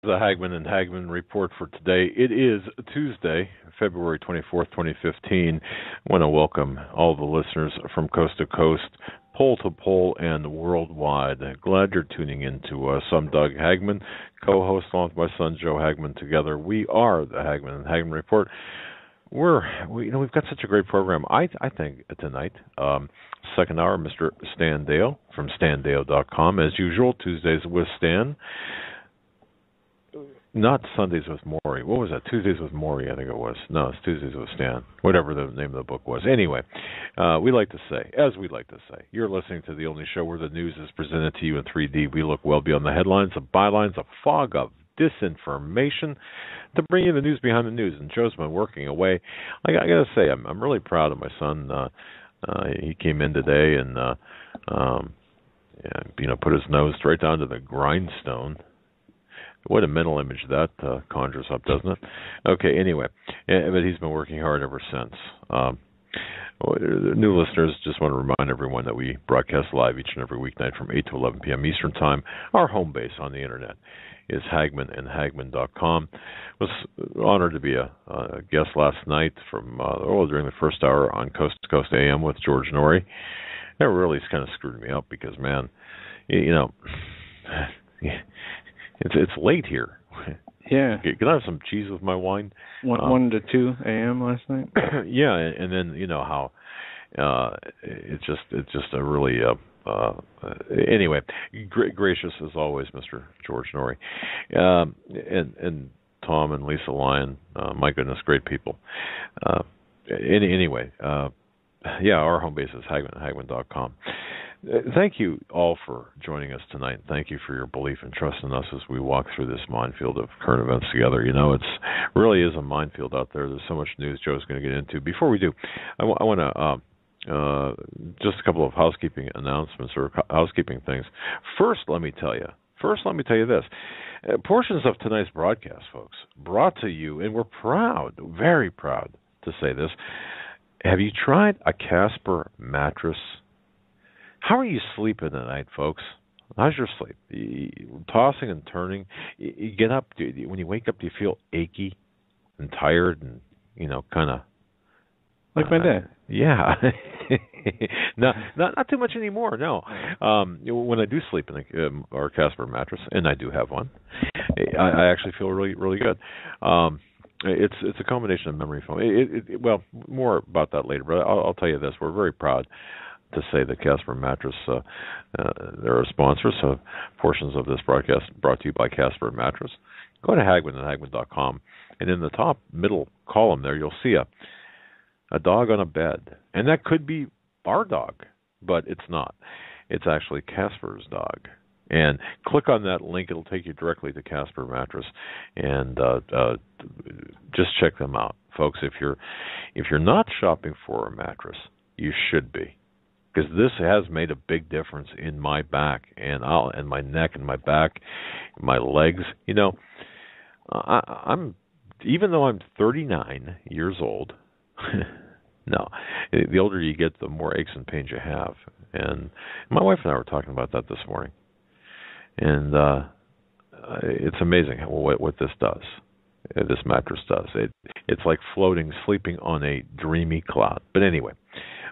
The Hagmann and Hagmann Report for today. It is Tuesday, February 24th, 2015. I want to welcome all the listeners from coast to coast, pole to pole, and worldwide. Glad you're tuning in to us. I'm Doug Hagmann, co-host along with my son Joe Hagmann. Together, we are the Hagmann and Hagmann Report. We've got such a great program. I think tonight, second hour, Mr. Stan Deyo from StanDeyo.com. As usual, Tuesdays with Stan. Not Sundays with Maury. What was that? Tuesdays with Maury, I think it was. No, it's Tuesdays with Stan. Whatever the name of the book was. Anyway, we like to say, you're listening to the only show where the news is presented to you in 3D. We look well beyond the headlines, the bylines, a fog of disinformation to bring you the news behind the news. And Joe's been working away. I got to say, I'm really proud of my son. He came in today and put his nose straight down to the grindstone. What a mental image that conjures up, doesn't it? Okay, anyway, but he's been working hard ever since. New listeners, just want to remind everyone that we broadcast live each and every weeknight from 8 to 11 p.m. Eastern Time. Our home base on the Internet is Hagmann.com. Was honored to be a guest last night from during the first hour on Coast to Coast AM with George Norrie. That really kind of screwed me up because, man, It's late here. Yeah. Can I have some cheese with my wine? 1 to 2 a.m. last night. Yeah, and then you know how it's just a really anyway. Gracious as always, Mr. George Norrie, and Tom and Lisa Lyon. My goodness, great people. Anyway, our home base is Hagmann.com. Thank you all for joining us tonight. Thank you for your belief and trust in us as we walk through this minefield of current events together. It's really is a minefield out there. There's so much news Joe's going to get into. Before we do, I want to just a couple of housekeeping announcements or housekeeping things. First, let me tell you this. Portions of tonight's broadcast, folks, brought to you, and we're proud, very proud to say this. Have you tried a Casper mattress? How are you sleeping tonight, folks? How's your sleep? Tossing and turning. You get up. When you wake up, do you feel achy and tired and, kind of... Like my dad. Yeah. No, not too much anymore, no. When I do sleep in our Casper mattress, and I do have one, I actually feel really, really good. It's a combination of memory foam. Well, more about that later, but I'll tell you this. We're very proud to say that Casper Mattress, they're a sponsor, so portions of this broadcast brought to you by Casper Mattress. Go to Hagmann and Hagmann.com, and in the top middle column there, you'll see a dog on a bed. And that could be our dog, but it's not. It's actually Casper's dog. And click on that link. It'll take you directly to Casper Mattress, and just check them out. Folks, if you're not shopping for a mattress, you should be. Because this has made a big difference in my back and my neck and my back, my legs. I'm even though I'm 39 years old. No, the older you get, the more aches and pains you have. And my wife and I were talking about that this morning, and it's amazing what this does. This mattress does. It's like floating, sleeping on a dreamy cloud. But anyway.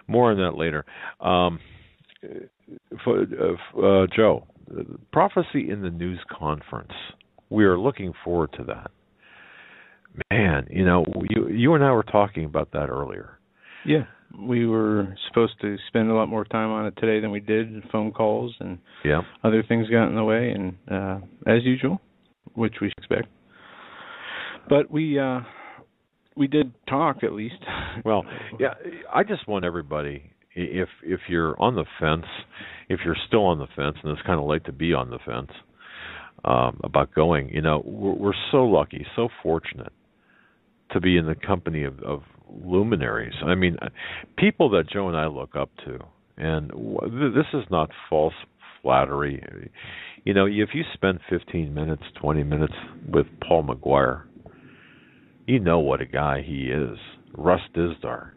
More on that later. Joe, Prophecy in the News Conference. We are looking forward to that. Man, you and I were talking about that earlier. Yeah, we were supposed to spend a lot more time on it today than we did. Phone calls and other things got in the way, and as usual, which we expect. But we did talk, at least. Well, yeah, I just want everybody, if you're on the fence, if you're still on the fence, and it's kind of late to be on the fence about going, we're so lucky, so fortunate to be in the company of luminaries. I mean, people that Joe and I look up to. And this is not false flattery. If you spend 15 minutes, 20 minutes with Paul McGuire, you know what a guy he is. Russ Dizdar.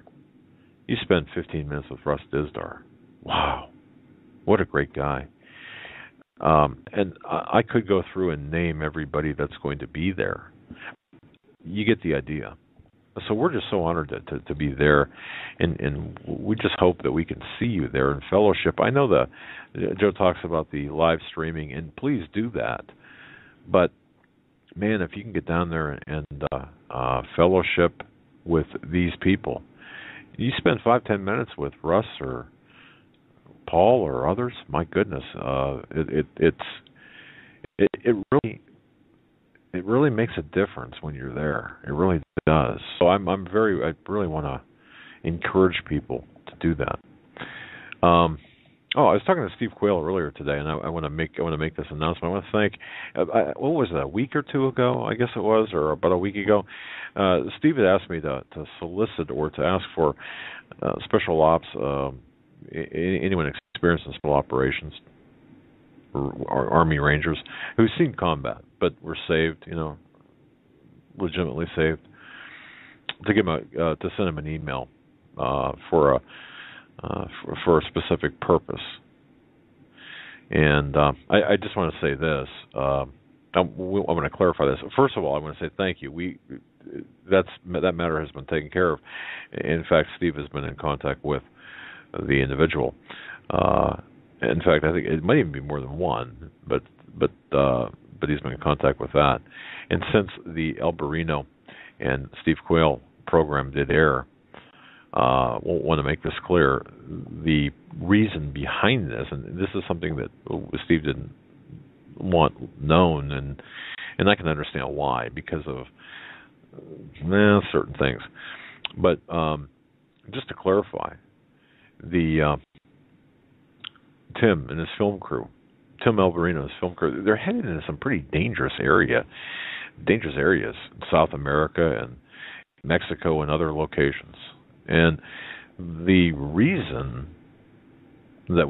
You spend 15 minutes with Russ Dizdar. Wow. What a great guy. And I could go through and name everybody that's going to be there. You get the idea. So we're just so honored to be there, and we just hope that we can see you there in fellowship. I know Joe talks about the live streaming, and please do that. But man, if you can get down there and fellowship with these people, you spend 5-10 minutes with Russ or Paul or others. My goodness, it really makes a difference when you're there. It really does. So I really want to encourage people to do that. I was talking to Steve Quayle earlier today, and I want to make this announcement. I want to thank. What was it, a week or two ago? I guess it was, or about a week ago. Steve had asked me to solicit or to ask for special ops. Anyone experienced in special operations, or Army Rangers who've seen combat but were saved, legitimately saved, to give to send them an email for a specific purpose. And I just want to say this. I want to clarify this. First of all, I want to say thank you. That matter has been taken care of. In fact, Steve has been in contact with the individual. In fact, I think it might even be more than one, but he's been in contact with that. And since the El Barrino and Steve Quayle program did air, want to make this clear. The reason behind this, and this is something that Steve didn't want known, and I can understand why, because of certain things. But just to clarify, the Tim and his film crew, Tim Alvarino and his film crew, they're headed into some pretty dangerous areas in South America and Mexico and other locations. And the reason that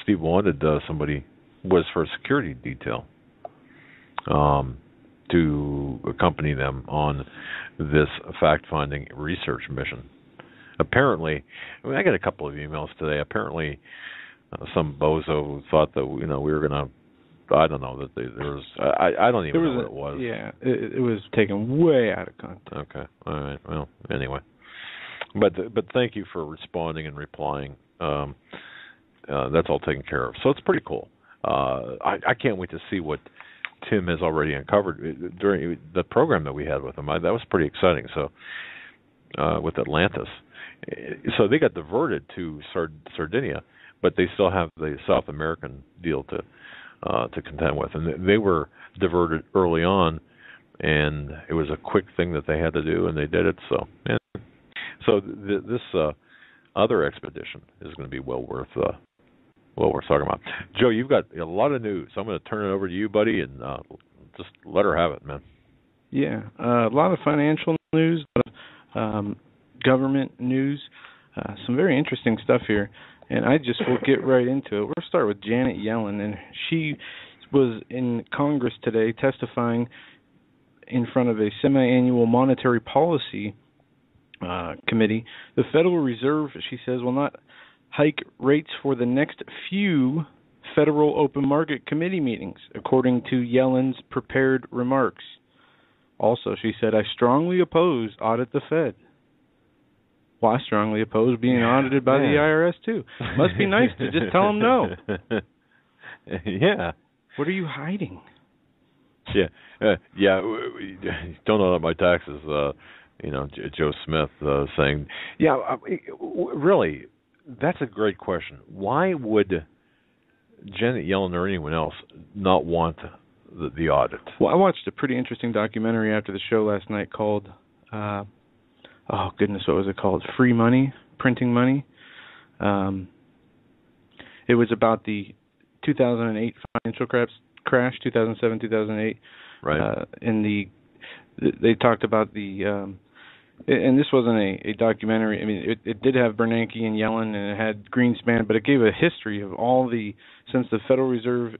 Steve wanted somebody was for a security detail to accompany them on this fact-finding research mission. Apparently, I got a couple of emails today. Apparently, some bozo thought that we were going to. I don't know that there was. I don't even know what it was. Yeah, it was taken way out of context. Okay, all right. Well, anyway, but thank you for responding and replying. That's all taken care of. So it's pretty cool. I can't wait to see what Tim has already uncovered during the program that we had with him. That was pretty exciting. So with Atlantis. So they got diverted to Sardinia, but they still have the South American deal to contend with, and they were diverted early on, and it was a quick thing that they had to do, and they did it. So this other expedition is going to be well worth talking about. Joe, you've got a lot of news. So I'm going to turn it over to you, buddy, and just let her have it, man. Yeah, a lot of financial news. Government news, some very interesting stuff here, and I just will get right into it. We'll start with Janet Yellen, and she was in Congress today testifying in front of a semi-annual monetary policy committee. The Federal Reserve, she says, will not hike rates for the next few Federal Open Market Committee meetings, according to Yellen's prepared remarks. Also, she said, I strongly oppose audit the Fed. Well, I strongly oppose being audited by the IRS, too. Must be nice to just tell them no. Yeah. What are you hiding? Yeah. Don't audit my taxes, Joe Smith saying. Yeah, really, that's a great question. Why would Janet Yellen or anyone else not want the audit? Well, I watched a pretty interesting documentary after the show last night called... oh, goodness, what was it called? Free Money, Printing Money. It was about the 2008 financial crash, 2007, 2008. Right. They talked about and this wasn't a documentary. I mean, it did have Bernanke and Yellen, and it had Greenspan, but it gave a history of since the Federal Reserve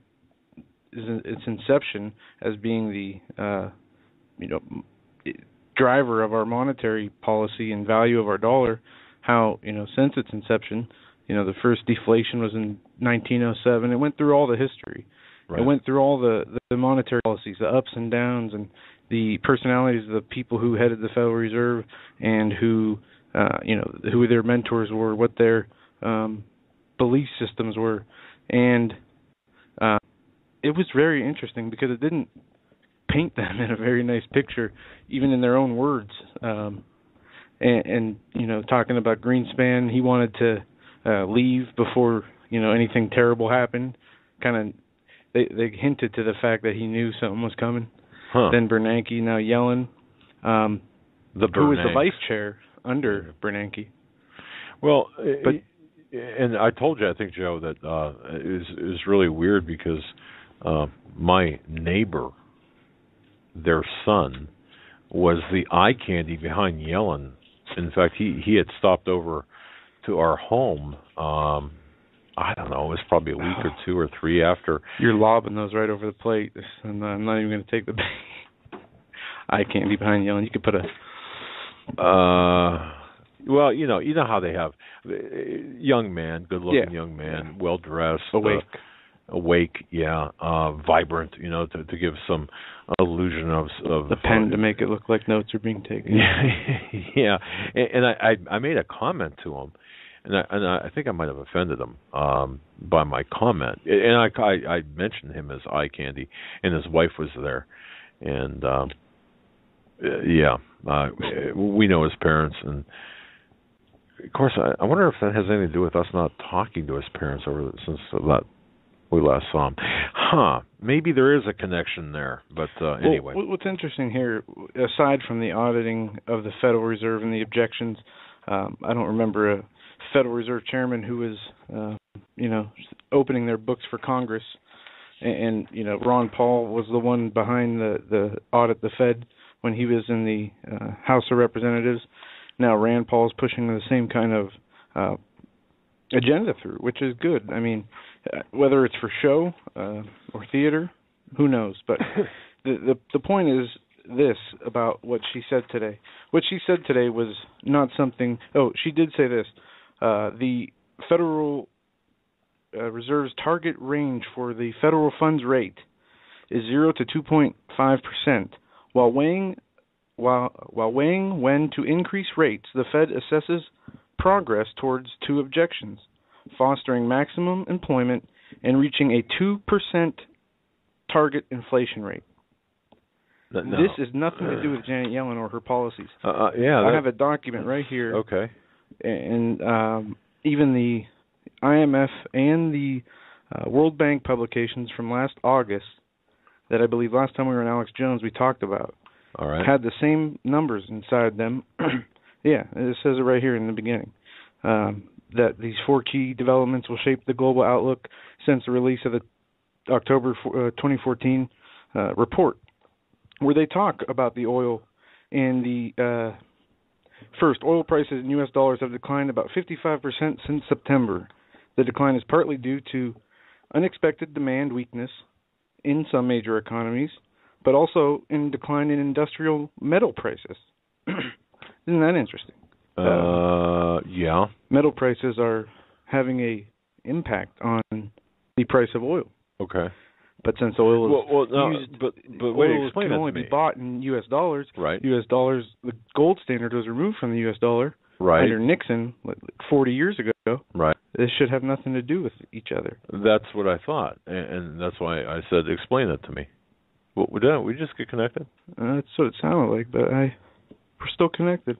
its inception as being the, driver of our monetary policy and value of our dollar, how, since its inception, the first deflation was in 1907. It went through all the history. Right. It went through all the monetary policies, the ups and downs, and the personalities of the people who headed the Federal Reserve and who their mentors were, what their belief systems were. And it was very interesting because it didn't paint them in a very nice picture, even in their own words. And talking about Greenspan, he wanted to leave before anything terrible happened. Kind of, they hinted to the fact that he knew something was coming. Then Bernanke, now Yellen, who was the vice chair under Bernanke. Well, and I told you, I think, Joe, that is really weird because my neighbor, their son, was the eye candy behind Yellen. In fact, he had stopped over to our home. I don't know. It was probably a week or two or three after. You're lobbing those right over the plate, and I'm not even going to take the eye candy behind Yellen. You could put a. Well, you know how they have young man, good-looking young man, well-dressed, awake, vibrant, to give some illusion of the pen to make it look like notes are being taken. Yeah, and I made a comment to him, and I think I might have offended him by my comment, and I mentioned him as eye candy, and his wife was there, and we know his parents, and of course I wonder if that has anything to do with us not talking to his parents since we last saw him. Maybe there is a connection there, but anyway. What's interesting here, aside from the auditing of the Federal Reserve and the objections, I don't remember a Federal Reserve chairman who was, opening their books for Congress, and Ron Paul was the one behind the audit the Fed when he was in the House of Representatives. Now Rand Paul is pushing the same kind of agenda through, which is good. I mean, whether it's for show or theater, who knows? But the point is this about what she said today. What she said today was not something. Oh, she did say this. The Federal Reserve's target range for the federal funds rate is 0 to 2.5%. While weighing when to increase rates, the Fed assesses progress towards two objectives: fostering maximum employment and reaching a 2% target inflation rate. No. This is nothing to do with Janet Yellen or her policies. I have a document right here. Okay. And even the IMF and the World Bank publications from last August, that I believe last time we were in Alex Jones we talked about, all right, had the same numbers inside them. Yeah, it says it right here in the beginning. That these four key developments will shape the global outlook since the release of the October 2014 report, where they talk about the oil and the first, oil prices in U.S. dollars have declined about 55% since September. The decline is partly due to unexpected demand weakness in some major economies, but also in decline in industrial metal prices. Isn't that interesting? Yeah. Metal prices are having a impact on the price of oil. Okay. But since oil is used, but oil can only be bought in U.S. dollars. Right. U.S. dollars, the gold standard was removed from the U.S. dollar. Right. Under Nixon, 40 years ago. Right. This should have nothing to do with each other. That's what I thought, and that's why I said, explain it to me. We just get connected? That's what it sounded like, but we're still connected.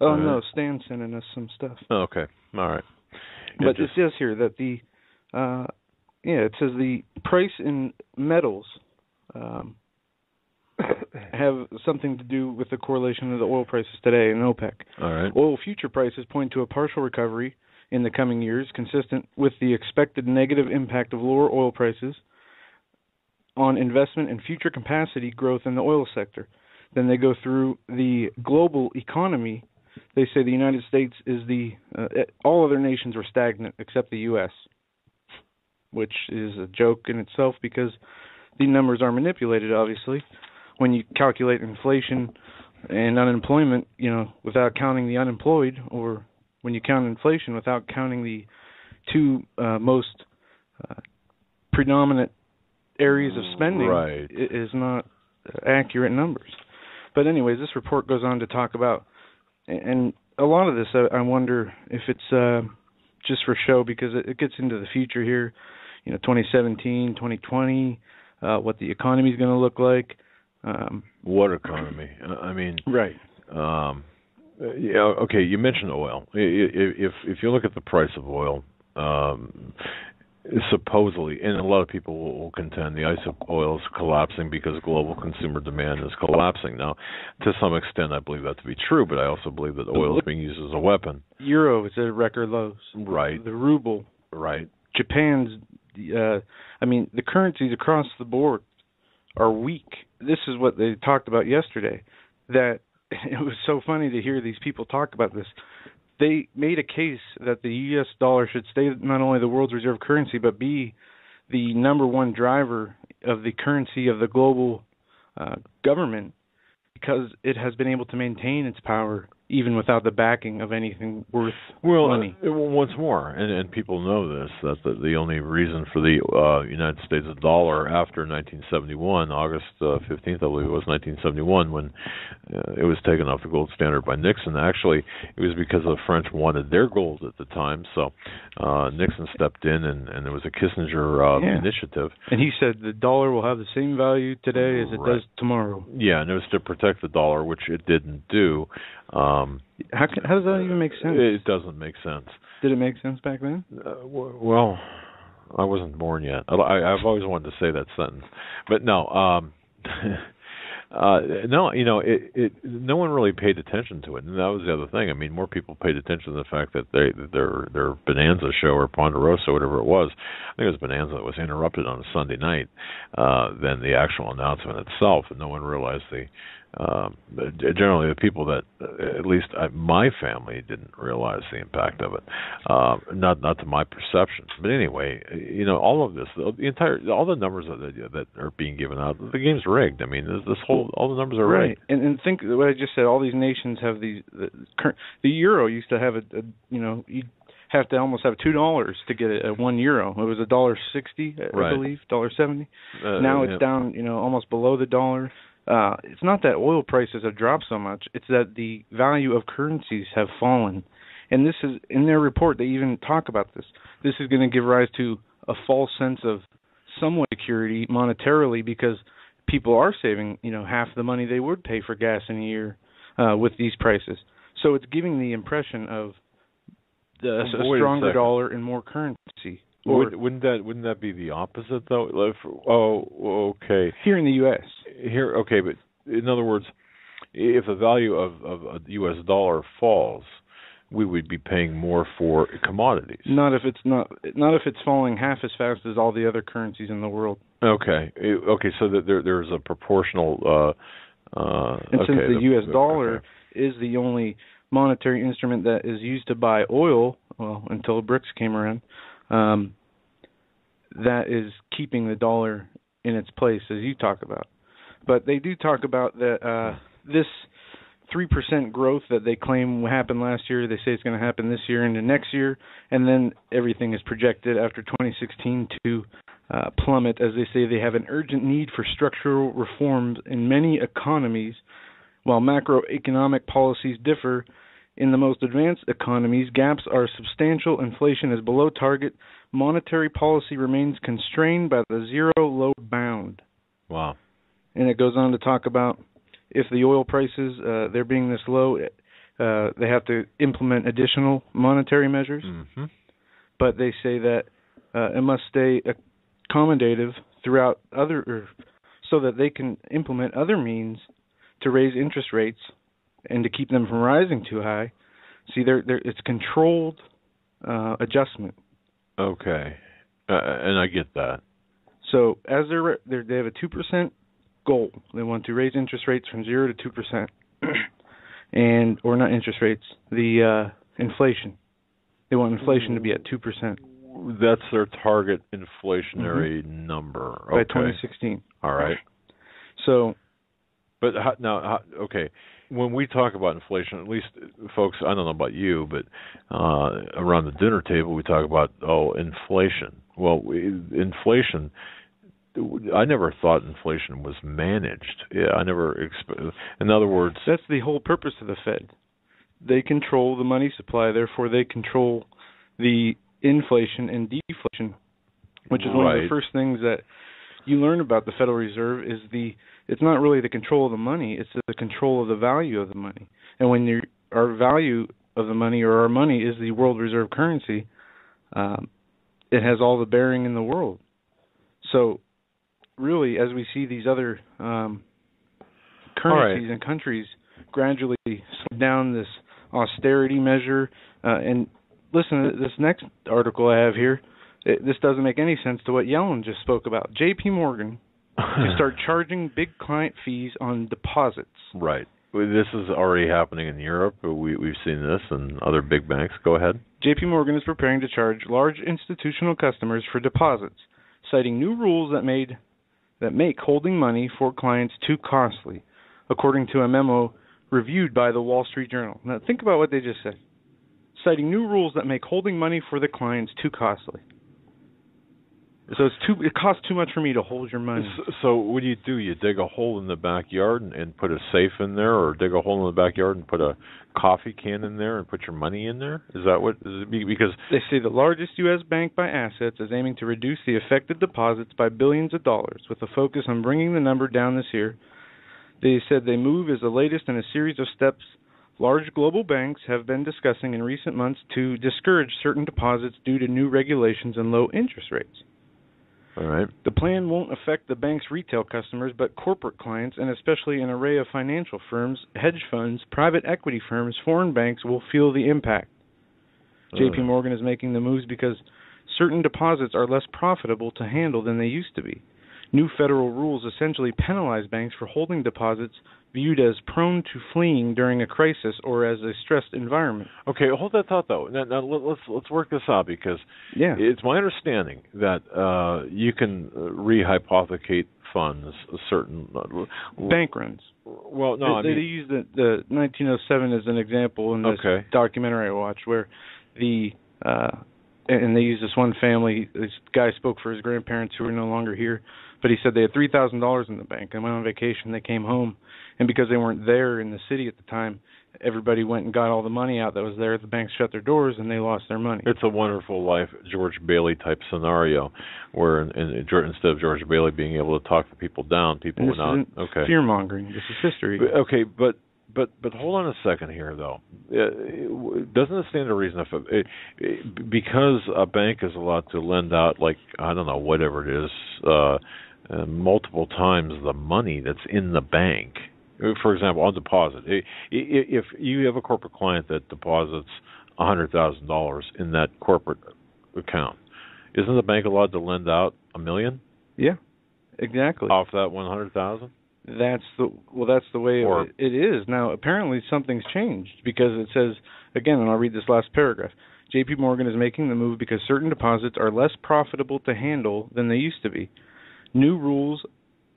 Oh, right. No, Stan's sending us some stuff. Oh, okay. All right. But it says here that it says the price in metals have something to do with the correlation of the oil prices today in OPEC. All right. Oil future prices point to a partial recovery in the coming years, consistent with the expected negative impact of lower oil prices on investment and future capacity growth in the oil sector. Then they go through the global economy. They say the United States is all other nations were stagnant except the U.S., which is a joke in itself because the numbers are manipulated, obviously. When you calculate inflation and unemployment, without counting the unemployed, or when you count inflation without counting the two most predominant areas of spending is not accurate numbers. But anyways, this report goes on to talk about, and a lot of this I wonder if it's just for show, because it gets into the future here, 2017, 2020, what the economy is going to look like. What economy? I mean, right. Yeah. Okay. You mentioned oil. If you look at the price of oil, supposedly, and a lot of people will contend the price of oil is collapsing because global consumer demand is collapsing. Now, to some extent, I believe that to be true, but I also believe that oil is being used as a weapon. Euro is at record lows. Right. The ruble. Right. Japan's. The currencies across the board are weak. This is what they talked about yesterday. That it was so funny to hear these people talk about this. They made a case that the U.S. dollar should stay not only the world's reserve currency, but be the number one driver of the currency of the global government, because it has been able to maintain its power even without the backing of anything worth money. Once more, and people know this, that the only reason for the United States dollar after 1971, August 15th, I believe it was 1971, when it was taken off the gold standard by Nixon. Actually, it was because the French wanted their gold at the time, so Nixon stepped in, and there was a Kissinger initiative. And he said the dollar will have the same value today as it does tomorrow. Yeah, and it was to protect the dollar, which it didn't do. How does that even make sense? It doesn't make sense. Did it make sense back then? Well, I wasn't born yet. I've always wanted to say that sentence, but no. No, no one really paid attention to it, and that was the other thing. I mean, more people paid attention to the fact that their Bonanza show or Ponderosa, whatever it was, I think it was Bonanza, that was interrupted on a Sunday night, than the actual announcement itself, and no one realized generally the people that, at least my family, didn't realize the impact of it, not to my perception. But anyway, all of this, all the numbers that are being given out, the game's rigged. I mean, all the numbers are rigged. And think what I just said. All these nations have the euro used to have you'd have to almost have $2 to get a €1. It was $1.60, I believe, $1.70. Now it's down, almost below the dollar. It's not that oil prices have dropped so much. It's that the value of currencies have fallen. And this is, in their report, they even talk about this. This is going to give rise to a false sense of somewhat security monetarily, because people are saving, half the money they would pay for gas in a year with these prices. So it's giving the impression of a stronger dollar and more currency. Wouldn't that be the opposite, though? Okay. Here in the U.S. Okay, but in other words, if the value of a U.S. dollar falls, we would be paying more for commodities. Not if it's falling half as fast as all the other currencies in the world. Okay. So that there's a proportional. And since the U.S. dollar is the only monetary instrument that is used to buy oil, until BRICS came around. That is keeping the dollar in its place, as you talk about. But they do talk about that this 3% growth that they claim happened last year, they say it's going to happen this year and the next year, and then everything is projected after 2016 to plummet. As they say, they have an urgent need for structural reforms in many economies. While macroeconomic policies differ, in the most advanced economies, gaps are substantial, inflation is below target, monetary policy remains constrained by the zero low bound. Wow. And it goes on to talk about if the oil prices, they're being this low, they have to implement additional monetary measures. Mm-hmm. But they say that it must stay accommodative throughout so that they can implement other means to raise interest rates and to keep them from rising too high. See, it's controlled adjustment. Okay, and I get that. So as they have a 2% goal. They want to raise interest rates from 0 to 2%, or not interest rates, the inflation. They want inflation to be at 2%. That's their target inflationary number. Okay. By 2016. All right. So. But okay. when we talk about inflation, at least folks, I don't know about you, but around the dinner table we talk about inflation. Well, inflation. I never thought inflation was managed. Yeah, I never. In other words, that's the whole purpose of the Fed. They control the money supply, therefore they control the inflation and deflation, which is one of the first things that you learn about the Federal Reserve is it's not really the control of the money, it's the control of the value of the money. And when our value of the money or our money is the world reserve currency, it has all the bearing in the world. So really, as we see these other currencies and countries gradually slow down this austerity measure, and listen, this next article I have here, this doesn't make any sense to what Yellen just spoke about. J.P. Morgan to start charging big client fees on deposits. Right. This is already happening in Europe. We've seen this in other big banks. Go ahead. J.P. Morgan is preparing to charge large institutional customers for deposits, citing new rules that make holding money for clients too costly, according to a memo reviewed by the Wall Street Journal. Now, think about what they just said. Citing new rules that make holding money for the clients too costly. So it costs too much for me to hold your money. So what do? You dig a hole in the backyard and put a safe in there, or dig a hole in the backyard and put a coffee can in there and put your money in there? Is that what? Is it because they say the largest U.S. bank by assets is aiming to reduce the affected deposits by billions of dollars, with a focus on bringing the number down this year. They said the move is the latest in a series of steps large global banks have been discussing in recent months to discourage certain deposits due to new regulations and low interest rates. All right. The plan won't affect the bank's retail customers, but corporate clients, and especially an array of financial firms, hedge funds, private equity firms, foreign banks will feel the impact. J.P. Morgan is making the moves because certain deposits are less profitable to handle than they used to be. New federal rules essentially penalize banks for holding deposits viewed as prone to fleeing during a crisis or as a stressed environment. Okay, hold that thought though. Now let's work this out, because it's my understanding that you can rehypothecate funds a certain bank runs. Well, no, they use the 1907 as an example in this documentary I watched, where and they used this one family. This guy spoke for his grandparents who are no longer here, but he said they had $3,000 in the bank. They went on vacation. They came home, and because they weren't there in the city at the time, everybody went and got all the money out that was there. The banks shut their doors, and they lost their money. It's a Wonderful Life, George Bailey type scenario, where instead of George Bailey being able to talk the people down, people went out. Okay, fear mongering. This is history. Okay, but hold on a second here, though. Doesn't it stand to reason because a bank is allowed to lend out, like, I don't know, whatever it is, multiple times the money that's in the bank? For example, on deposit, if you have a corporate client that deposits $100,000 in that corporate account, isn't the bank allowed to lend out $1 million? Yeah, exactly. Off that $100,000. That's the way it is. Now, apparently something's changed, because it says, again, and I'll read this last paragraph, J.P. Morgan is making the move because certain deposits are less profitable to handle than they used to be. New rules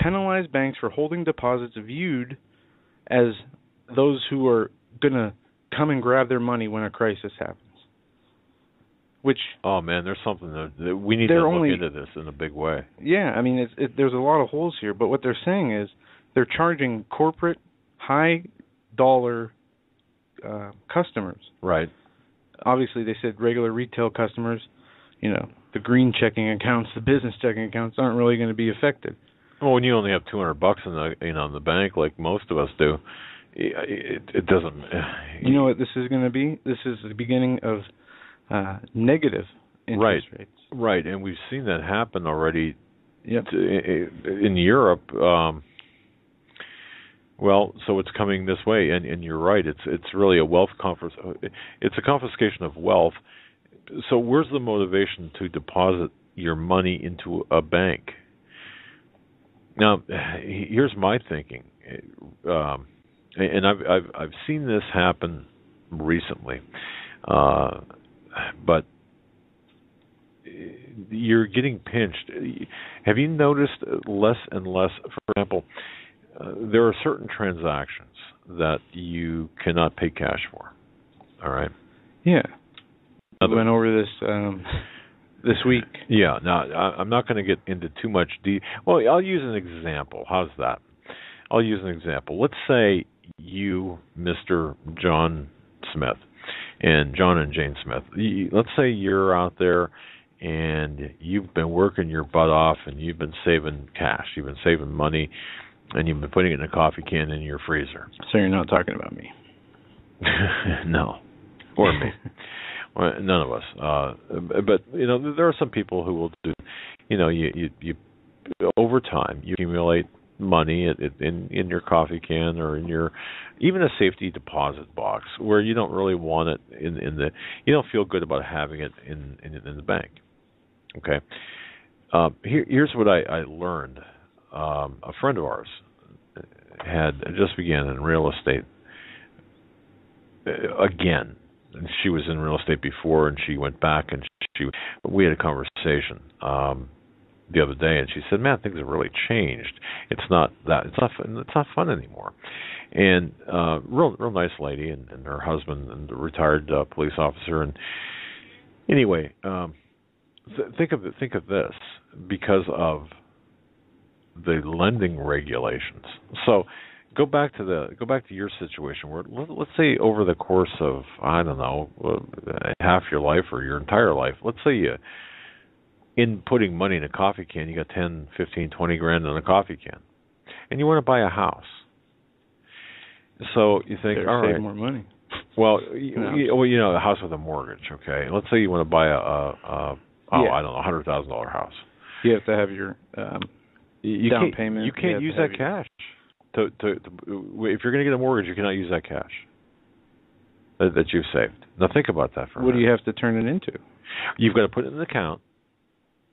penalize banks for holding deposits viewed as those who are going to come and grab their money when a crisis happens. Which, oh man, there's something that we need to look into this in a big way. Yeah, I mean, there's a lot of holes here, but what they're saying is they're charging corporate high-dollar customers. Right. Obviously, they said regular retail customers, the green checking accounts, the business checking accounts aren't really going to be affected. Well, when you only have $200 in the bank, like most of us do, it doesn't. You know what this is going to be? This is the beginning of negative interest rates. Right, and we've seen that happen already. Yep. In Europe. Well, so it's coming this way, and you're right. It's really a it's a confiscation of wealth. So where's the motivation to deposit your money into a bank? Now, here's my thinking, and I've seen this happen recently, but you're getting pinched. Have you noticed less and less? For example, there are certain transactions that you cannot pay cash for. All right. Yeah. We went over this this week. Yeah. Now, I'm not going to get into too much Well, I'll use an example. How's that? I'll use an example. Let's say you, Mr. John Smith, and John and Jane Smith. Let's say you're out there and you've been working your butt off and you've been saving cash. You've been saving money, and you've been putting it in a coffee can in your freezer. So you're not talking about me? No. Or me. None of us. But, there are some people who will do, you over time, you accumulate money in your coffee can or in your, even a safety deposit box where you don't really want it you don't feel good about having it in the bank. Okay. Here's what I learned. A friend of ours had just began in real estate again. She was in real estate before, and she went back, and we had a conversation the other day, and she said, "Man, things have really changed. It's not fun anymore." And real nice lady, and her husband, and a retired police officer. And anyway, think of this, because of the lending regulations. So go back to your situation where, let's say, over the course of, I don't know, half your life or your entire life, let's say you, in putting money in a coffee can, you got 10, 15, 20 grand in a coffee can, and you want to buy a house. So you think, all right, save more money. Well, a house with a mortgage. Okay, let's say you want to buy I don't know, $100,000 house. You have to have your down payment. You can't use that cash. If you're going to get a mortgage, you cannot use that cash that you've saved. Now think about that for a minute. What do you have to turn it into? You've got to put it in an account,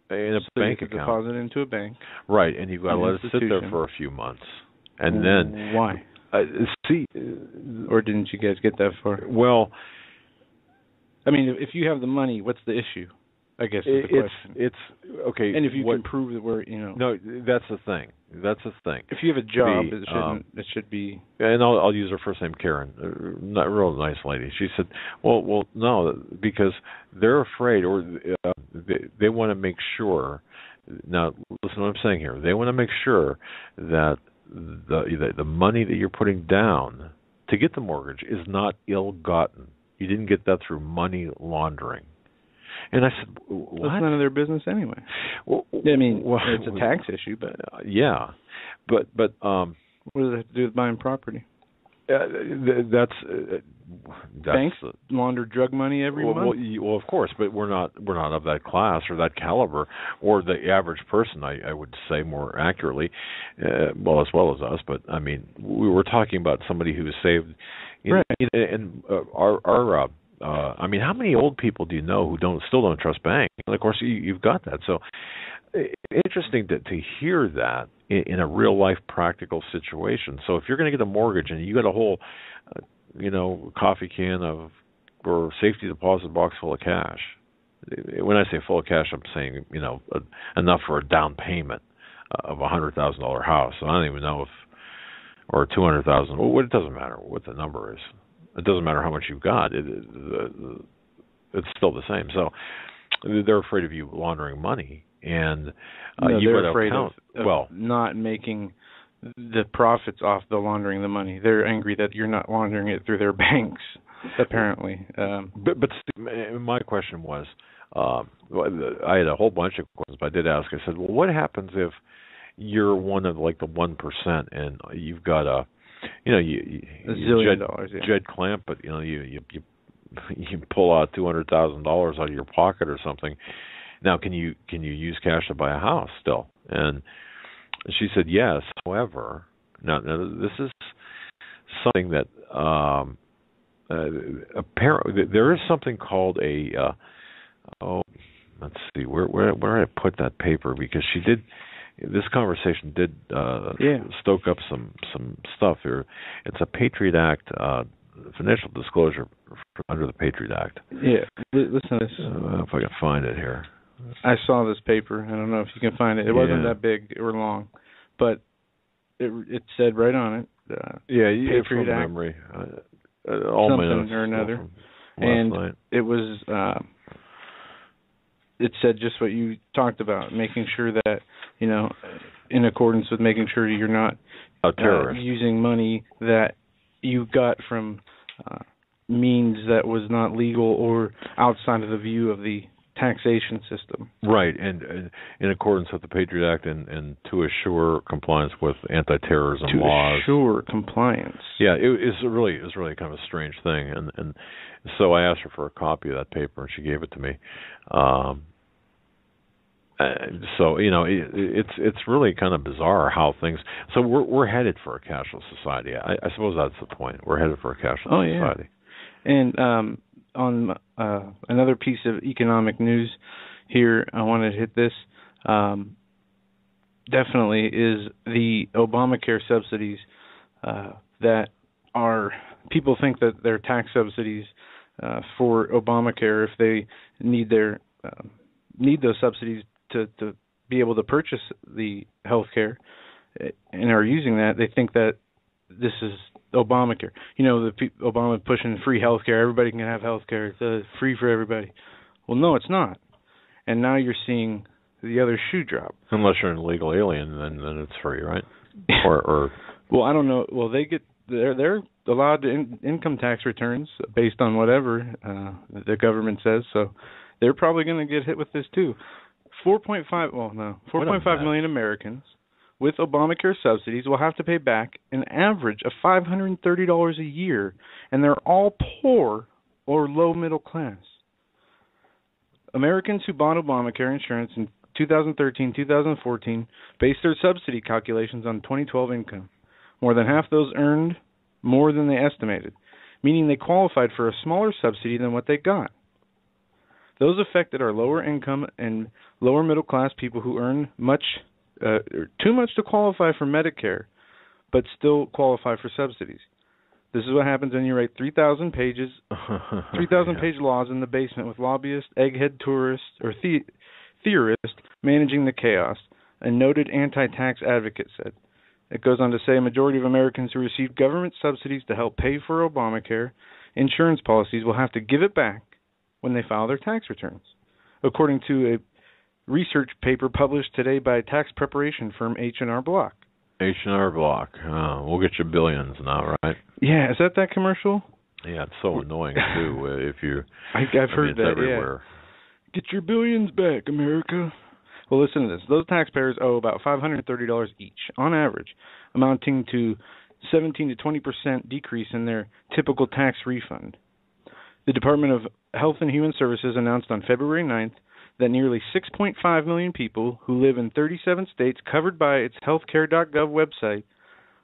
in a bank account. Deposit into a bank. Right, and you've got to let it sit there for a few months, and then why? Or didn't you guys get that far? Well, I mean, if you have the money, what's the issue? I guess is the question. It's okay. And if you can prove that we're, No, that's the thing. If you have a job, it should be. And I'll use her first name, Karen. Not real nice lady. She said, "Well, no, because they're afraid, or they want to make sure." Now, listen to what I'm saying here. They want to make sure that the money that you're putting down to get the mortgage is not ill-gotten. You didn't get that through money laundering. And I said, "What?" That's none of their business anyway. Well, it's a tax issue, but yeah, but what does it have to do with buying property? That's banks launder drug money every month. Well, of course, but we're not of that class or that caliber, or the average person. I would say more accurately, as well as us. But I mean, we were talking about somebody who saved, right? And our I mean, how many old people do you know who still don't trust banks? And of course, you've got that. So interesting to hear that in a real life practical situation. So if you're going to get a mortgage and you got a whole, coffee can or safety deposit box full of cash. When I say full of cash, I'm saying enough for a down payment of $100,000 house. So I don't even know or $200,000. Well, it doesn't matter what the number is. It doesn't matter how much you've got. It's still the same. So they're afraid of you laundering money, and they're afraid of not making the profits off the laundering the money. They're angry that you're not laundering it through their banks, apparently. But my question was, I had a whole bunch of questions, but I did ask. I said, well, what happens if you're one of the 1% and you've got a $1 zillion, Jed Clamp, but you pull out $200,000 out of your pocket or something. Now, can you use cash to buy a house still? And she said yes. However, now this is something that apparently there is something called a. Let's see, where did I put that paper? Because she did. This conversation did stoke up some stuff here. It's a Patriot Act financial disclosure under the Patriot Act. Yeah, listen to this. If I can find it here. I saw this paper. I don't know if you can find it. It wasn't that big or long, but it said right on it, Patriot from Act, memory. All something my notes or another, and night. It was. It said just what you talked about, making sure that, in accordance with making sure you're not using money that you got from means that was not legal or outside of the view of the taxation system. Right, and in accordance with the Patriot Act and to assure compliance with anti-terrorism laws. To assure compliance. Yeah, it's really kind of a strange thing, and so I asked her for a copy of that paper, and she gave it to me. So it's really kind of bizarre how things. So we're headed for a cashless society. I suppose that's the point. We're headed for a cashless society. And on another piece of economic news here, I wanted to hit this. Definitely is the Obamacare subsidies that are. People think that they're tax subsidies for Obamacare if they need those subsidies to be able to purchase the health care and are using that. They think that this is Obamacare. Obama pushing free health care. Everybody can have health care. It's free for everybody. Well, no, it's not. And now you're seeing the other shoe drop. Unless you're an illegal alien, then it's free, right? or well, I don't know. Well, they're allowed income tax returns based on whatever the government says. So they're probably going to get hit with this too. 4.5 million Americans with Obamacare subsidies will have to pay back an average of $530 a year, and they're all poor or low middle class. Americans who bought Obamacare insurance in 2013-2014 based their subsidy calculations on 2012 income. More than half those earned more than they estimated, meaning they qualified for a smaller subsidy than what they got. Those affected are lower income and lower middle class people who earn too much to qualify for Medicare, but still qualify for subsidies. This is what happens when you write 3,000 page laws in the basement with lobbyists, egghead tourists, or theorists managing the chaos, a noted anti-tax advocate said. It goes on to say a majority of Americans who receive government subsidies to help pay for Obamacare insurance policies will have to give it back when they file their tax returns, according to a research paper published today by tax preparation firm H&R Block. H&R Block. We'll get you billions now, right? Yeah, is that commercial? Yeah, it's so annoying too. If you, I've heard that everywhere. Yeah. Get your billions back, America. Well, listen to this. Those taxpayers owe about $530 each, on average, amounting to 17 to 20% decrease in their typical tax refund. The Department of Health and Human Services announced on February 9th that nearly 6.5 million people who live in 37 states covered by its healthcare.gov website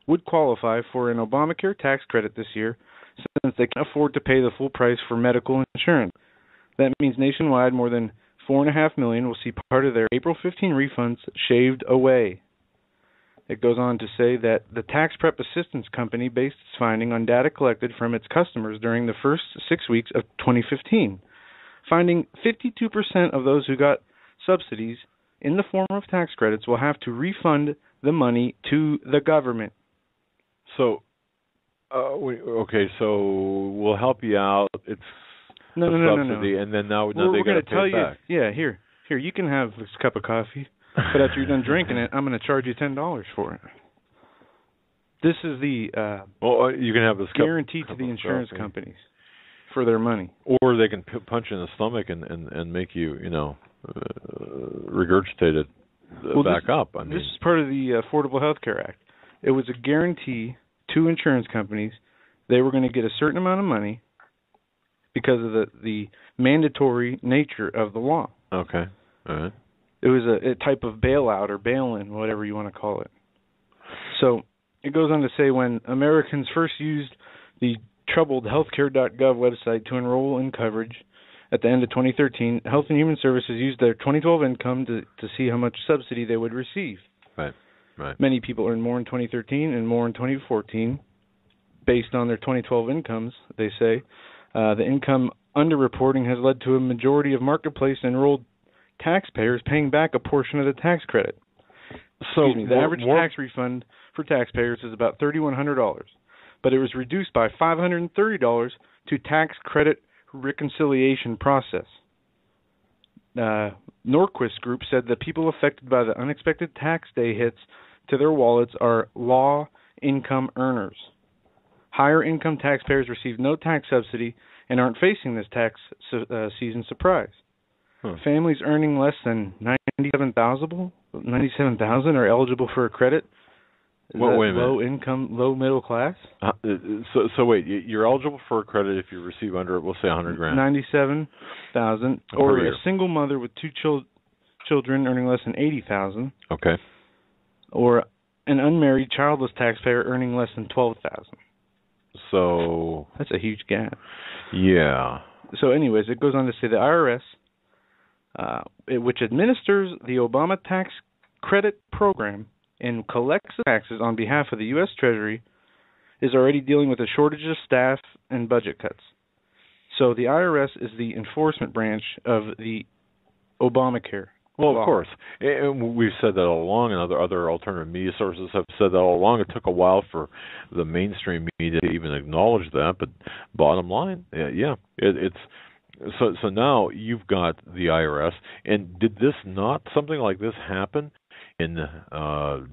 would qualify for an Obamacare tax credit this year since they can't afford to pay the full price for medical insurance. That means nationwide more than 4.5 million will see part of their April 15 refunds shaved away. It goes on to say that the Tax Prep Assistance Company based its finding on data collected from its customers during the first 6 weeks of 2015, finding 52% of those who got subsidies in the form of tax credits will have to refund the money to the government. So, so we'll help you out. It's no. And then now we're going to tell you. back. Yeah, here, you can have this cup of coffee. But after you're done drinking it, I'm going to charge you $10 for it. This is the you can have this guarantee to the insurance companies for their money. Or they can punch you in the stomach and make you, regurgitate it back up. This is part of the Affordable Health Care Act. It was a guarantee to insurance companies. They were going to get a certain amount of money because of the mandatory nature of the law. Okay. All right. It was a type of bailout or bail-in, whatever you want to call it. So it goes on to say when Americans first used the troubled healthcare.gov website to enroll in coverage at the end of 2013, Health and Human Services used their 2012 income to see how much subsidy they would receive. Right. Many people earned more in 2013 and more in 2014 based on their 2012 incomes, they say. The income underreporting has led to a majority of marketplace enrolled taxpayers paying back a portion of the tax credit. The average tax refund for taxpayers is about $3,100, but it was reduced by $530 to tax credit reconciliation process. Norquist Group said that people affected by the unexpected tax day hits to their wallets are low income earners. Higher income taxpayers receive no tax subsidy and aren't facing this tax season surprise. Families earning less than $97,000 are eligible for a credit. Wait a minute. Low income, low middle class. So wait, you're eligible for a credit if you receive under, we'll say, $100,000. $97,000, or a single mother with two children earning less than $80,000. Okay. Or an unmarried childless taxpayer earning less than $12,000. So that's a huge gap. Yeah. So, anyways, it goes on to say the IRS, which administers the Obama tax credit program and collects the taxes on behalf of the U.S. Treasury, is already dealing with a shortage of staff and budget cuts. So the IRS is the enforcement branch of the Obamacare. Well, of course. And we've said that all along, and other alternative media sources have said that all along. It took a while for the mainstream media to even acknowledge that, but bottom line, it's so now you've got the IRS. And did something like this happen in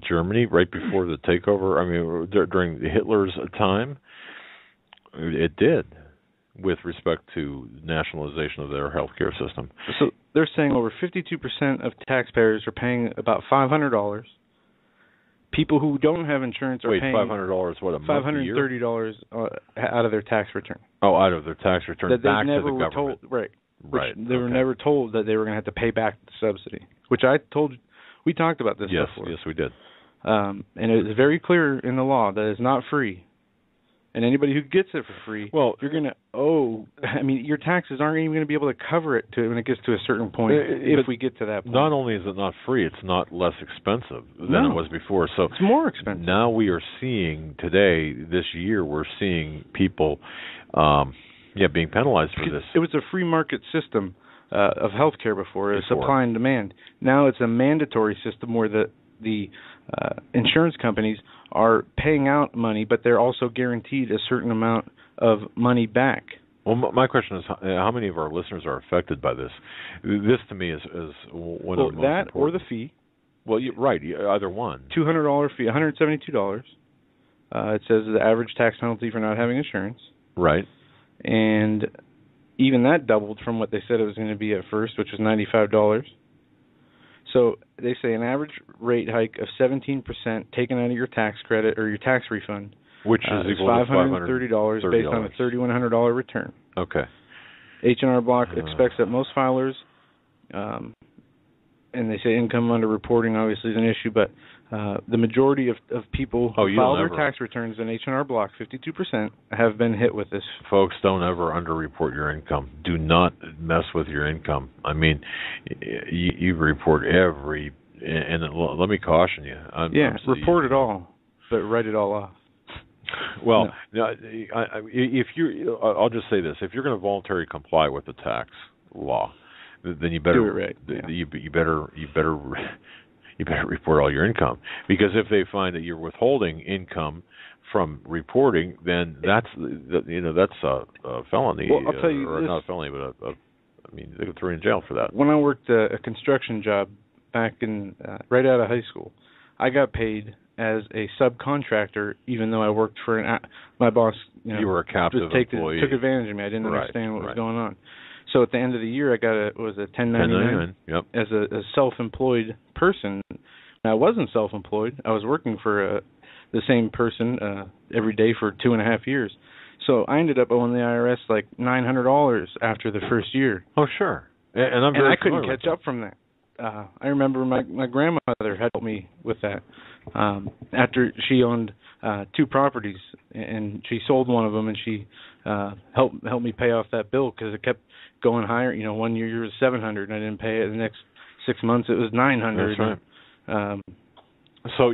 Germany right before the takeover? I mean, during Hitler's time? It did, with respect to nationalization of their healthcare system. So they're saying over 52% of taxpayers are paying about $500. People who don't have insurance are paying $500 what, a month, $530 out of their tax return. Oh, out of their tax return that back to the government. Told, right. They were never told that they were going to have to pay back the subsidy, which we talked about this before. Yes, we did. And it is very clear in the law that it's not free. And anybody who gets it for free, you're going to owe. I mean, your taxes aren't even going to be able to cover it when it gets to a certain point. If we get to that point, not only is it not free, it's not less expensive than it was before. So it's more expensive. Now we are seeing this year, we're seeing people, being penalized for this. It was a free market system of healthcare before, supply and demand. Now it's a mandatory system where the insurance companies are paying out money, but they're also guaranteed a certain amount of money back. Well, my question is, how many of our listeners are affected by this? This, to me, is one of the most important. Or the fee. Well, right, either one. $200 fee, $172. It says the average tax penalty for not having insurance. Right. And even that doubled from what they said it was going to be at first, which was $95. So they say an average rate hike of 17% taken out of your tax credit or your tax refund, which is equal to $530 based on a $3,100 return. Okay. H&R Block expects that most filers, and they say income underreporting obviously is an issue, but the majority of people who file their tax returns in H&R Block, 52%, have been hit with this. Folks, don't ever underreport your income. Do not mess with your income. I mean, you report every, and let me caution you. Report it all, but write it all off. Well, if I'll just say this: if you're going to voluntarily comply with the tax law, then you better do it right. You better report all your income, because if they find that you're withholding income from reporting, then that's a felony. Well, I'll tell you or not a felony, but they could throw you in jail for that. When I worked a construction job back in right out of high school, I got paid as a subcontractor, even though I worked for my boss. You were a captive employee. Took advantage of me. I didn't understand what was going on. So at the end of the year, I got a 1099 as a self-employed person. I wasn't self-employed. I was working for the same person every day for 2.5 years. So I ended up owing the IRS like $900 after the first year. Oh, sure. And I couldn't catch up from that. I remember my grandmother had helped me with that after she owned 2 properties, and she sold one of them, and she helped me pay off that bill because it kept going higher. You know, one year it was $700, and I didn't pay it. The next 6 months it was $900. That's right. So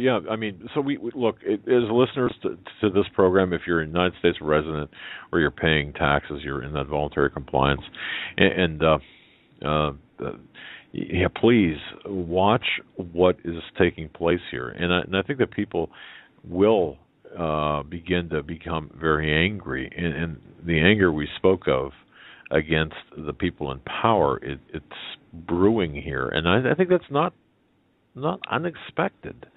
we look as listeners to this program. If you're a United States resident or you're paying taxes, you're in that voluntary compliance, and please watch what is taking place here. And I think that people will begin to become very angry. And the anger we spoke of against the people in power, it's brewing here. And I think that's not unexpected.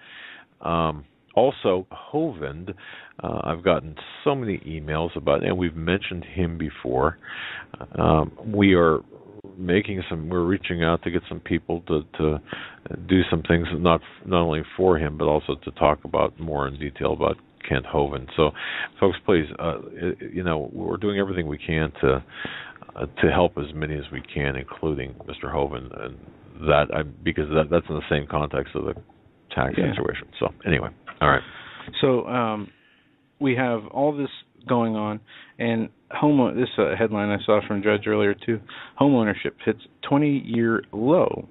Also, Hovind, I've gotten so many emails about, and we've mentioned him before. We're reaching out to get some people to do some things, not only for him, but also to talk about more in detail about Kent Hovind. So, folks, please, we're doing everything we can to help as many as we can, including Mr. Hovind, and because that's in the same context of the tax situation. So, anyway. All right. So we have all this going on, and this headline I saw from Judge earlier too. Home ownership hits 20-year low.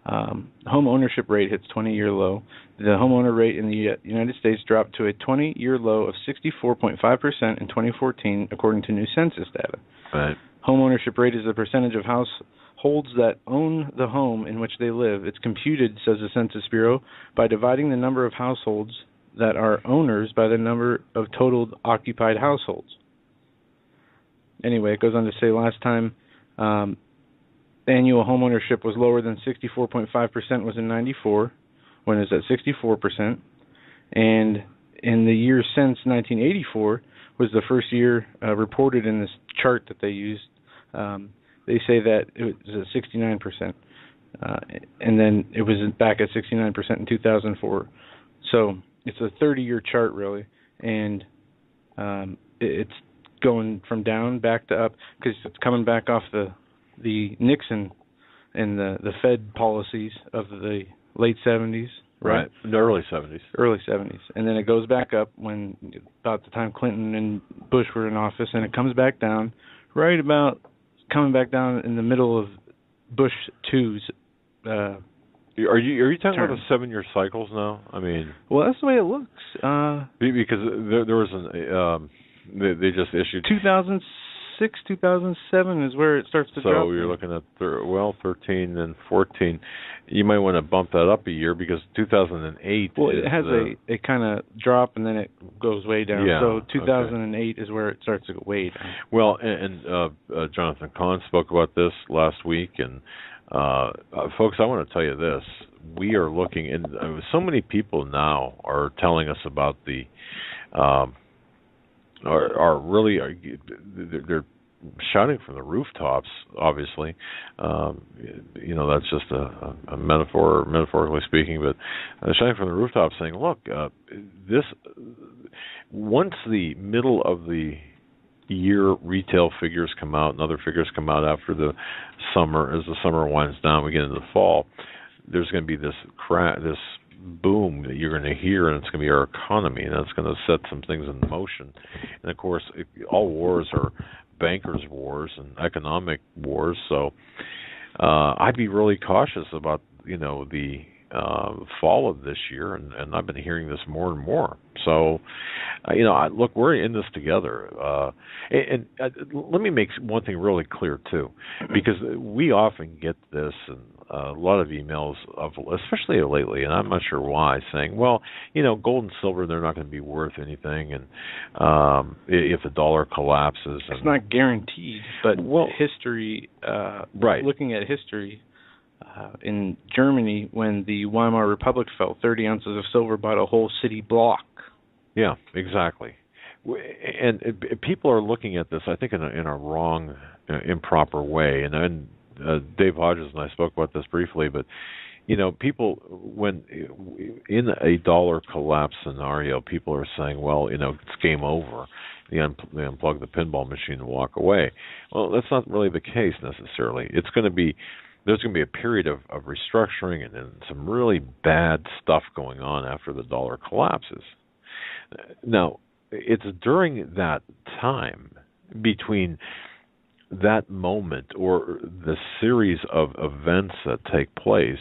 Home ownership rate hits 20-year low. The homeowner rate in the United States dropped to a 20-year low of 64.5% in 2014, according to new census data. Right. Home ownership rate is the percentage of households that own the home in which they live. It's computed, says the Census Bureau, by dividing the number of households that are owners by the number of total occupied households. Anyway, it goes on to say last time annual home ownership was lower than 64.5% was in 94, when it was at 64%. And in the year since 1984 was the first year reported in this chart that they used. They say that it was at 69%, and then it was back at 69% in 2004. So it's a 30-year chart, really, and it's going from down back to up because it's coming back off the Nixon and the Fed policies of the late 70s. Right, the early 70s. Early 70s. And then it goes back up about the time Clinton and Bush were in office, and it comes back down coming back down in the middle of Bush 2's Are you talking term. about the 7-year cycles now? I mean... Well, that's the way it looks. Because there was they just issued... 2006, 2007 is where it starts to drop. So you're looking at, 13 and 14. You might want to bump that up a year because 2008... Well, it has a kind of drop and then it goes way down. Yeah, so 2008 is where it starts to go way down. Well, and Jonathan Kahn spoke about this last week. And, folks, I want to tell you this. We are looking... And so many people now are telling us about the... They're shouting from the rooftops, obviously. That's just a metaphor, metaphorically speaking, but shouting from the rooftops saying, look, once the middle of the year retail figures come out and other figures come out after the summer, as the summer winds down, we get into the fall, there's going to be this boom that you're going to hear, and it's going to be our economy, and that's going to set some things in motion. And of course, all wars are bankers' wars and economic wars, so I'd be really cautious about the fall of this year, and I've been hearing this more and more. So, look, we're in this together. And let me make one thing really clear too, because we often get this and a lot of emails especially lately, and I'm not sure why, saying, well, gold and silver, they're not going to be worth anything, and if the dollar collapses, it's not guaranteed. But history, right? Looking at history. In Germany, when the Weimar Republic fell, 30 ounces of silver bought a whole city block. Yeah, exactly. And people are looking at this, I think, in a wrong, improper way. And Dave Hodges and I spoke about this briefly, but people, when in a dollar collapse scenario, people are saying, well, it's game over. They unplug the pinball machine and walk away. Well, that's not really the case necessarily. There's going to be a period of restructuring and then some really bad stuff going on after the dollar collapses. Now, it's during that time between that moment or the series of events that take place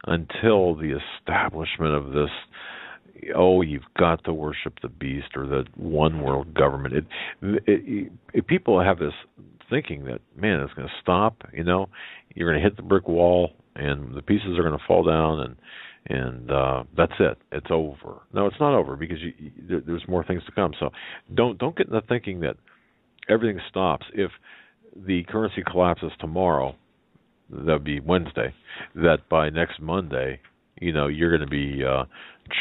until the establishment of this, you've got to worship the beast or the one world government. People have this thinking that, man, it's going to stop, you're going to hit the brick wall and the pieces are going to fall down, and that's it. It's over. No, it's not over, because there's more things to come. So don't get into thinking that everything stops. If the currency collapses tomorrow, that would be Wednesday, that by next Monday, you're going to be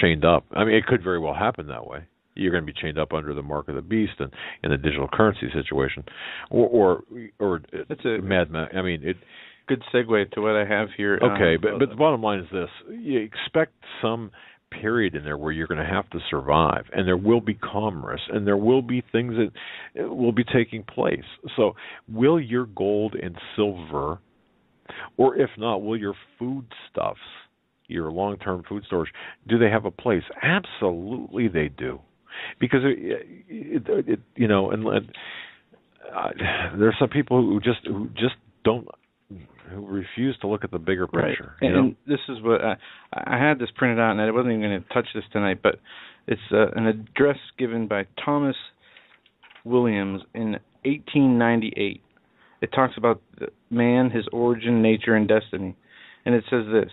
chained up. I mean, it could very well happen that way. You're going to be chained up under the mark of the beast and in the digital currency situation, or that's a madman. I mean, good segue to what I have here. Okay, but the bottom line is this: you expect some period in there where you're going to have to survive, and there will be commerce, and there will be things that will be taking place. So, will your gold and silver, or if not, will your foodstuffs, your long-term food storage, do they have a place? Absolutely, they do, because there's some people who just don't, who refuse to look at the bigger picture. Right. And this is what I had this printed out, and I wasn't even going to touch this tonight, but it's an address given by Thomas Williams in 1898. It talks about man, his origin, nature, and destiny. And it says this.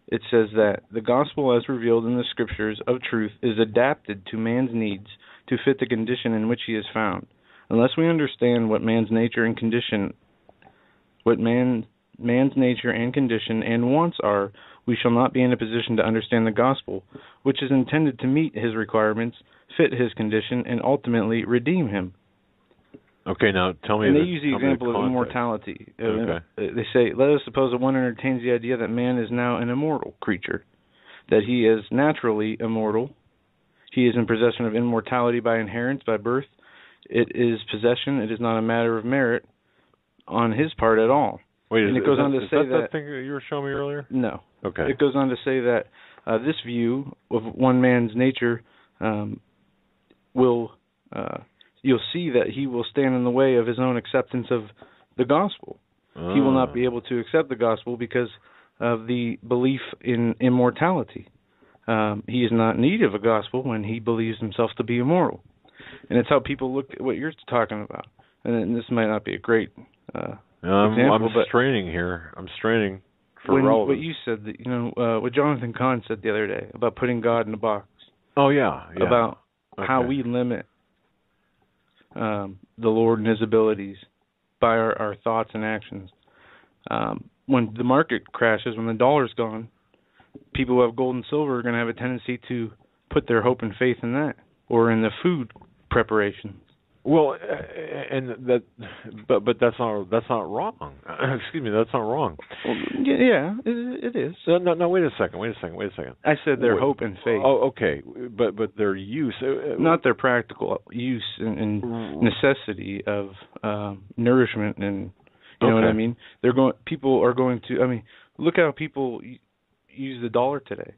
It says that the gospel as revealed in the scriptures of truth is adapted to man's needs to fit the condition in which he is found. Unless we understand what man's nature and condition, man's nature and condition and wants are, we shall not be in a position to understand the gospel, which is intended to meet his requirements, fit his condition, and ultimately redeem him. Okay, now tell me. And they use the example of immortality. Okay. They say, let us suppose that one entertains the idea that man is now an immortal creature, that he is naturally immortal. He is in possession of immortality by inheritance, by birth. It is possession. It is not a matter of merit on his part at all. Wait, and it goes on to say that thing that you were showing me earlier? No. Okay. It goes on to say that this view of one man's nature will... you'll see that he will stand in the way of his own acceptance of the gospel. He will not be able to accept the gospel because of the belief in immortality. He is not in need of a gospel when he believes himself to be immortal. And it's how people look at what you're talking about. And this might not be a great example. I'm straining here. I'm straining for relevance. What you said, that, what Jonathan Kahn said the other day about putting God in a box. Oh, yeah. About how we limit the Lord and his abilities by our thoughts and actions. When the market crashes, when the dollar's gone, people who have gold and silver are going to have a tendency to put their hope and faith in that, or in the food preparation. Well, and that, but that's not wrong. Excuse me, that's not wrong. Well, yeah, it is. No, wait a second. I said their hope and faith. Oh, okay, but their use, not their practical use and necessity of nourishment, and you know what I mean. People are going to. I mean, look how people use the dollar today.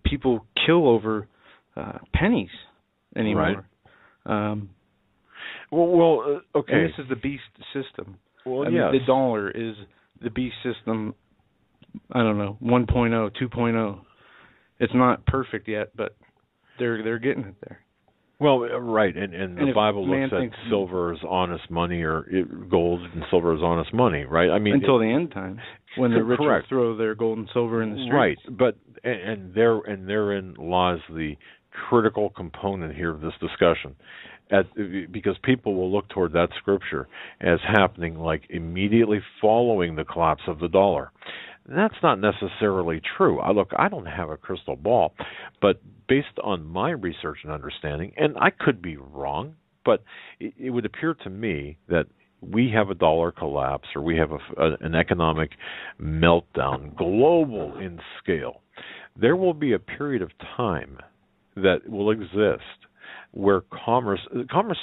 People kill over pennies anymore. Right. Okay. And this is the beast system. Well, yes. The dollar is the beast system, I don't know, 1.0, 2.0. It's not perfect yet, but they're getting it there. Well, right, and the Bible looks at silver as honest money, or gold and silver as honest money, right? I mean, until the end times, when the rich will throw their gold and silver in the streets. Right, but and therein lies the critical component here of this discussion. Because people will look toward that scripture as happening like immediately following the collapse of the dollar. That's not necessarily true. I don't have a crystal ball, but based on my research and understanding, and I could be wrong, but it would appear to me that we have a dollar collapse, or we have an economic meltdown, global in scale. There will be a period of time that will exist where commerce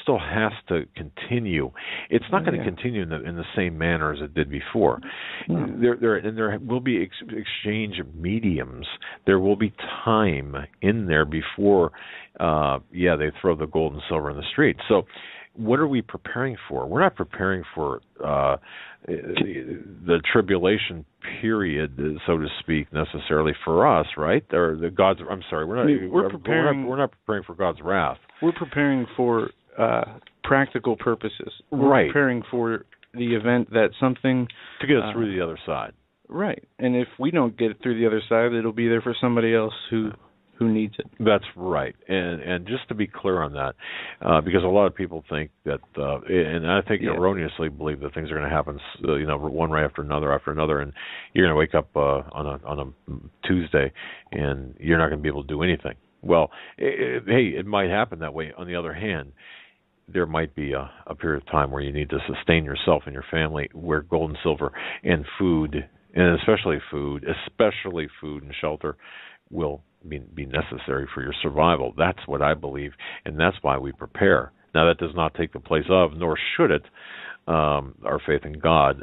still has to continue. It's not going to continue in the same manner as it did before. There will be exchange of mediums. There will be time in there before, they throw the gold and silver in the street. So, what are we preparing for? We're not preparing for the tribulation period, so to speak, necessarily for us, right? Or the God's. I'm sorry, we're not preparing for God's wrath. We're preparing for practical purposes. We're preparing for the event that something to get us through the other side. Right. And if we don't get it through the other side, it'll be there for somebody else who needs it. That's right. And just to be clear on that, because a lot of people think that, and I think erroneously believe that things are going to happen, one right after another, and you're going to wake up on a Tuesday, and you're not going to be able to do anything. Well, it might happen that way. On the other hand, there might be a period of time where you need to sustain yourself and your family, where gold and silver and food, and especially food and shelter, will be necessary for your survival. That's what I believe, and that's why we prepare. Now, that does not take the place of, nor should it, our faith in God,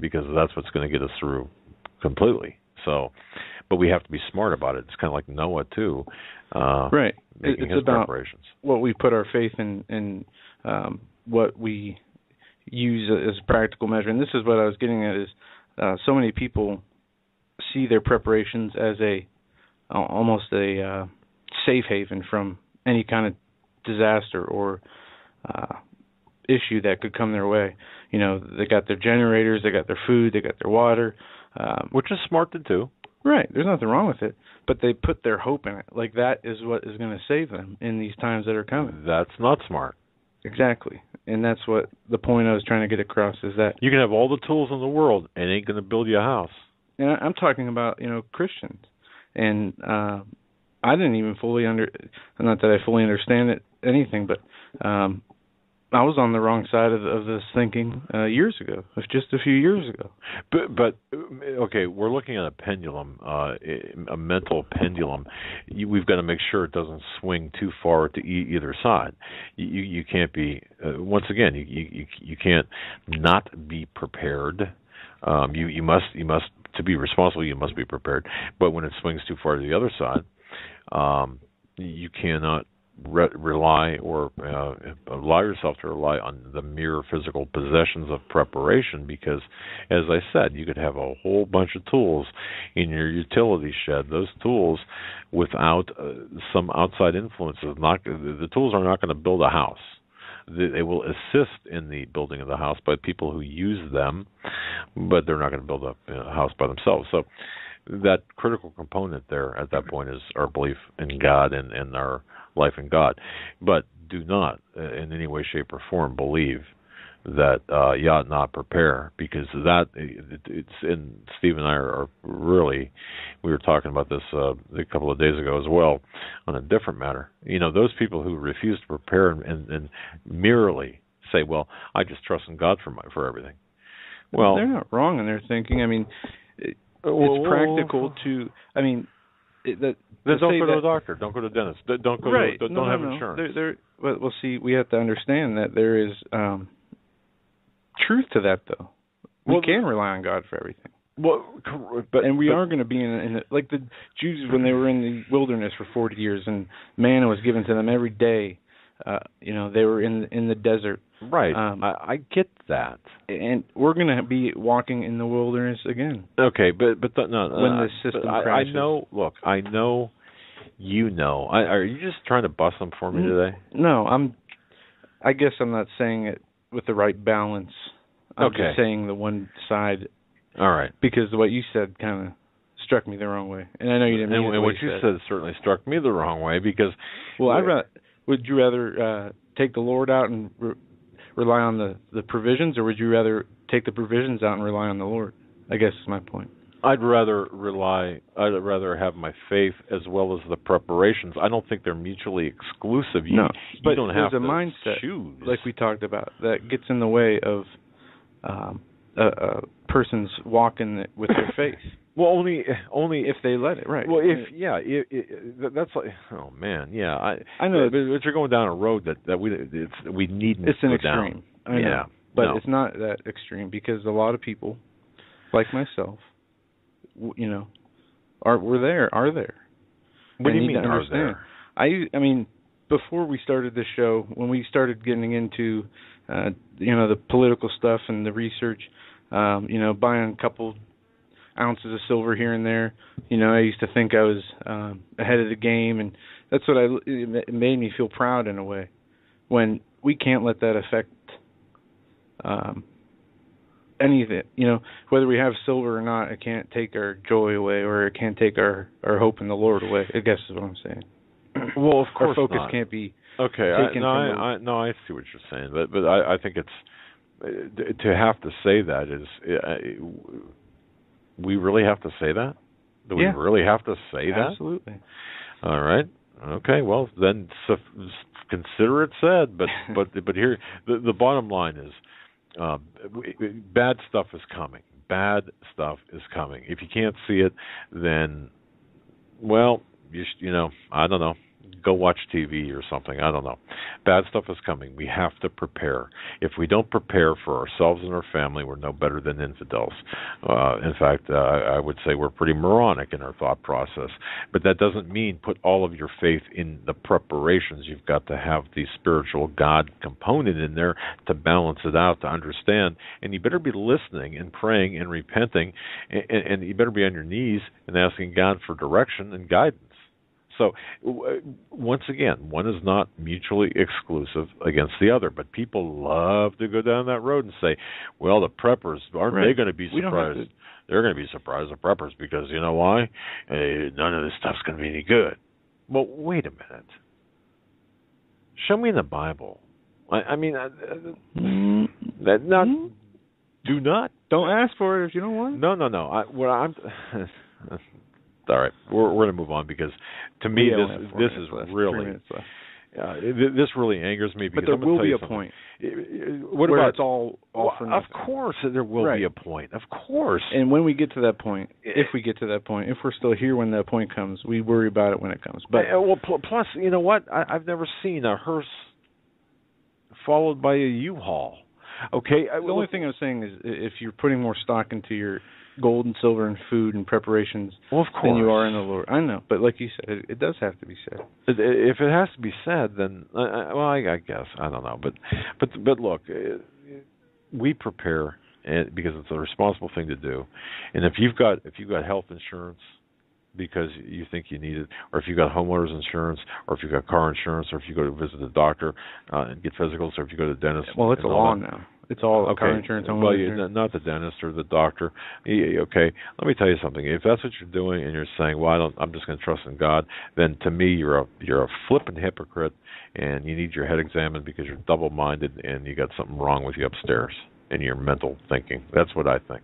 because that's what's going to get us through completely. So, but we have to be smart about it. It's kind of like Noah too, right? Making it's his about preparations. What we put our faith in, what we use as a practical measure. And this is what I was getting at: is so many people see their preparations as almost a safe haven from any kind of disaster or issue that could come their way. They got their generators, they got their food, they got their water, which is smart to do. Right, there's nothing wrong with it, but they put their hope in it. Like that is what is going to save them in these times that are coming. That's not smart. Exactly, and that's what the point I was trying to get across is that you can have all the tools in the world and it ain't going to build you a house. And I'm talking about Christians, and I didn't even not that I fully understand anything, but I was on the wrong side of this thinking years ago, just a few years ago. But okay, we're looking at a pendulum, a mental pendulum. We've got to make sure it doesn't swing too far to either side. You can't be once again. You can't not be prepared. You must to be responsible. You must be prepared. But when it swings too far to the other side, you cannot rely or allow yourself to rely on the mere physical possessions of preparation, because, as I said, you could have a whole bunch of tools in your utility shed. Those tools, without some outside influences, the tools are not going to build a house. They will assist in the building of the house by people who use them, but they're not going to build a house by themselves. So that critical component there at that point is our belief in God and our life in God. But do not in any way, shape, or form believe that you ought not prepare, because it's and Steve and I are really, we were talking about this a couple of days ago as well on a different matter. Those people who refuse to prepare and merely say, well, I just trust in God for everything. Well, they're not wrong in their thinking. I mean, it's practical to, I mean, don't go to a doctor. Don't go to a dentist. Don't go. Right. Don't have insurance. Well, see, we have to understand that there is truth to that, though. We can rely on God for everything. Well, and we are going to be in like the Jews when they were in the wilderness for 40 years, and manna was given to them every day. They were in the desert. Right. I get that. And we're going to be walking in the wilderness again. Okay, but no. When the system crashes. I know. Look, I know. Are you just trying to bust them for me today? No, I guess I'm not saying it with the right balance. I'm just saying the one side. All right. Because what you said kind of struck me the wrong way, and I know you didn't mean it. And what you said certainly struck me the wrong way, because. Well, would you rather take the Lord out and rely on the provisions, or would you rather take the provisions out and rely on the Lord? I guess is my point. I'd rather have my faith as well as the preparations. I don't think they're mutually exclusive. You don't have to mindset, choose. Like we talked about, that gets in the way of a person's walking with their faith. Well, only if they let it, right? Well, that's like, oh man, yeah. I know, but you're going down a road that we needn't. It's an go extreme. Down. I know, but it's not that extreme, because a lot of people, like myself, are there. What do you mean are there? I mean, before we started this show, when we started getting into the political stuff and the research, buying a couple ounces of silver here and there, I used to think I was ahead of the game, and that's what it made me feel proud in a way. When we can't let that affect anything, whether we have silver or not, it can't take our joy away, or it can't take our hope in the Lord away. I guess is what I'm saying. Well, of course our focus not. can't be okay. taken I see what you're saying, but I think it's to have to say that is we really have to say that. Do we really have to say that? Absolutely. All right. Okay. Well, then consider it said. But here the bottom line is. Bad stuff is coming. Bad stuff is coming. If you can't see it, then, well, I don't know. Go watch TV or something. I don't know. Bad stuff is coming. We have to prepare. If we don't prepare for ourselves and our family, we're no better than infidels. In fact, I would say we're pretty moronic in our thought process. But that doesn't mean put all of your faith in the preparations. You've got to have the spiritual God component in there to balance it out, to understand. And you better be listening and praying and repenting, and you better be on your knees and asking God for direction and guidance. So, once again, one is not mutually exclusive against the other, but people love to go down that road and say, well, the preppers, aren't they going to be surprised? They're going to be surprised, the preppers, because you know why? None of this stuff's going to be any good. Well, wait a minute. Show me in the Bible. I mean, do not. Don't ask for it if you don't want it. No. All right, we're going to move on because to me this is really this really angers me. Because but there will be a point. What about it's all for nothing? Of course, there will be a point. Of course. And when we get to that point, if we get to that point, if we're still here when that point comes, we worry about it when it comes. But plus, you know what? I've never seen a hearse followed by a U-Haul. Okay. The only thing I'm saying is, if you're putting more stock into your gold and silver and food and preparations than you are in the Lord. I know, but like you said, it does have to be said. If it has to be said, then I guess I don't know. But look, we prepare because it's a responsible thing to do. And if you've got health insurance because you think you need it, or if you've got homeowners insurance, or if you've got car insurance, or if you go to visit a doctor and get physicals, or if you go to the dentist. Well, it's a law now. It's all car insurance, homeowners insurance. Not the dentist or the doctor. Okay, let me tell you something. If that's what you're doing, and you're saying, "Well, I'm just going to trust in God," then to me, you're a flippant hypocrite, and you need your head examined because you're double-minded and you got something wrong with you upstairs in your mental thinking. That's what I think.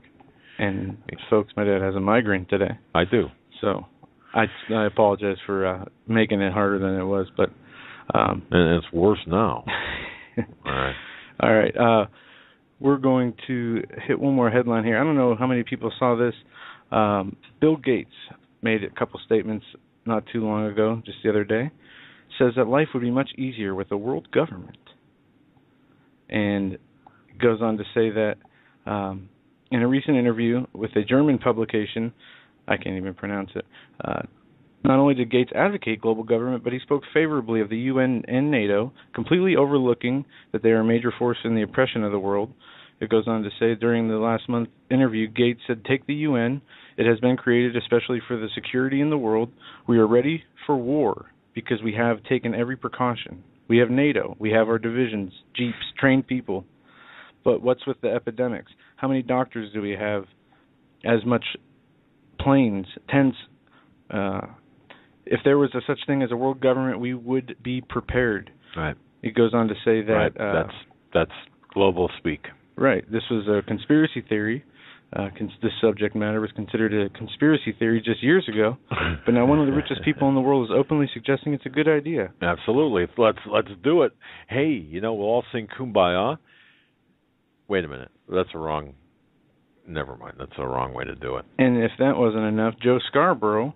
And folks, my dad has a migraine today. I do. So I apologize for making it harder than it was, but and it's worse now. All right. We're going to hit one more headline here. I don't know how many people saw this. Bill Gates made a couple statements not too long ago, just the other day. Says that life would be much easier with a world government, and goes on to say that in a recent interview with a German publication. I can't even pronounce it. Not only did Gates advocate global government, but he spoke favorably of the UN and NATO, completely overlooking that they are a major force in the oppression of the world. It goes on to say, during the last month interview, Gates said, "Take the UN. It has been created especially for the security in the world. We are ready for war because we have taken every precaution. We have NATO. We have our divisions, jeeps, trained people. But what's with the epidemics? How many doctors do we have? As much planes, tents. If there was a such thing as a world government, we would be prepared." Right. It goes on to say that that's global speak. Right. This was a conspiracy theory. This subject matter was considered a conspiracy theory just years ago, but now one of the richest people in the world is openly suggesting it's a good idea. Absolutely. Let's do it. Hey, we'll all sing Kumbaya. Wait a minute. That's a wrong. Never mind. That's a wrong way to do it. And if that wasn't enough, Joe Scarborough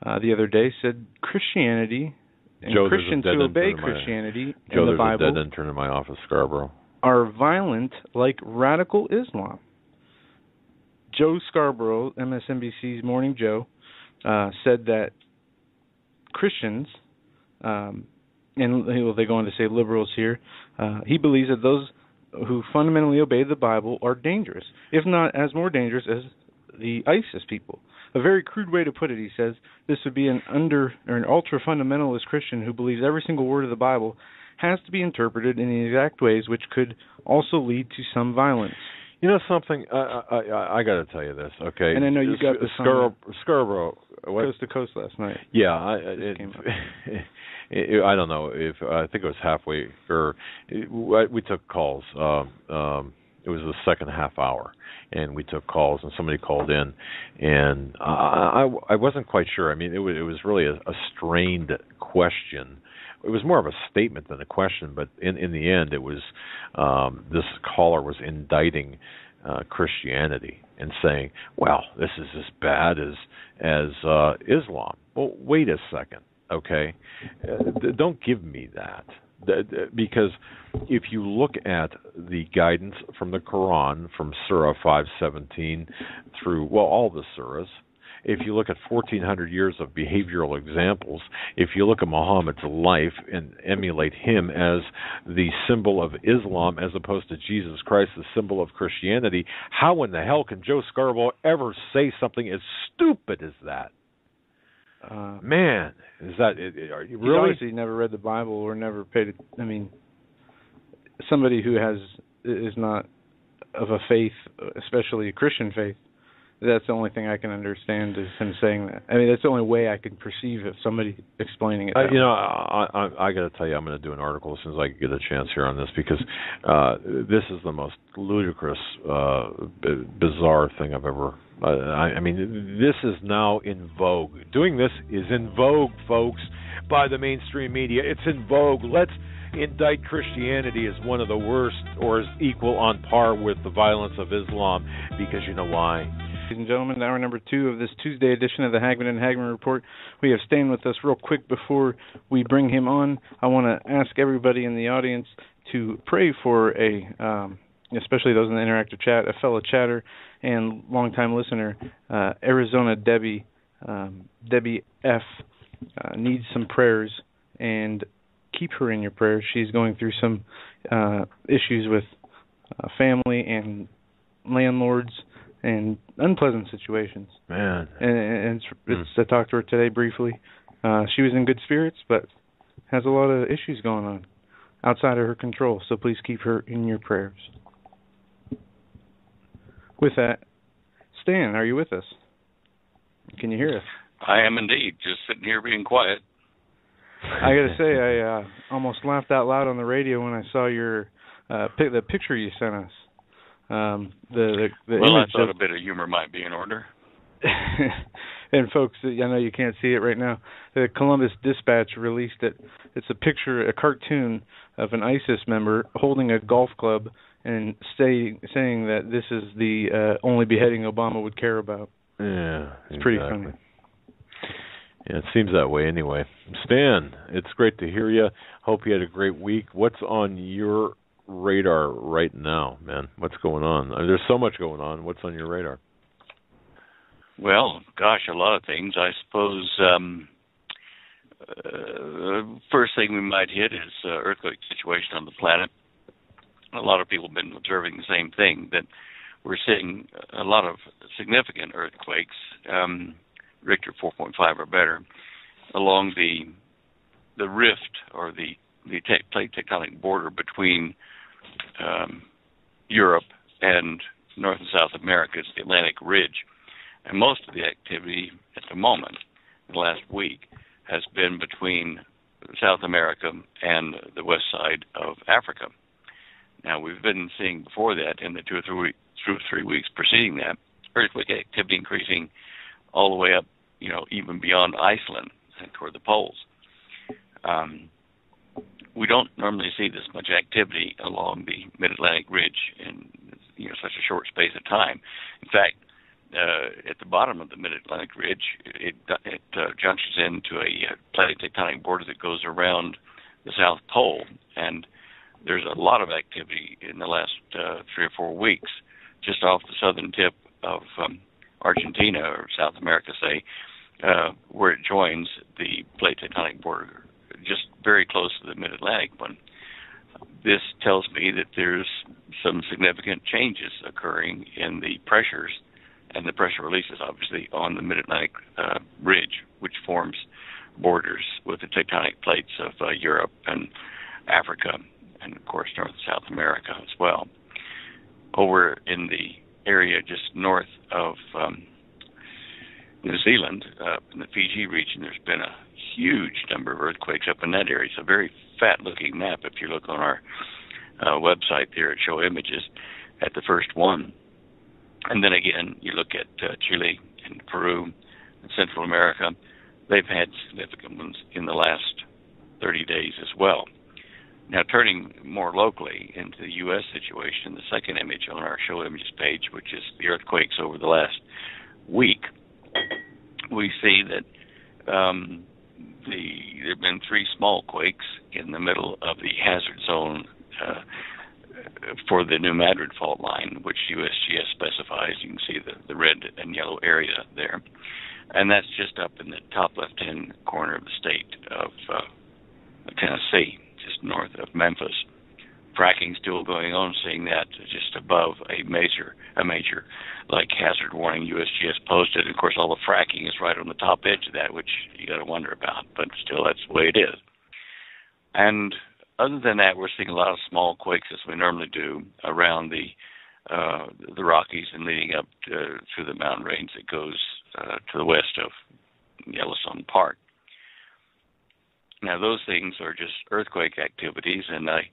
the other day said Christianity and Christians who obey Christianity in the Bible, there's a dead intern in my office, Scarborough, are violent like radical Islam. Joe Scarborough, MSNBC's Morning Joe, said that Christians, and they go on to say liberals here, he believes that those who fundamentally obey the Bible are dangerous, if not as more dangerous as the ISIS people. A very crude way to put it, he says, this would be an ultra-fundamentalist Christian who believes every single word of the Bible has to be interpreted in the exact ways which could also lead to some violence. You know something? I got to tell you this, okay? And I know you got this Scarborough. What? Coast to Coast last night. Yeah, I don't know if I think it was halfway, or we took calls. It was the second half hour, and we took calls, and somebody called in, and I wasn't quite sure. I mean, it was really a strained question. It was more of a statement than a question, but in the end, it was this caller was indicting Christianity and saying, "Well, this is as bad as Islam." Well, wait a second, okay? Don't give me that, because if you look at the guidance from the Quran, from Surah 517 through all the surahs. If you look at 1,400 years of behavioral examples, if you look at Muhammad's life and emulate him as the symbol of Islam as opposed to Jesus Christ, the symbol of Christianity, how in the hell can Joe Scarborough ever say something as stupid as that? Man, is that? Are you really? Obviously never read the Bible or never paid it. I mean, somebody who is not of a faith, especially a Christian faith. That's the only thing I can understand is him saying that. I mean, that's the only way I can perceive if somebody explaining it. I got to tell you, I'm going to do an article as soon as I get a chance here on this, because this is the most ludicrous, bizarre thing I've ever. I mean, this is now in vogue. Doing this is in vogue, folks, by the mainstream media. It's in vogue. Let's indict Christianity as one of the worst, or as equal on par with the violence of Islam, because you know why. Ladies and gentlemen, hour number 2 of this Tuesday edition of the Hagmann Hagmann Report. We have Stan with us. Real quick before we bring him on, I want to ask everybody in the audience to pray for especially those in the interactive chat, a fellow chatter and longtime listener, Arizona Debbie F. Needs some prayers, and keep her in your prayers. She's going through some issues with family and landlords and unpleasant situations. Man. And I talked to her today briefly. She was in good spirits, but has a lot of issues going on outside of her control. So please keep her in your prayers. With that, Stan, are you with us? Can you hear us? I am indeed. Just sitting here being quiet. I got to say, I almost laughed out loud on the radio when I saw your the picture you sent us. The I thought a bit of humor might be in order. And folks, I know you can't see it right now. The Columbus Dispatch released it. It's a cartoon of an ISIS member holding a golf club and saying that this is the only beheading Obama would care about. Yeah, it's pretty funny. Yeah, it seems that way anyway. Stan, it's great to hear you. Hope you had a great week. What's on your radar right now, man? What's going on? There's so much going on. What's on your radar? Well, gosh, a lot of things. I suppose first thing we might hit is earthquake situation on the planet. A lot of people have been observing the same thing, that we're seeing a lot of significant earthquakes, Richter 4.5 or better, along the rift or the plate tectonic border between Europe and North and South America. It's the Atlantic Ridge. And most of the activity at the moment, in the last week, has been between South America and the west side of Africa. Now, we've been seeing before that, in the 2 or 3 weeks preceding that, earthquake activity increasing all the way up, even beyond Iceland and toward the poles. We don't normally see this much activity along the Mid-Atlantic Ridge in such a short space of time. In fact, at the bottom of the Mid-Atlantic Ridge, it junctions into a plate tectonic border that goes around the South Pole, and there's a lot of activity in the last 3 or 4 weeks just off the southern tip of Argentina or South America, say, where it joins the plate tectonic border, just very close to the Mid-Atlantic one. This tells me that there's some significant changes occurring in the pressures and the pressure releases, obviously, on the Mid-Atlantic Ridge, which forms borders with the tectonic plates of Europe and Africa and, of course, North and South America as well. over in the area just north of New Zealand, in the Fiji region, there's been a huge number of earthquakes up in that area. It's a very fat-looking map if you look on our website there. It shows images at the first one. And then again, you look at Chile and Peru and Central America. They've had significant ones in the last 30 days as well. Now, turning more locally into the U.S. situation, the second image on our show images page, which is the earthquakes over the last week, we see that there have been 3 small quakes in the middle of the hazard zone for the New Madrid fault line, which USGS specifies. You can see the red and yellow area there. And that's just up in the top left-hand corner of the state of Tennessee, just north of Memphis. Fracking still going on, seeing that just above a major like hazard warning USGS posted. Of course, all the fracking is right on the top edge of that, which you got to wonder about, but still that's the way it is. And other than that, we're seeing a lot of small quakes, as we normally do, around the Rockies and leading up through the mountain range that goes to the west of Yellowstone Park. Now, those things are just earthquake activities, and I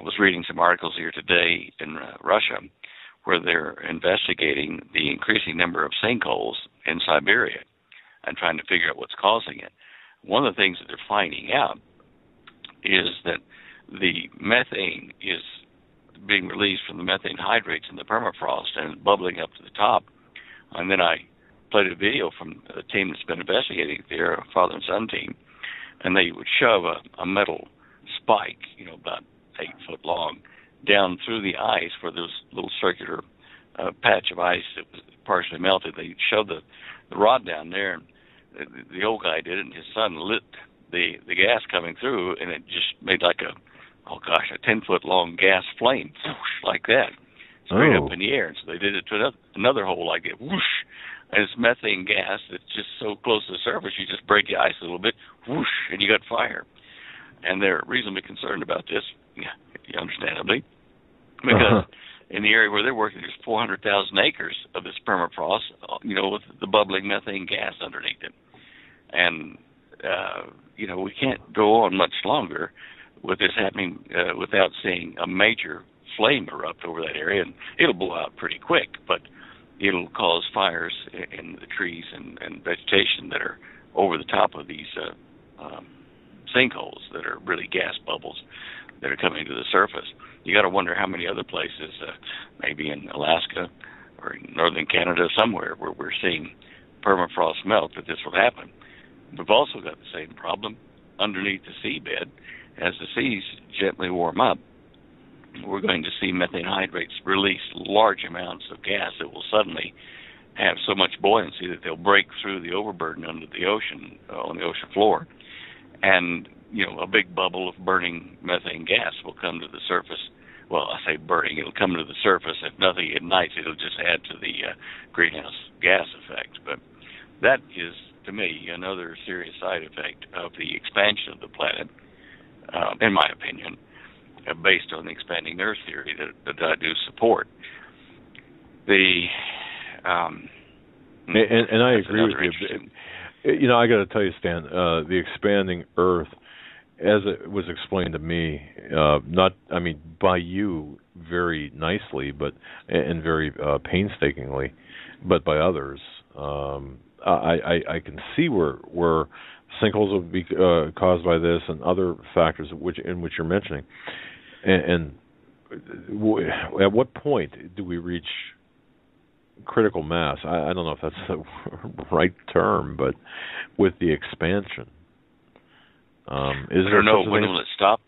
was reading some articles here today in Russia where they're investigating the increasing number of sinkholes in Siberia and trying to figure out what's causing it. One of the things that they're finding out is that the methane is being released from the methane hydrates in the permafrost and bubbling up to the top. And then I played a video from a team that's been investigating there, a father and son team, and they would shove a metal spike, about 8 foot long, down through the ice where there was a little circular patch of ice that was partially melted. They shoved the rod down there, and the old guy did it, and his son lit the gas coming through, and it just made like a 10-foot long gas flame, whoosh, like that, straight up in the air. And so they did it to another hole like that, whoosh. And it's methane gas that's just so close to the surface, you just break the ice a little bit, whoosh, and you got fire. And they're reasonably concerned about this, understandably, because in the area where they're working, there's 400,000 acres of this permafrost, with the bubbling methane gas underneath it. And, we can't go on much longer with this happening without seeing a major flame erupt over that area. And it'll blow out pretty quick, but it'll cause fires in the trees and vegetation that are over the top of these sinkholes that are really gas bubbles that are coming to the surface. You got to wonder how many other places, maybe in Alaska or in northern Canada, somewhere where we're seeing permafrost melt, that this will happen. We've also got the same problem underneath the seabed. As the seas gently warm up, we're going to see methane hydrates release large amounts of gas that will suddenly have so much buoyancy that they'll break through the overburden under the ocean, on the ocean floor. And, a big bubble of burning methane gas will come to the surface. Well, I say burning, it'll come to the surface. If nothing ignites, it'll just add to the greenhouse gas effect. But that is, to me, another serious side effect of the expansion of the planet, in my opinion, based on the expanding Earth theory that I do support. And I agree with you. I got to tell you, Stan, the expanding Earth, as it was explained to me, by you very nicely, and very painstakingly, but by others, I can see where sinkholes will be caused by this and other factors in which you're mentioning. And at what point do we reach critical mass? I don't know if that's the right term, but with the expansion, is there no when will it stop?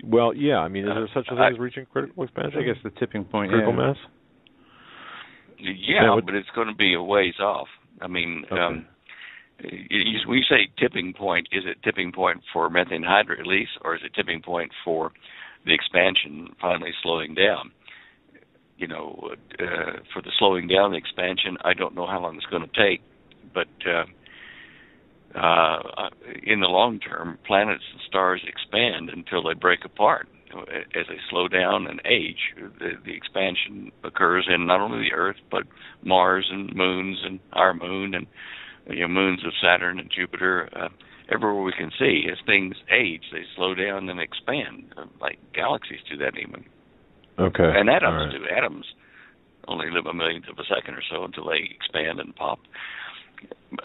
Well, yeah. Is there such a thing as reaching critical expansion? I guess the tipping point, critical mass. Yeah, but it's going to be a ways off. When you say tipping point, is it tipping point for methane hydrate release, or is it tipping point for the expansion finally slowing down? For the slowing down the expansion, I don't know how long it's going to take, but in the long term, planets and stars expand until they break apart. as they slow down and age, the expansion occurs in not only the Earth, but Mars and moons and our moon and moons of Saturn and Jupiter. Everywhere we can see, as things age, they slow down and expand, like galaxies do that even. Okay. And atoms do. Atoms only live a millionth of a second or so until they expand and pop.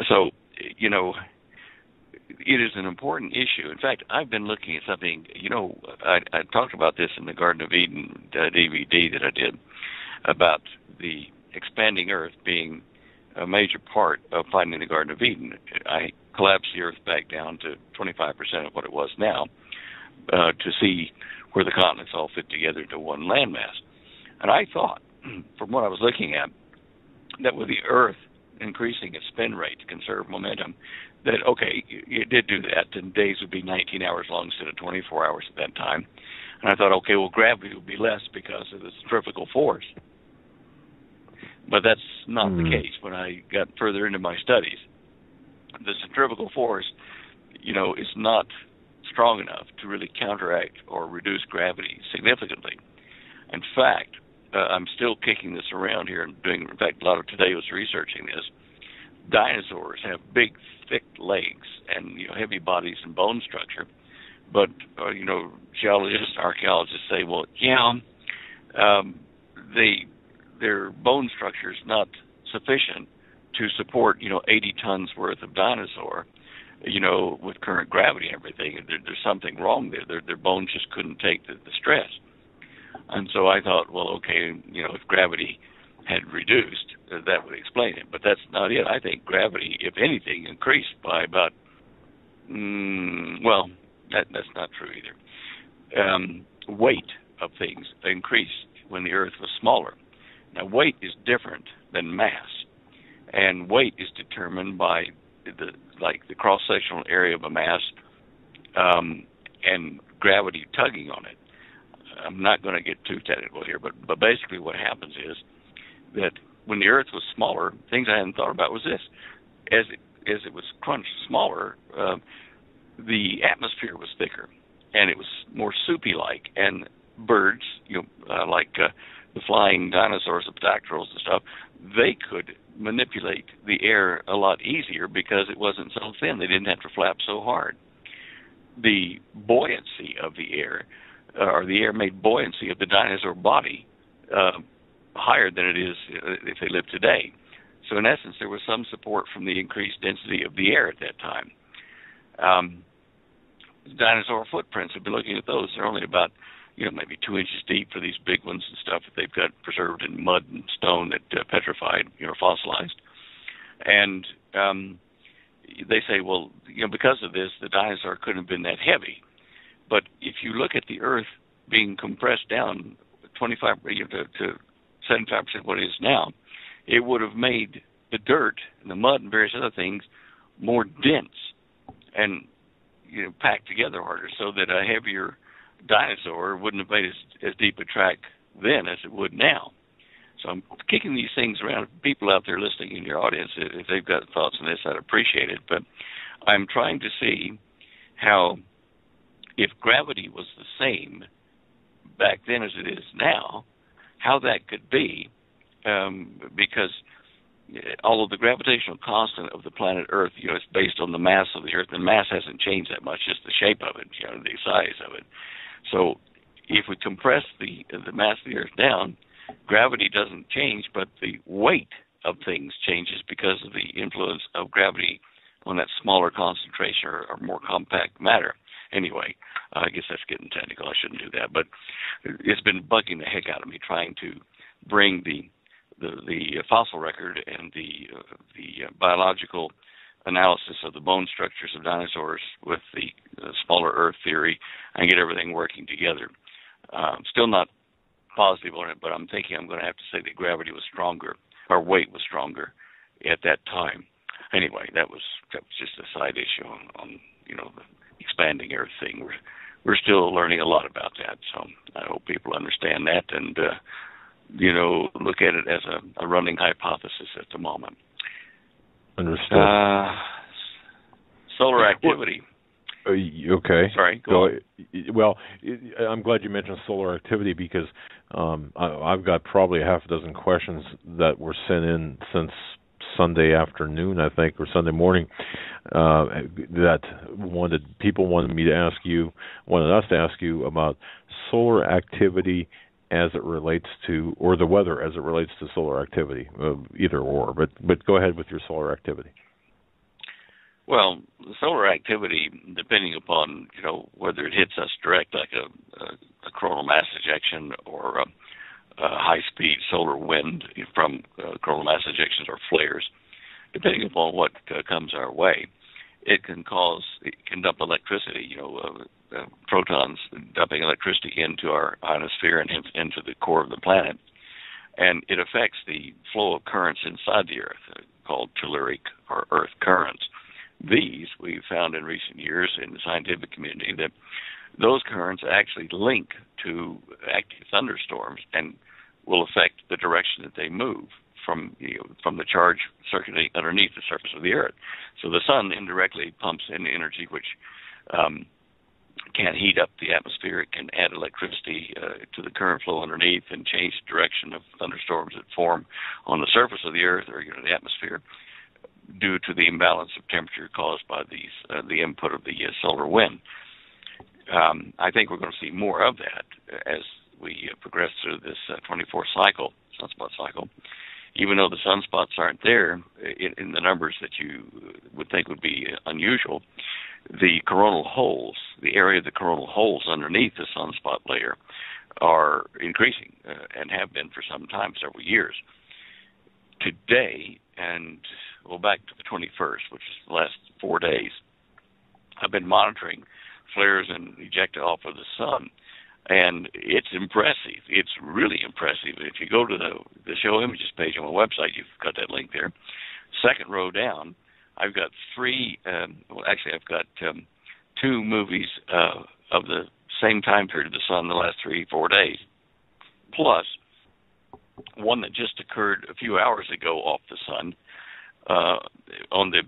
So, it is an important issue. In fact, I've been looking at something, I talked about this in the Garden of Eden DVD that I did about the expanding Earth being a major part of finding the Garden of Eden. I collapsed the Earth back down to 25% of what it was now to see where the continents all fit together into one landmass. And I thought, from what I was looking at, that with the Earth increasing its spin rate to conserve momentum, that, okay, it did do that, and days would be 19 hours long instead of 24 hours at that time. And I thought, okay, well, gravity would be less because of the centrifugal force. But that's not the case. When I got further into my studies, the centrifugal force, is not strong enough to really counteract or reduce gravity significantly. In fact, I'm still kicking this around here and in fact, a lot of today was researching this. Dinosaurs have big, thick legs and, heavy bodies and bone structure. But, geologists, archaeologists say, well, their bone structure is not sufficient to support, 80 tons worth of dinosaur, with current gravity and everything. There's something wrong there. Their bones just couldn't take the stress. And so I thought, well, okay, if gravity had reduced, that would explain it. But that's not it. I think gravity, if anything, increased by about, that's not true either. Weight of things increased when the Earth was smaller. Now, weight is different than mass, and weight is determined by the cross-sectional area of a mass and gravity tugging on it. I'm not going to get too technical here, but basically what happens is that when the Earth was smaller, things I hadn't thought about was this. As it was crunched smaller, the atmosphere was thicker, and it was more soupy-like, and birds, like the flying dinosaurs, the pterodactyls and stuff, they could manipulate the air a lot easier because it wasn't so thin. They didn't have to flap so hard. The buoyancy of the air, or the air made buoyancy of the dinosaur body higher than it is if they live today. So in essence, there was some support from the increased density of the air at that time. Dinosaur footprints, we've been looking at those. They're only about, maybe 2 inches deep for these big ones and stuff that they've got preserved in mud and stone that petrified, fossilized. And they say, well, because of this, the dinosaur couldn't have been that heavy. But if you look at the Earth being compressed down 25 to 75% what it is now, it would have made the dirt and the mud and various other things more dense and packed together harder, so that a heavier dinosaur wouldn't have made as deep a track then as it would now. So I'm kicking these things around. People out there listening in your audience, if they've got thoughts on this, I'd appreciate it. But I'm trying to see how, if gravity was the same back then as it is now, how that could be, because although the gravitational constant of the planet Earth, it's based on the mass of the Earth, and mass hasn't changed that much, just the shape of it, the size of it. So if we compress the mass of the Earth down, gravity doesn't change, but the weight of things changes because of the influence of gravity on that smaller concentration or more compact matter. Anyway, I guess that's getting technical. I shouldn't do that. But it's been bugging the heck out of me trying to bring the fossil record and the biological analysis of the bone structures of dinosaurs with the smaller Earth theory and get everything working together. Still not positive on it, but I'm thinking I'm going to have to say that gravity was stronger, or weight was stronger at that time. Anyway, that was just a side issue on the expanding Earth thing. We're still learning a lot about that, so I hope people understand that and look at it as a running hypothesis at the moment. Understood. Solar activity. Okay. Sorry, go on. Well, I'm glad you mentioned solar activity because I've got probably a half a dozen questions that were sent in since Sunday afternoon, I think, or Sunday morning, that people wanted us to ask you about solar activity as it relates to, or the weather as it relates to solar activity, either or. But go ahead with your solar activity. Well, the solar activity, depending upon whether it hits us direct, like a coronal mass ejection, or a high-speed solar wind from coronal mass ejections or flares, depending upon what comes our way, it can dump electricity. Protons dumping electricity into our ionosphere and into the core of the planet, and it affects the flow of currents inside the Earth, called telluric or Earth currents. These, we've found in recent years in the scientific community, that those currents actually link to active thunderstorms and will affect the direction that they move from the charge circulating underneath the surface of the Earth. So the sun indirectly pumps in energy which can heat up the atmosphere. It can add electricity to the current flow underneath and change the direction of thunderstorms that form on the surface of the Earth or the atmosphere, due to the imbalance of temperature caused by the input of the solar wind. I think we're going to see more of that as we progress through this 24 sunspot cycle. Even though the sunspots aren't there in the numbers that you would think would be unusual, the coronal holes, the area of the coronal holes underneath the sunspot layer, are increasing and have been for some time, several years. Today, and back to the 21st, which is the last 4 days, I've been monitoring flares and ejecta off of the sun, and it's impressive. It's really impressive. If you go to the show images page on my website, you've got that link there. Second row down, I've got I've got two movies of the same time period of the sun the last 3-4 days, plus one that just occurred a few hours ago off the sun, on the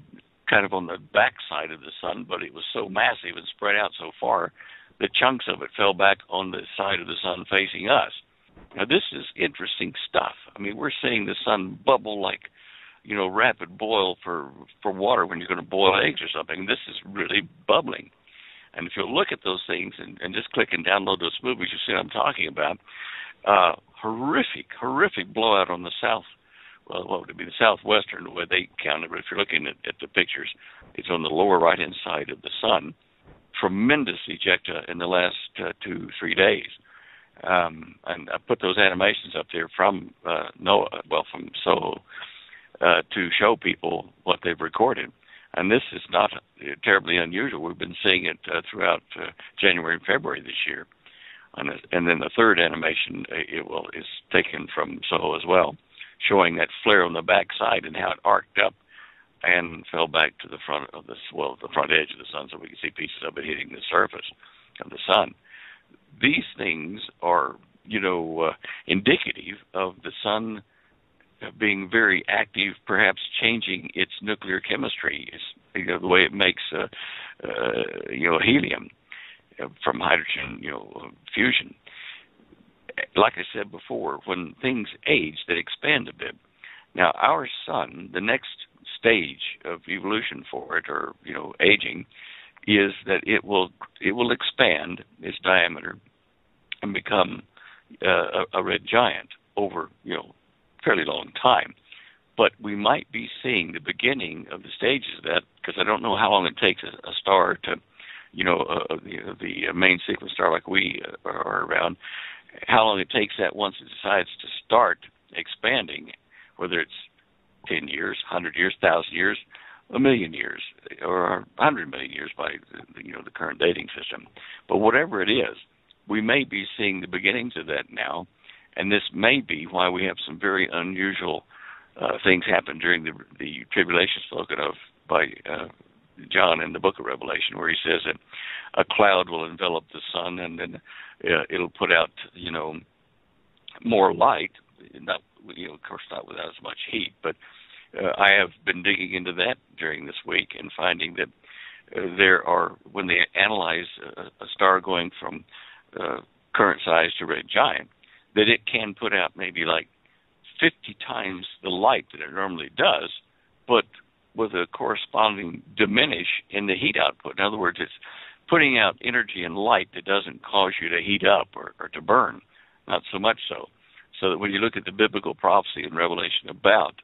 back side of the sun, but it was so massive and spread out so far that chunks of it fell back on the side of the sun facing us. Now, this is interesting stuff. I mean, we're seeing the sun bubble like, rapid boil for water when you're going to boil eggs or something. This is really bubbling. And if you look at those things and just click and download those movies, you see what I'm talking about. Horrific blowout on the south. Well, what would it be? The southwestern, the way they count it. But if you're looking at the pictures, it's on the lower right-hand side of the sun. Tremendous ejecta in the last 2-3 days. And I put those animations up there from from SOHO, to show people what they've recorded. And this is not terribly unusual. We've been seeing it throughout January and February this year. And then the third animation is taken from SOHO as well, showing that flare on the back side and how it arced up and fell back to the front of the front edge of the sun, so we can see pieces of it hitting the surface of the sun. These things are, indicative of the sun being very active, perhaps changing its nuclear chemistry. It's, the way it makes, helium from hydrogen, fusion. Like I said before, when things age, they expand a bit. Now, our sun, the next stage of evolution for it, or aging, is that it will expand its diameter and become a red giant over fairly long time. But we might be seeing the beginning of the stages of that, because I don't know how long it takes a star to, the main sequence star like we are around, how long it takes that once it decides to start expanding, whether it's 10 years, 100 years, 1,000 years, 1,000,000 years, or 100 million years by the current dating system. But whatever it is, we may be seeing the beginnings of that now, and this may be why we have some very unusual things happen during the tribulation spoken of by John in the book of Revelation, where he says that a cloud will envelop the sun, and then it'll put out, more light. Not, of course, not without as much heat. But I have been digging into that during this week and finding that when they analyze a star going from current size to red giant, that it can put out maybe like 50 times the light that it normally does, but with a corresponding diminish in the heat output. In other words, it's putting out energy and light that doesn't cause you to heat up or to burn, not so much so. So that when you look at the biblical prophecy in Revelation about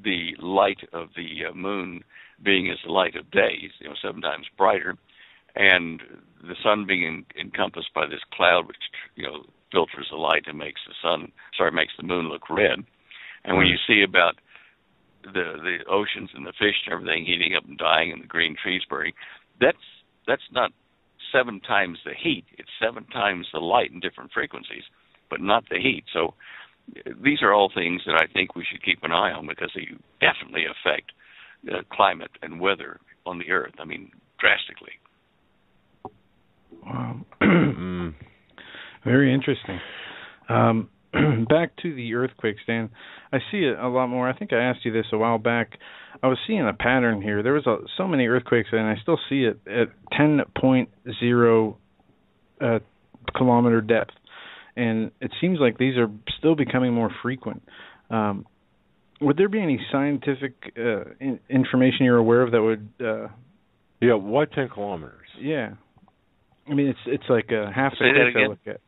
the light of the moon being as the light of day, 7 times brighter, and the sun being encompassed by this cloud, which filters the light and makes the moon look red. And when you see about the oceans and the fish and everything heating up and dying and the green trees burning, that's not 7 times the heat. It's 7 times the light in different frequencies, but not the heat. So these are all things that I think we should keep an eye on, because they definitely affect climate and weather on the Earth. I mean, drastically. Wow. Very interesting. Back to the earthquake, Stan. I see it a lot more. I think I asked you this a while back. I was seeing a pattern here. There was so many earthquakes, and I still see it at 10.0 kilometer depth. And it seems like these are still becoming more frequent. Would there be any scientific information you're aware of that would... why 10 kilometers? Yeah. I mean, it's like a half a quake I look at.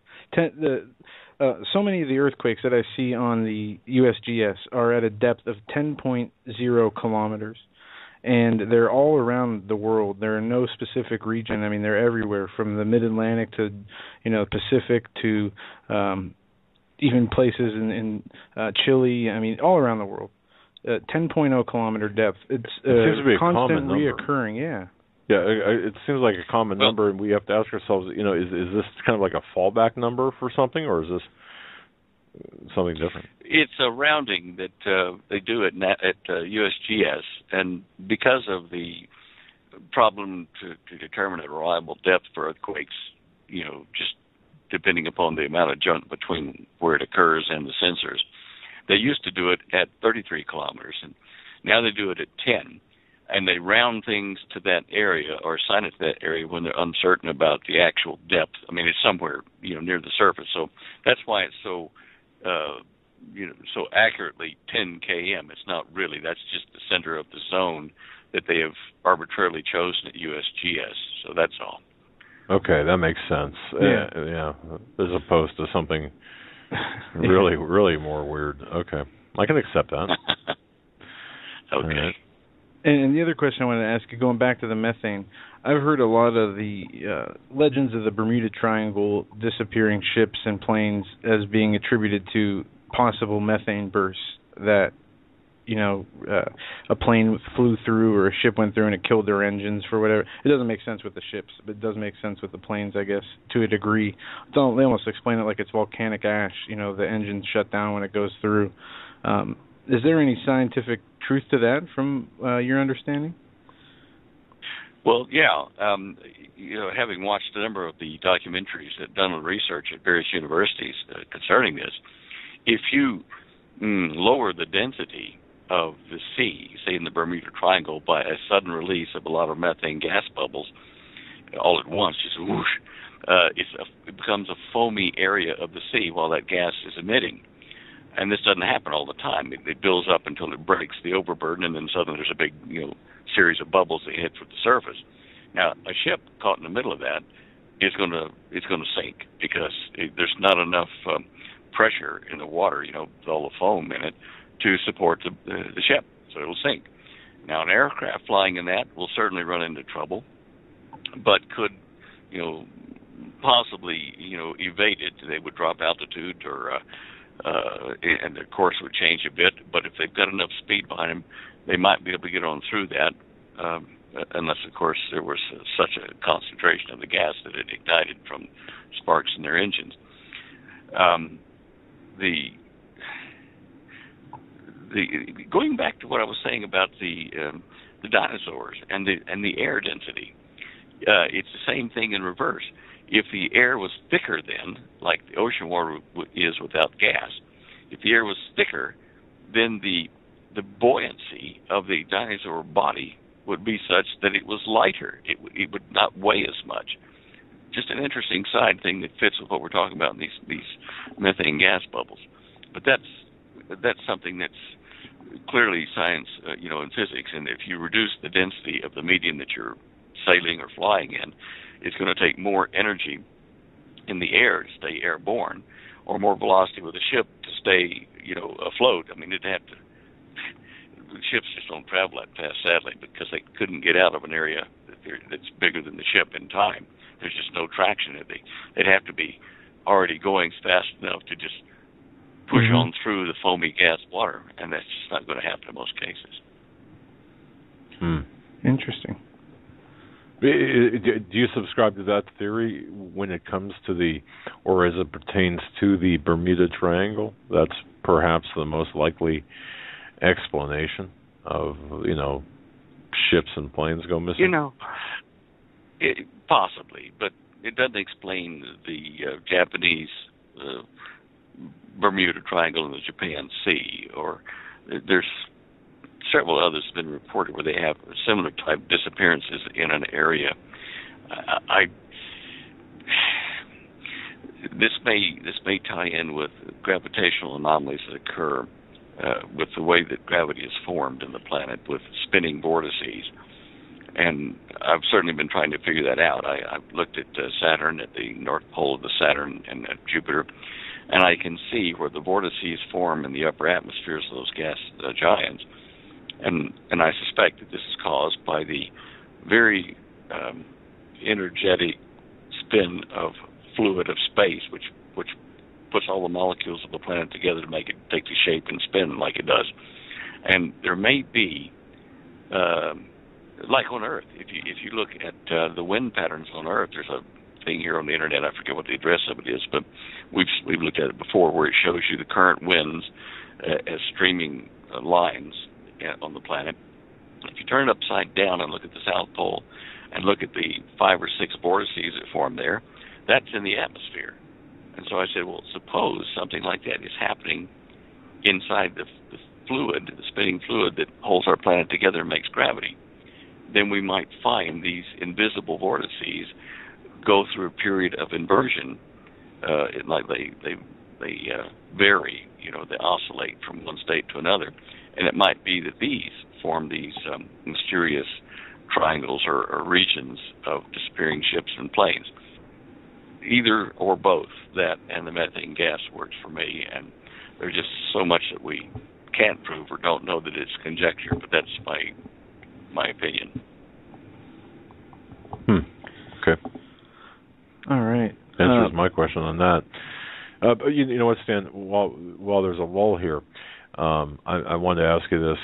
So many of the earthquakes that I see on the USGS are at a depth of 10.0 kilometers, and they're all around the world. They're in no specific region. I mean, they're everywhere, from the Mid-Atlantic to, Pacific to even places in Chile. I mean, all around the world. 10.0 kilometer depth. It seems to be a constant common number. Reoccurring, yeah. Yeah, it seems like a common number, and we have to ask ourselves, is this kind of like a fallback number for something, or is this something different? It's a rounding that they do at USGS, and because of the problem to determine a reliable depth for earthquakes, just depending upon the amount of junk between where it occurs and the sensors, they used to do it at 33 kilometers, and now they do it at 10. And they round things to that area or assign it to that area when they're uncertain about the actual depth. I mean, it's somewhere, near the surface. So that's why it's so, so accurately 10 km. It's not really. That's just the center of the zone that they have arbitrarily chosen at USGS. So that's all. Okay, that makes sense. Yeah. As opposed to something really, really more weird. Okay, I can accept that. Okay. Right. And the other question I wanted to ask you, going back to the methane, I've heard a lot of the legends of the Bermuda Triangle disappearing ships and planes as being attributed to possible methane bursts that, a plane flew through or a ship went through and it killed their engines for whatever. It doesn't make sense with the ships, but it does make sense with the planes, I guess, to a degree. They almost explain it like it's volcanic ash. The engines shut down when it goes through. Is there any scientific truth to that from your understanding? Well, yeah. Having watched a number of the documentaries that done research at various universities concerning this, if you lower the density of the sea, say in the Bermuda Triangle, by a sudden release of a lot of methane gas bubbles all at once, just whoosh, it becomes a foamy area of the sea while that gas is emitting. And this doesn't happen all the time. It builds up until it breaks the overburden, and then suddenly there's a big, series of bubbles that hit from the surface. Now, a ship caught in the middle of that is going to sink, because there's not enough pressure in the water, with all the foam in it, to support the ship, so it'll sink. Now, an aircraft flying in that will certainly run into trouble, but could, possibly, evade it. They would drop altitude, or and their course would change a bit. But if they've got enough speed behind them, they might be able to get on through that, unless, of course, there was such a concentration of the gas that it ignited from sparks in their engines. Going back to what I was saying about the dinosaurs and the air density, it's the same thing in reverse. If the air was thicker then, like the ocean water is without gas, if the air was thicker, then the buoyancy of the dinosaur body would be such that it was lighter. It would not weigh as much. Just an interesting side thing that fits with what we're talking about in these methane gas bubbles. But that's something that's clearly science, in physics. And if you reduce the density of the medium that you're sailing or flying in, it's going to take more energy in the air to stay airborne, or more velocity with the ship to stay, afloat. I mean, ships just don't travel that fast, sadly, because they couldn't get out of an area that's bigger than the ship in time. There's just no traction. They'd have to be already going fast enough to just push on through the foamy gas water, and that's just not going to happen in most cases. Interesting. Do you subscribe to that theory when it comes to or as it pertains to the Bermuda Triangle? That's perhaps the most likely explanation of, ships and planes go missing? Possibly, but it doesn't explain the Japanese Bermuda Triangle in the Japan Sea, or there's several others have been reported where they have similar type disappearances in an area. This may tie in with gravitational anomalies that occur with the way that gravity is formed in the planet with spinning vortices. And I've certainly been trying to figure that out. I've looked at Saturn, at the North Pole of the Saturn, and at Jupiter, and I can see where the vortices form in the upper atmospheres of those gas giants. And I suspect that this is caused by the very energetic spin of fluid of space, which puts all the molecules of the planet together to make it take the shape and spin like it does. And there may be, like on Earth, if you look at the wind patterns on Earth, there's a thing here on the internet, I forget what the address of it is, but we've looked at it before, where it shows you the current winds as streaming lines on the planet. If you turn it upside down and look at the South Pole and look at the 5 or 6 vortices that form there, that's in the atmosphere. And so I said, well, suppose something like that is happening inside the fluid, the spinning fluid that holds our planet together and makes gravity. Then we might find these invisible vortices go through a period of inversion, like they vary, they oscillate from one state to another. And it might be that these form these mysterious triangles or regions of disappearing ships and planes. Either or both, that and the methane gas works for me, and there's just so much that we can't prove or don't know that it's conjecture, but that's my opinion. Okay. All right. Answers my question on that. But you know what, Stan? While there's a lull here, I wanted to ask you this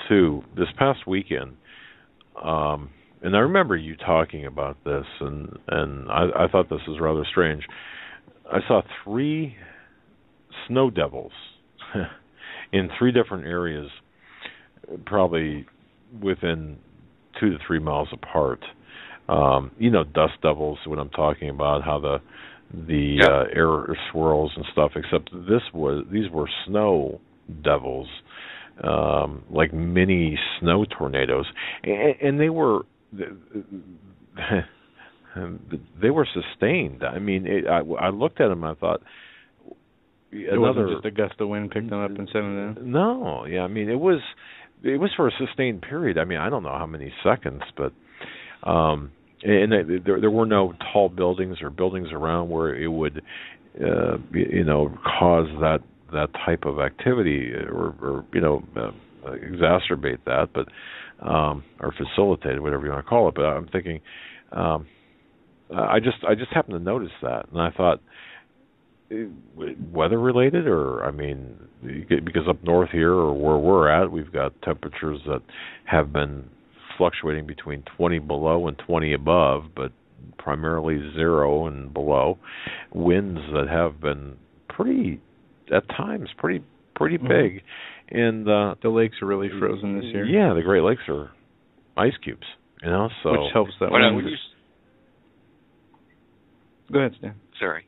too. This past weekend, and I remember you talking about this, and I thought this was rather strange. I saw 3 snow devils in 3 different areas, probably within 2 to 3 miles apart. Dust devils, what I'm talking about, how the air swirls and stuff, except these were snow devils, like mini snow tornadoes, and they were sustained. I mean, I looked at them and I thought, it wasn't just a gust of wind picked them up and sent them down? No, yeah, I mean, it was for a sustained period. I mean, I don't know how many seconds, but and there were no tall buildings or buildings around where it would cause that type of activity or exacerbate that, but or facilitate it, whatever you want to call it. But I'm thinking, I just happened to notice that, and I thought, weather related, or I mean, because up north here or where we're at, we've got temperatures that have been fluctuating between 20 below and 20 above, but primarily 0 and below. Winds that have been at times pretty big, and the lakes are really frozen this year. Yeah, the Great Lakes are ice cubes, so which helps that one. Go ahead, Stan. Sorry.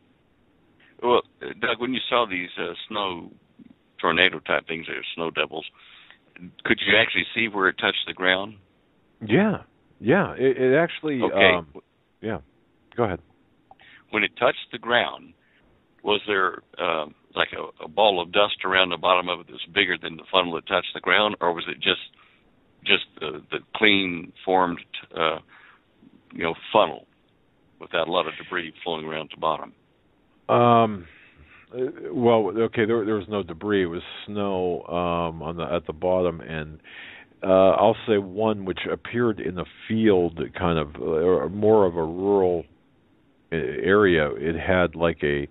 Well, Doug, when you saw these snow tornado type things, or snow devils, could you actually see where it touched the ground? Yeah. It actually. Okay. Yeah. Go ahead. When it touched the ground, was there like a ball of dust around the bottom of it that's bigger than the funnel that touched the ground, or was it just the clean formed funnel without a lot of debris flowing around the bottom? Well, okay, there was no debris. It was snow at the bottom, and I'll say one which appeared in the field, kind of more of a rural area. It had like it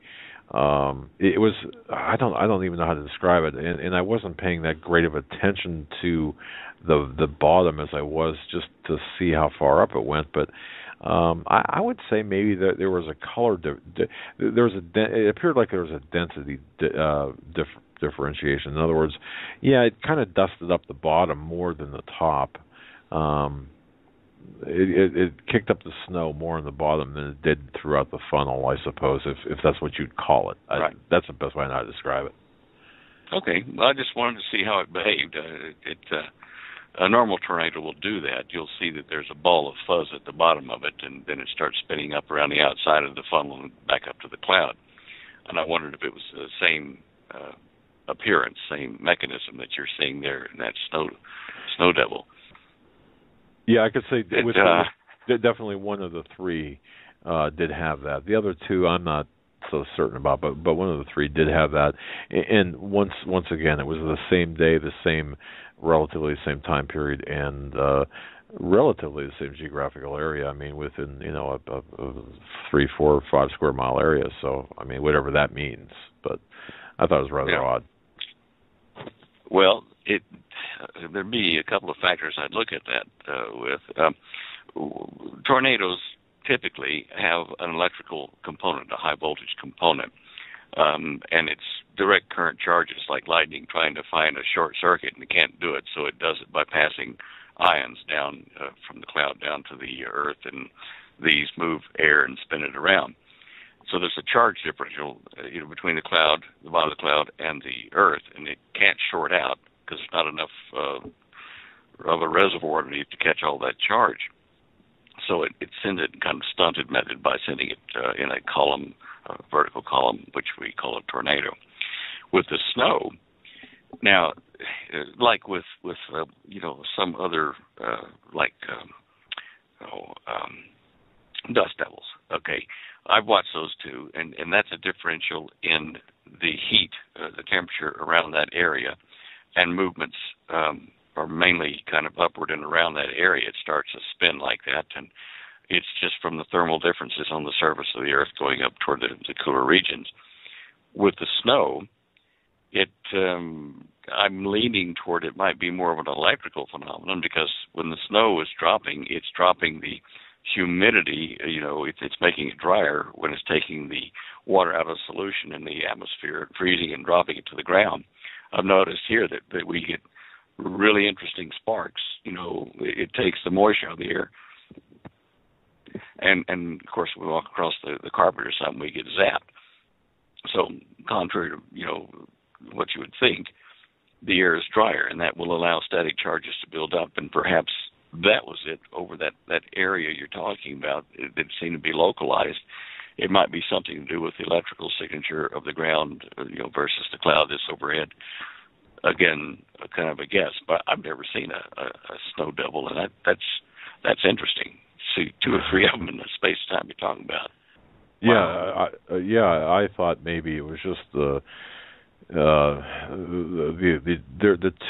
was, I don't even know how to describe it, and I wasn't paying that great of attention to the bottom as I was just to see how far up it went, but I would say maybe that there was a color it appeared like there was a density differentiation. In other words, it kind of dusted up the bottom more than the top. It kicked up the snow more in the bottom than it did throughout the funnel, I suppose, if that's what you'd call it. Right. That's the best way I know how to describe it. Okay. Well, I just wanted to see how it behaved. A normal tornado will do that. You'll see that there's a ball of fuzz at the bottom of it, and then it starts spinning up around the outside of the funnel and back up to the cloud. And I wondered if it was the same appearance, same mechanism that you're seeing there in that snow devil. Yeah, I could say definitely one of the three did have that. The other two I'm not so certain about, but one of the three did have that. And once again, it was the same day, relatively the same time period, and relatively the same geographical area. I mean, within a 3, 4, 5 square mile area. So I mean, whatever that means. But I thought it was rather odd. Well, there'd be a couple of factors I'd look at that with. Tornadoes typically have an electrical component, a high voltage component, and it's direct current charges like lightning trying to find a short circuit, and it can't do it, so it does it by passing ions down from the cloud down to the earth, and these move air and spin it around. So there's a charge differential between the cloud, the bottom of the cloud, and the earth, and it can't short out because there's not enough of a reservoir underneath to catch all that charge. So it sends it in kind of stunted method by sending it in a column, a vertical column, which we call a tornado. With the snow, now, like with some other dust devils. Okay, I've watched those too, and that's a differential in the heat, the temperature around that area, and movements are mainly kind of upward and around that area. It starts to spin like that, and it's just from the thermal differences on the surface of the Earth going up toward the cooler regions. With the snow, I'm leaning toward it might be more of an electrical phenomenon, because when the snow is dropping, it's dropping the humidity, it's making it drier when it's taking the water out of solution in the atmosphere, freezing and dropping it to the ground. I've noticed here that we get really interesting sparks. It takes the moisture out of the air, and of course we walk across the carpet or something, we get zapped. So contrary to what you would think, the air is drier, and that will allow static charges to build up, and perhaps that was it over that area you're talking about. It seemed to be localized. It might be something to do with the electrical signature of the ground, versus the cloud that's overhead. Again, kind of a guess, but I've never seen a snow devil, and that's interesting. See 2 or 3 of them in the space time you're talking about. Wow. I thought maybe it was just the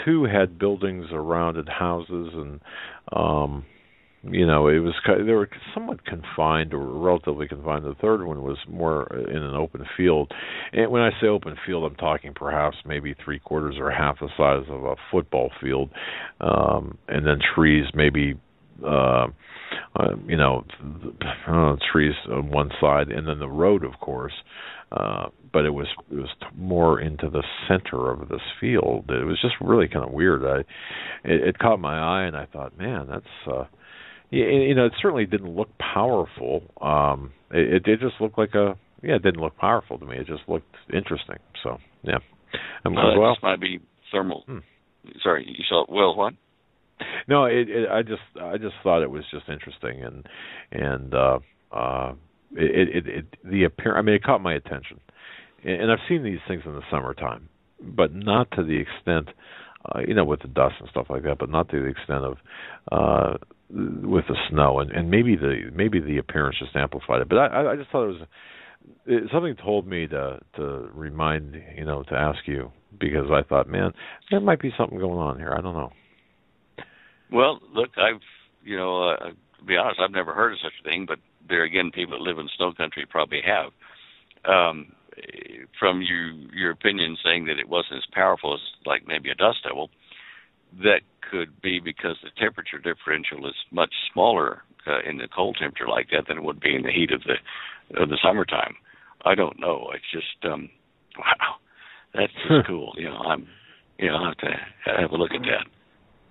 two had buildings around it, houses, and it was they were somewhat confined, or relatively confined. The third one was more in an open field, and when I say open field, I'm talking perhaps maybe 3/4 or half the size of a football field, and then trees maybe. Trees on one side, and then the road, of course. But it was more into the center of this field. It was just really kind of weird. It caught my eye, and I thought, man, that's it certainly didn't look powerful. It just looked like it didn't look powerful to me. It just looked interesting. So yeah, this might be thermal. Sorry, you saw what? No, I just thought it was just interesting, and the appearance. I mean, it caught my attention, and I've seen these things in the summertime, but not to the extent, with the dust and stuff like that, but not to the extent of with the snow, and maybe the appearance just amplified it. But I just thought something told me to remind, to ask you, because I thought, man, there might be something going on here. I don't know. Well, look, to be honest, I've never heard of such a thing, but there again, people that live in snow country probably have. From your opinion saying that it wasn't as powerful as like maybe a dust devil, that could be because the temperature differential is much smaller in the cold temperature like that than it would be in the heat of the summertime. I don't know. It's just wow, that's just cool. I'll have to have a look at that.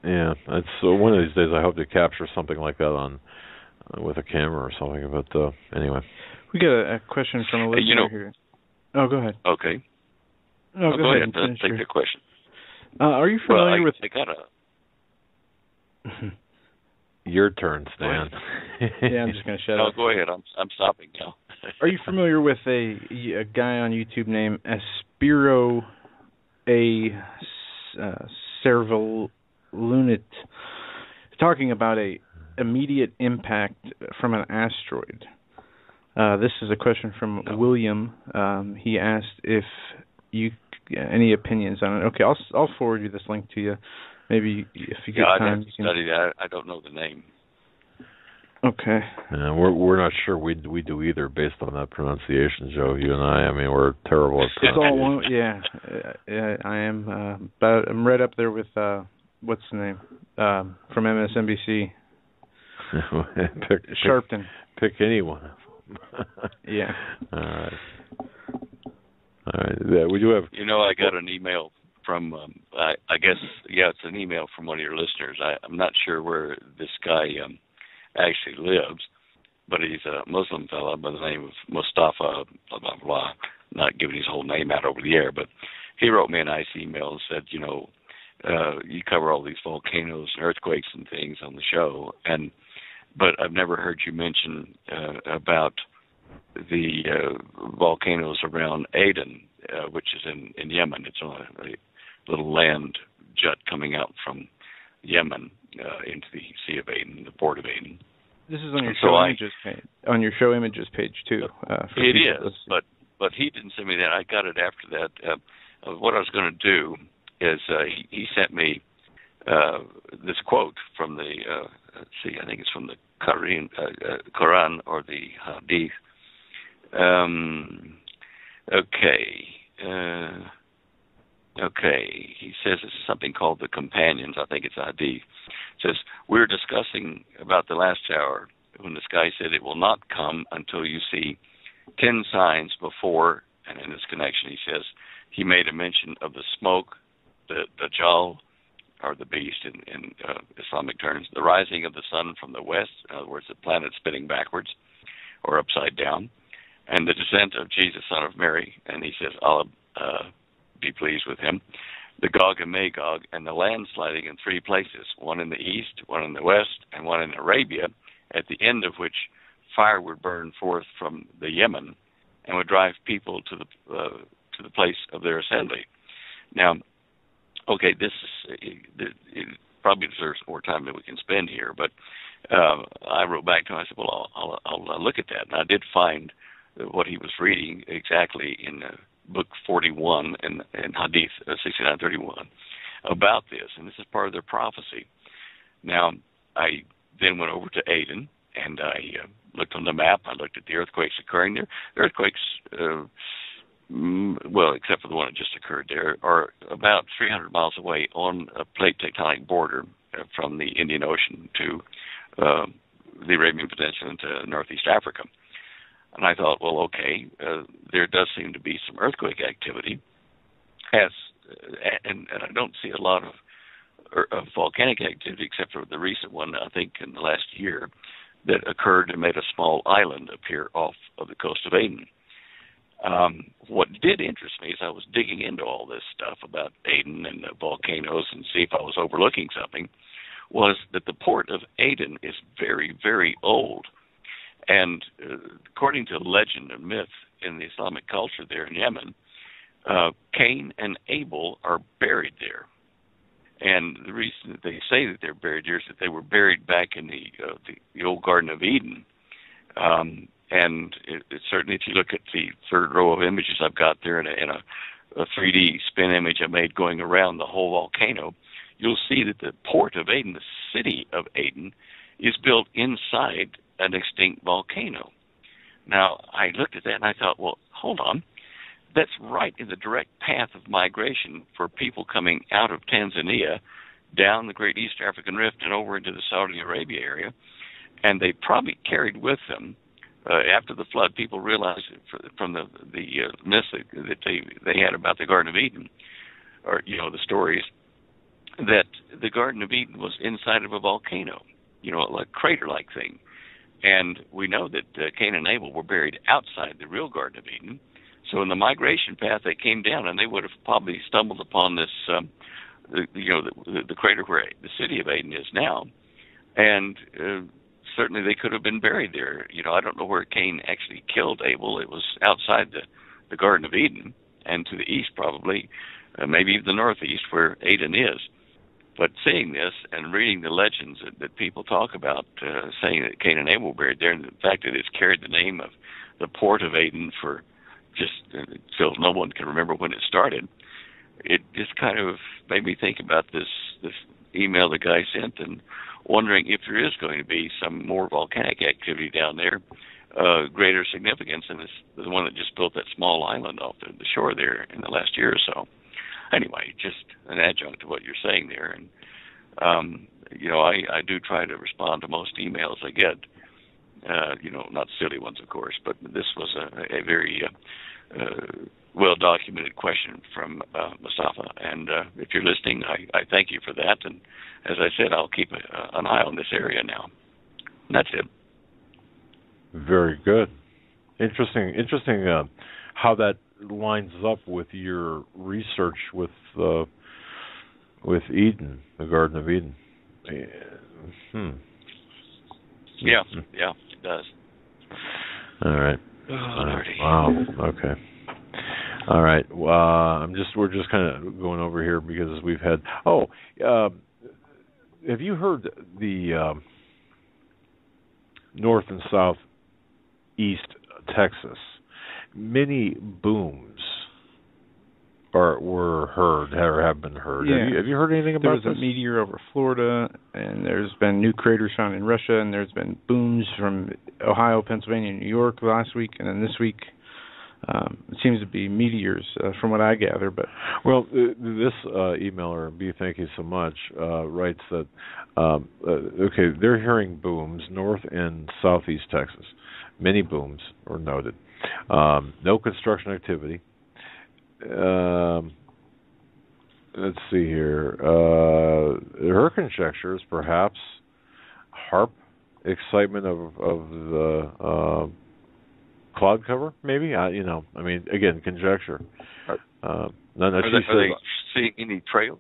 Yeah, it's one of these days. I hope to capture something like that on with a camera or something. But anyway, we got a question from a listener here. Oh, go ahead. Okay. No, go ahead. Take the question. Are you familiar with? I got Your turn, Stan. Yeah, I'm just going to shut up. No, go ahead. I'm stopping now. Are you familiar with a guy on YouTube named Aspiro A. Cervalunit talking about a immediate impact from an asteroid? This is a question from William. He asked if you any opinions on it. Okay, I'll forward you this link to you. Maybe if you get time. I'd have to study that. I don't know the name. Okay. We're not sure we do either based on that pronunciation, Joe. You and I mean, we're terrible at pronunciation. It's all one. Yeah, I am. But I'm right up there with what's the name from MSNBC. Sharpton. Pick anyone. Yeah. All right. Yeah, we do have. I got an email from. I guess it's an email from one of your listeners. I'm not sure where this guy actually lives, but he's a Muslim fellow by the name of Mustafa. Blah blah blah. Not giving his whole name out over the air, but he wrote me a nice email and said, you cover all these volcanoes and earthquakes and things on the show, but I've never heard you mention about the volcanoes around Aden, which is in Yemen. It's on a little land jut coming out from Yemen into the Sea of Aden, the port of Aden. This is on your show images page. On your show images page too. It is, but he didn't send me that. I got it after that. What I was going to do is he sent me this quote from the I think it's from the Quran or the Hadith. Okay. He says it's something called the Companions. I think it's Hadith. It says, we're discussing about the last hour when this guy said it will not come until you see 10 signs before, and in this connection he says he made a mention of the smoke, the Dajjal, or the beast in Islamic terms, the rising of the sun from the west, in other words, the planet spinning backwards or upside down, and the descent of Jesus, son of Mary, and he says, Allah be pleased with him, the Gog and Magog, and the landsliding in 3 places, one in the east, one in the west, and one in Arabia, at the end of which fire would burn forth from the Yemen and would drive people to the place of their assembly. Now, okay, this is, it probably deserves more time than we can spend here, but I wrote back to him. I said, well, I'll look at that. And I did find what he was reading exactly in book 41 in Hadith 6931 about this, and this is part of their prophecy. Now, I then went over to Aden, and I looked on the map. I looked at the earthquakes occurring there. The earthquakes, well, except for the one that just occurred there, are about 300 miles away on a plate tectonic border from the Indian Ocean to the Arabian Peninsula into Northeast Africa. And I thought, well, okay, there does seem to be some earthquake activity, and I don't see a lot of volcanic activity except for the recent one, I think, in the last year, that occurred and made a small island appear off of the coast of Aden. What did interest me is I was digging into all this stuff about Aden and the volcanoes and see if I was overlooking something. was that the port of Aden is very, very old. And according to legend and myth in the Islamic culture there in Yemen, Cain and Abel are buried there. And the reason that they say that they're buried there is that they were buried back in the old Garden of Eden. And certainly, if you look at the third row of images I've got there in a 3D spin image I made going around the whole volcano, you'll see that the port of Aden, the city of Aden, is built inside an extinct volcano. Now, I looked at that and I thought, well, hold on. That's right in the direct path of migration for people coming out of Tanzania, down the Great East African Rift and over into the Saudi Arabia area. And they probably carried with them, after the flood, people realized from the myths that they had about the Garden of Eden, or, the stories, that the Garden of Eden was inside of a volcano, a crater-like thing. And we know that Cain and Abel were buried outside the real Garden of Eden. So in the migration path, they came down, and they would have probably stumbled upon this, the crater where the city of Aden is now. And certainly they could have been buried there. I don't know where Cain actually killed Abel. It was outside the Garden of Eden, and to the east probably, maybe even the northeast where Aden is. But seeing this and reading the legends that people talk about, saying that Cain and Abel were buried there, and the fact that it's carried the name of the port of Aden for just until no one can remember when it started, it just kind of made me think about this email the guy sent and wondering if there is going to be some more volcanic activity down there, greater significance than the one that just built that small island off the shore there in the last year or so. Anyway, just an adjunct to what you're saying there. And, I do try to respond to most emails I get, not silly ones, of course, but this was a very well-documented question from Mustafa. And if you're listening, I thank you for that. And as I said, I'll keep an eye on this area now. And that's it. Very good. Interesting. How that lines up with your research with Eden, the Garden of Eden. Yeah, it does. All right. Wow. Okay. All right. We're just kind of going over here because we've had. Have you heard the north and south east Texas? Many booms were heard or have been heard. Yeah. Have you heard anything about this? There was a meteor over Florida, and there's been new craters found in Russia, and there's been booms from Ohio, Pennsylvania, and New York last week, and then this week it seems to be meteors, from what I gather. But this emailer, B, thank you so much, writes that they're hearing booms north and southeast Texas. Many booms were noted. No construction activity. Let's see here. Her conjecture is perhaps HAARP excitement of the cloud cover, maybe. Again, conjecture. Are they seeing any trails?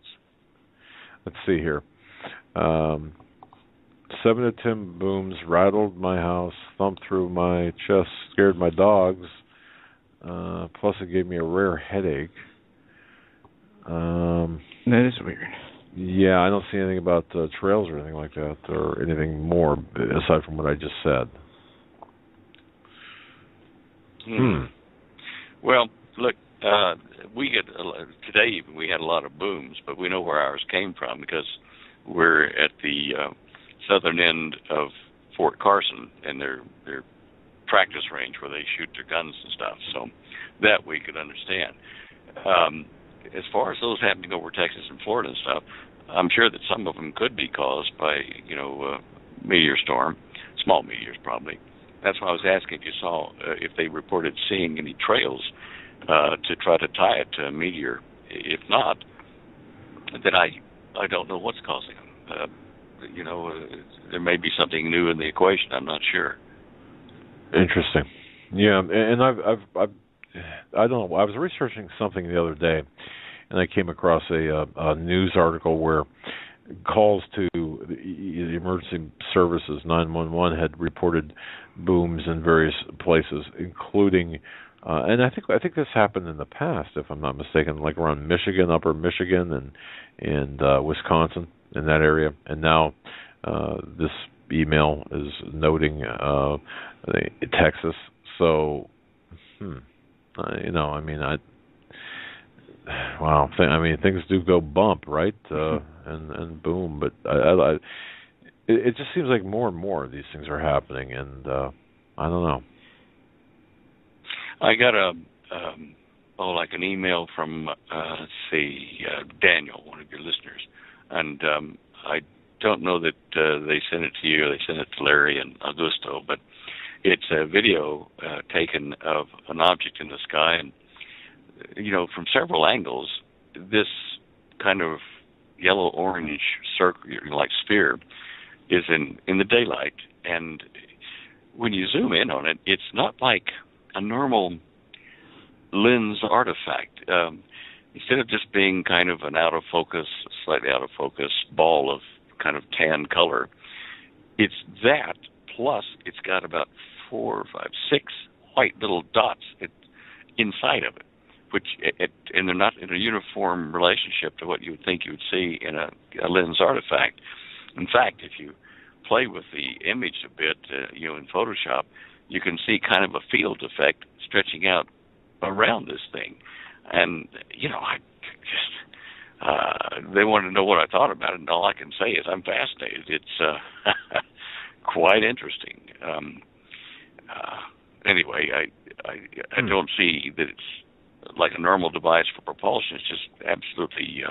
Let's see here. 7 to 10 booms rattled my house, thumped through my chest, scared my dogs. Plus, it gave me a rare headache. That is weird. Yeah, I don't see anything about trails or anything like that, or anything more aside from what I just said. Well, look, we get today. We had a lot of booms, but we know where ours came from because we're at the southern end of Fort Carson and their practice range where they shoot their guns and stuff. So that we could understand. As far as those happening over Texas and Florida and stuff, I'm sure that some of them could be caused by meteor storm, small meteors probably. That's why I was asking if you saw if they reported seeing any trails to try to tie it to a meteor. If not, then I don't know what's causing them. There may be something new in the equation. I'm not sure. Interesting. Yeah, and I don't know. I was researching something the other day, and I came across a news article where calls to the emergency services, 911, had reported booms in various places, including, and I think this happened in the past, if I'm not mistaken, like around Michigan, Upper Michigan, and Wisconsin, in that area. And now this email is noting Texas. So, wow. Things do go bump, right? And boom. But it just seems like more and more of these things are happening, and I don't know. I got like an email from Daniel, one of your listeners, and I don't know that they sent it to you or they sent it to Larry and Augusto, but it's a video taken of an object in the sky, and from several angles, this kind of yellow-orange circle, like sphere, is in the daylight. And when you zoom in on it, it's not like a normal lens artifact. Instead of just being kind of an slightly out of focus ball of kind of tan color, it's that, plus it's got about 4 or 5, 6 white little dots inside of it, and they're not in a uniform relationship to what you would think you would see in a lens artifact. In fact, if you play with the image a bit, in Photoshop, you can see kind of a field effect stretching out around this thing. And, they wanted to know what I thought about it, and all I can say is I'm fascinated. It's quite interesting. Anyway, I don't see that it's like a normal device for propulsion. It's just absolutely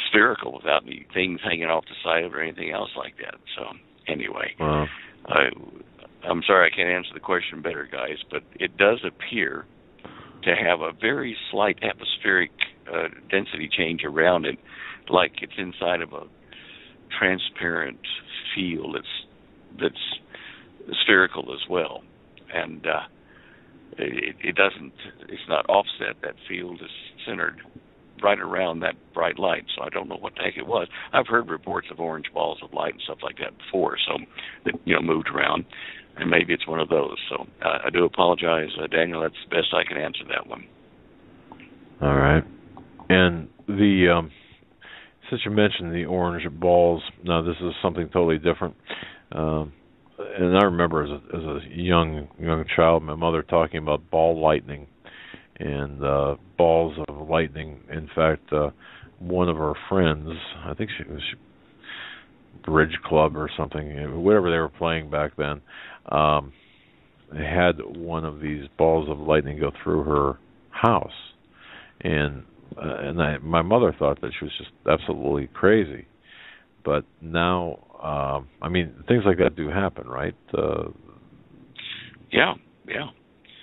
spherical without any things hanging off the side of it or anything else like that. So anyway, I'm sorry I can't answer the question better, guys, but it does appear to have a very slight atmospheric density change around it, like it's inside of a transparent field that's spherical as well. And it's not offset. That field is centered right around that bright light, so I don't know what the heck it was. I've heard reports of orange balls of light and stuff like that before, so that moved around, and maybe it's one of those. So I do apologize, Daniel. That's the best I can answer that one. All right. And since you mentioned the orange balls, now this is something totally different. And I remember as a young child, my mother talking about ball lightning and balls of lightning. In fact, one of her friends, I think she was Bridge Club or something, whatever they were playing back then, had one of these balls of lightning go through her house, and my mother thought that she was just absolutely crazy. But now, things like that do happen, right? Yeah.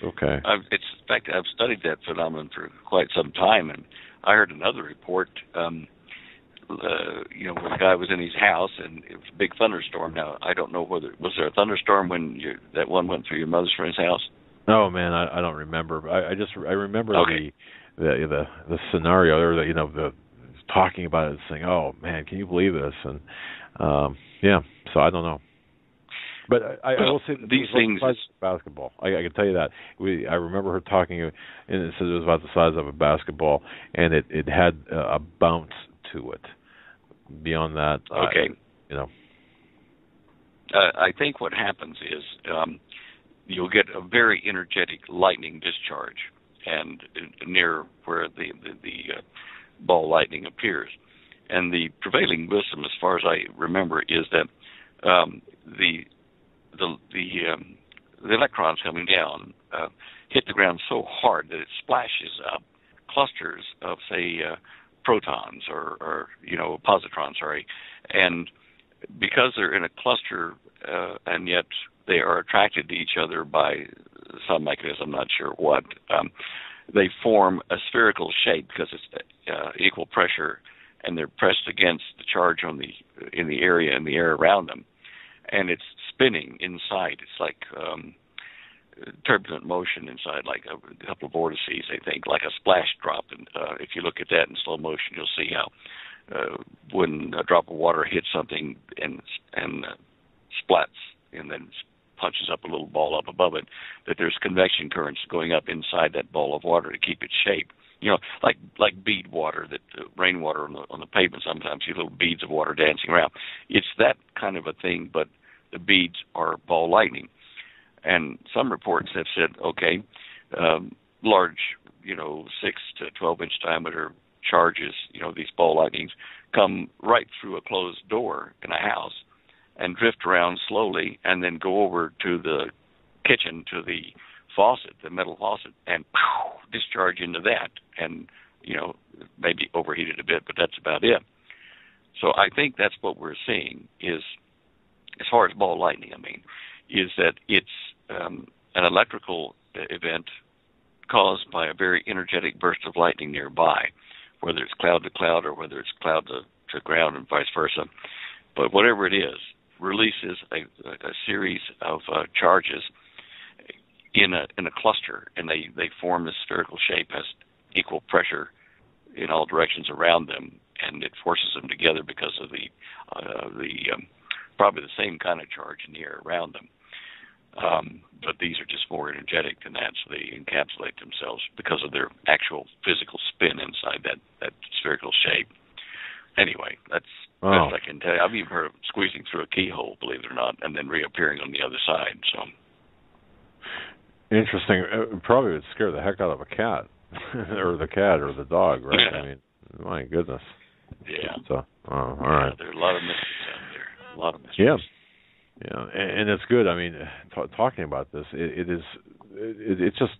Okay. In fact, I've studied that phenomenon for quite some time, and I heard another report, where the guy was in his house, and it was a big thunderstorm. Now, I don't know was there a thunderstorm when that one went through your mother's friend's house? Oh man, I don't remember. I remember okay. the scenario, or the talking about it and saying, "Oh man, can you believe this?" And so I don't know. But I will say that these things basketball. I can tell you that I remember her talking, and it said it was about the size of a basketball, and it had a bounce to it. Beyond that, okay. I think what happens is you'll get a very energetic lightning discharge, and near where the ball lightning appears, and the prevailing wisdom, as far as I remember, is that the electrons coming down hit the ground so hard that it splashes up clusters of, say, protons or positrons, and because they're in a cluster and yet they are attracted to each other by some mechanism, I'm not sure what, they form a spherical shape because it's equal pressure, and they're pressed against the charge in the area and the air around them, and it's spinning inside. It's like turbulent motion inside, like a couple of vortices, I think, like a splash drop. And if you look at that in slow motion, you'll see how when a drop of water hits something and splats and then punches up a little ball up above it, that there's convection currents going up inside that ball of water to keep its shape. Like bead water, that rainwater on the pavement, sometimes you see little beads of water dancing around. It's that kind of a thing, but the beads are ball lightning. And some reports have said, okay, large, 6 to 12-inch diameter charges, these ball lightnings, come right through a closed door in a house and drift around slowly and then go over to the kitchen, to the faucet, the metal faucet, and discharge into that, and maybe overheat it a bit, but that's about it. So I think that's what we're seeing is, as far as ball lightning, is that it's an electrical event caused by a very energetic burst of lightning nearby, whether it's cloud to cloud or whether it's cloud to ground and vice versa. But whatever it is, releases a series of charges in a cluster, and they form this spherical shape, has equal pressure in all directions around them, and it forces them together because of the probably the same kind of charge in the air around them. But these are just more energetic than that, so they encapsulate themselves because of their actual physical spin inside that spherical shape. Anyway, that's best I can tell you. I've even heard of squeezing through a keyhole, believe it or not, and then reappearing on the other side. So interesting. It probably would scare the heck out of a cat, or the cat, or the dog, right? Yeah. My goodness. Yeah. So, all right. There are a lot of mysteries out there. A lot of mysteries. Yeah. Yeah, and it's good. Talking about this, it's just,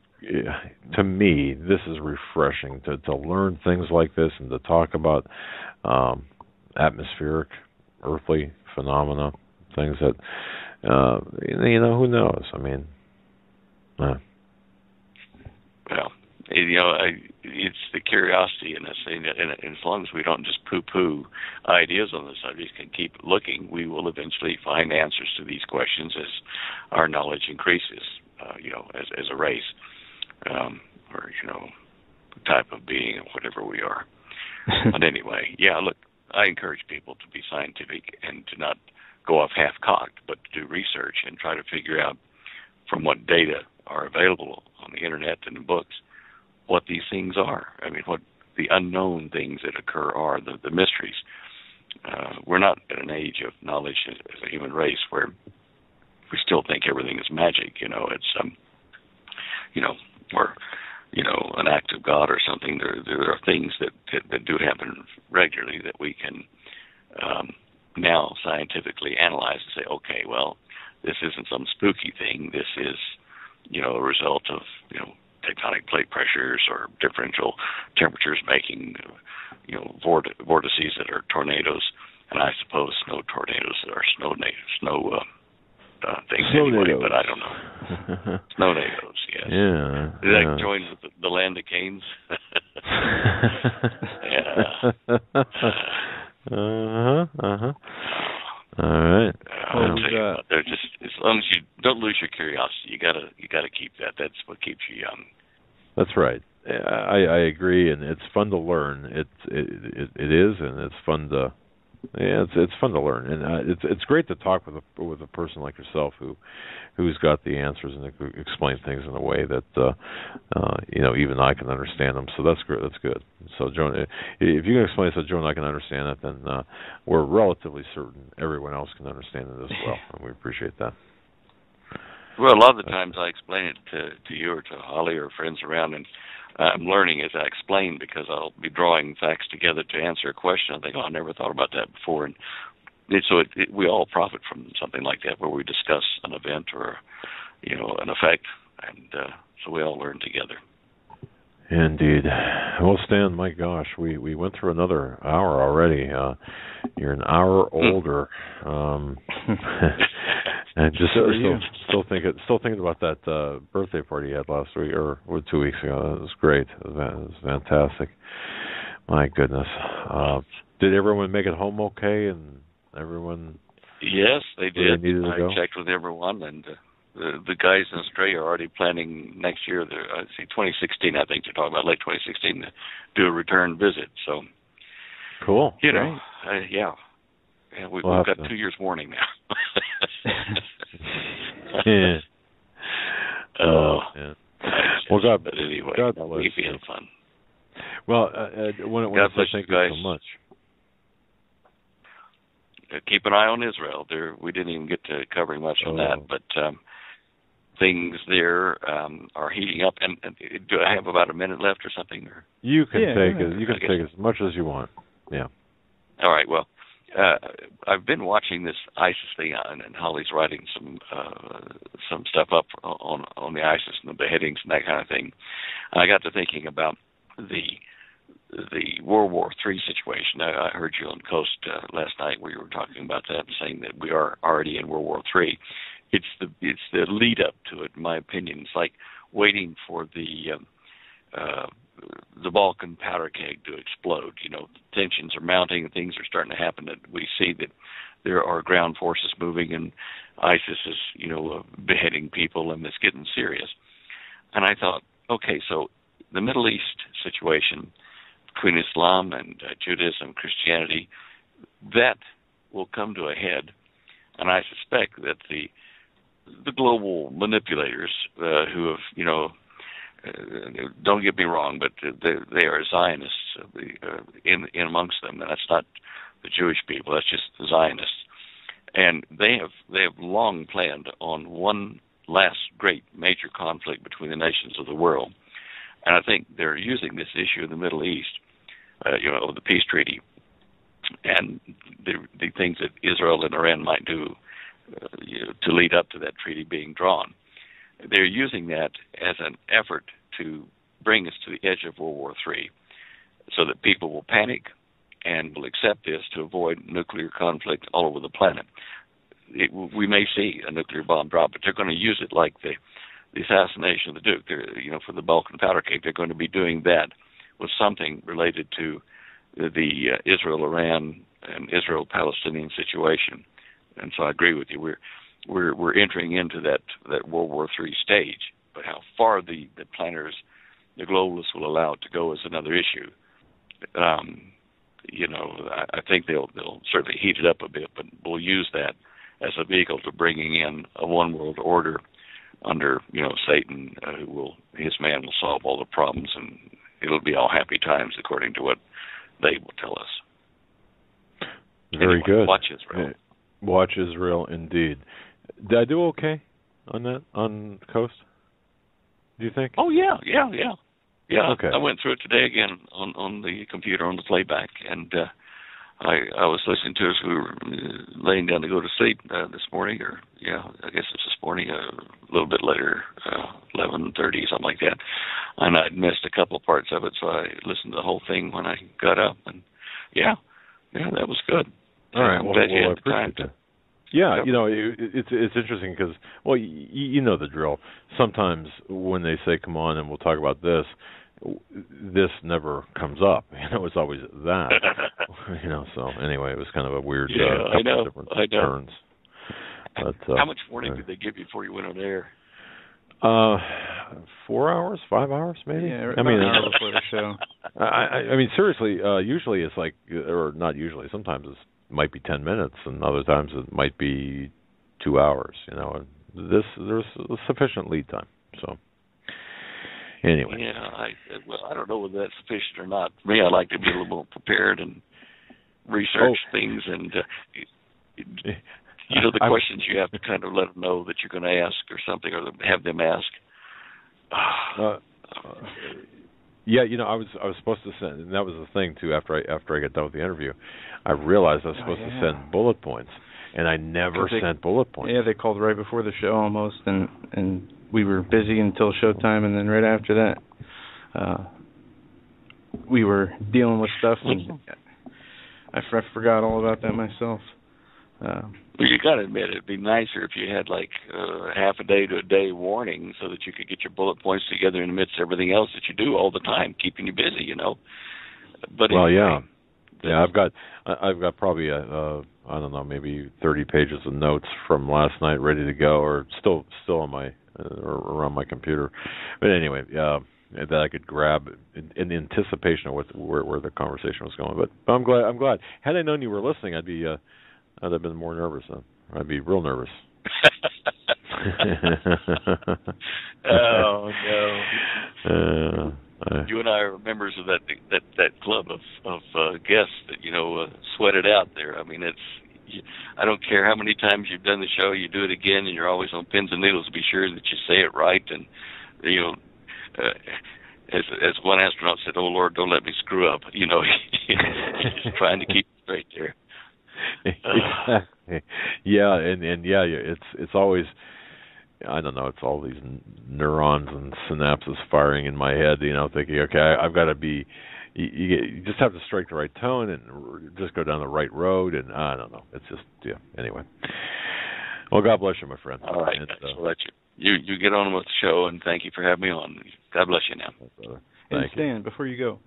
to me, this is refreshing to learn things like this and to talk about atmospheric, earthly phenomena, things that, who knows? Well, it's the curiosity in us, and as long as we don't just poo-poo ideas on the subject and keep looking, we will eventually find answers to these questions as our knowledge increases, as a race, or, type of being, or whatever we are. But anyway, look, I encourage people to be scientific and to not go off half-cocked, but to do research and try to figure out from what data are available on the Internet and in books what these things are. What the unknown things that occur are, the mysteries. We're not at an age of knowledge as a human race where we still think everything is magic. It's or an act of God or something. There are things that do happen regularly that we can now scientifically analyze and say, okay, well, this isn't some spooky thing. This is a result of tectonic plate pressures or differential temperatures making vortices that are tornadoes, and I suppose snow tornadoes that are snow things anyway, but I don't know. Snow-nados, yes. Yeah. Did that join with the land of Canes? Yeah. All right. They're just, as long as you don't lose your curiosity, you gotta keep that. That's what keeps you young. That's right. I agree, and it's fun to learn. It is, and it's fun to. Yeah, it's fun to learn, and it's great to talk with a person like yourself who's got the answers and who explains things in a way that even I can understand them. So that's great. That's good. So Joan, if you can explain it so Joan and I can understand it, then we're relatively certain everyone else can understand it as well, and we appreciate that. Well, a lot of the times I explain it to you or to Holly or friends around, and I'm learning as I explain, because I'll be drawing facts together to answer a question. I think, I never thought about that before. And so we all profit from something like that, where we discuss an event or, an effect. And so we all learn together. Indeed. Well, Stan, my gosh, we went through another hour already. You're an hour older. And just still thinking about that birthday party you had last week or 2 weeks ago. It was great. It was fantastic. My goodness. Did everyone make it home okay? And everyone? Yes, they did. I checked with everyone, and the guys in Australia are already planning next year. 2016, I think they're talking about late 2016 to do a return visit. So Cool. Yeah, we've got 2 years warning now. Yeah. Yeah. Well, God, but anyway, God we'll bless be you. fun. Well, when God bless thank you guys so much. Keep an eye on Israel. We didn't even get to covering much on that, but things there are heating up. And do I have about a minute left or something? Or? You can take it. You can take as much as you want. Yeah. All right. Well, I've been watching this ISIS thing, and Holly's writing some stuff up on the ISIS and the beheadings and that kind of thing. I got to thinking about the World War III situation. I heard you on Coast last night where you were talking about that and saying that we are already in World War III. It's the lead up to it, in my opinion. It's like waiting for the Balkan powder keg to explode. You know, tensions are mounting and things are starting to happen. That we see that there are ground forces moving and ISIS is, beheading people, and it's getting serious. And I thought, okay, so the Middle East situation between Islam and Judaism, Christianity, that will come to a head. And I suspect that the global manipulators who have, don't get me wrong, but they are Zionists in amongst them. And that's not the Jewish people. That's just the Zionists. And they have long planned on one last great major conflict between the nations of the world. And I think they're using this issue in the Middle East, the peace treaty, and the things that Israel and Iran might do to lead up to that treaty being drawn. They're using that as an effort to bring us to the edge of World War III so that people will panic and will accept this to avoid nuclear conflict all over the planet. We may see a nuclear bomb drop, but they're going to use it like the assassination of the Duke. For the Balkan powder keg, they're going to be doing that with something related to the Israel-Iran and Israel-Palestinian situation. And so I agree with you. We're entering into that World War III stage, but how far the planners, the globalists, will allow it to go is another issue. I think they'll certainly heat it up a bit, but we'll use that as a vehicle to bringing in a one world order under, Satan, his man will solve all the problems, and it'll be all happy times according to what they will tell us. Very good. Watch Israel. Watch Israel, indeed. Did I do okay on that, on Coast? Do you think? Oh, yeah. Okay. I went through it today again on the computer, on the playback, and I was listening to it as we were laying down to go to sleep this morning, I guess it's this morning, a little bit later, 11:30, something like that. And I'd missed a couple of parts of it, so I listened to the whole thing when I got up, and that was good. All right, I'm glad you had the time to. Yeah, it's interesting because, you know the drill. Sometimes when they say, come on and we'll talk about this never comes up. It's always that. So anyway, it was kind of a weird different turns. But, how much warning did they give you before you went on air? 4 hours, 5 hours, maybe. Yeah, an hour before the show. I mean, seriously. Usually it's like, or not usually. Sometimes it might be 10 minutes, and other times it might be 2 hours. There's sufficient lead time. So anyway. Yeah, I don't know whether that's sufficient or not. For me, I like to be a little more prepared and research things, and the questions you have to kind of let them know that you're going to ask or something, or have them ask. I was supposed to send, and that was the thing too. After I got done with the interview, I realized I was supposed to send bullet points, and I never sent bullet points. Yeah, they called right before the show almost, and we were busy until showtime, and then right after that, we were dealing with stuff, and I forgot all about that myself. Well, you got to admit, it'd be nicer if you had like half a day to a day warning, so that you could get your bullet points together in the midst of everything else that you do all the time, keeping you busy, But anyway, I've got probably I don't know, maybe 30 pages of notes from last night ready to go, or still on my or around my computer. But anyway, that I could grab in anticipation of where the conversation was going. But I'm glad. Had I known you were listening, I'd have been more nervous then. I'd be real nervous. Oh no. You and I are members of that club of guests that sweat it out there. I mean, I don't care how many times you've done the show, you do it again, and you're always on pins and needles to be sure that you say it right. And as one astronaut said, "Oh Lord, don't let me screw up." He's just trying to keep it straight there. Exactly. Yeah, and yeah, it's always, I don't know, it's all these neurons and synapses firing in my head, thinking, okay, I've got to be, you just have to strike the right tone and just go down the right road, and I don't know, it's just, yeah, anyway. Well, God bless you, my friend. All right, I'll let you get on with the show, and thank you for having me on. God bless you now. And Stan, before you go,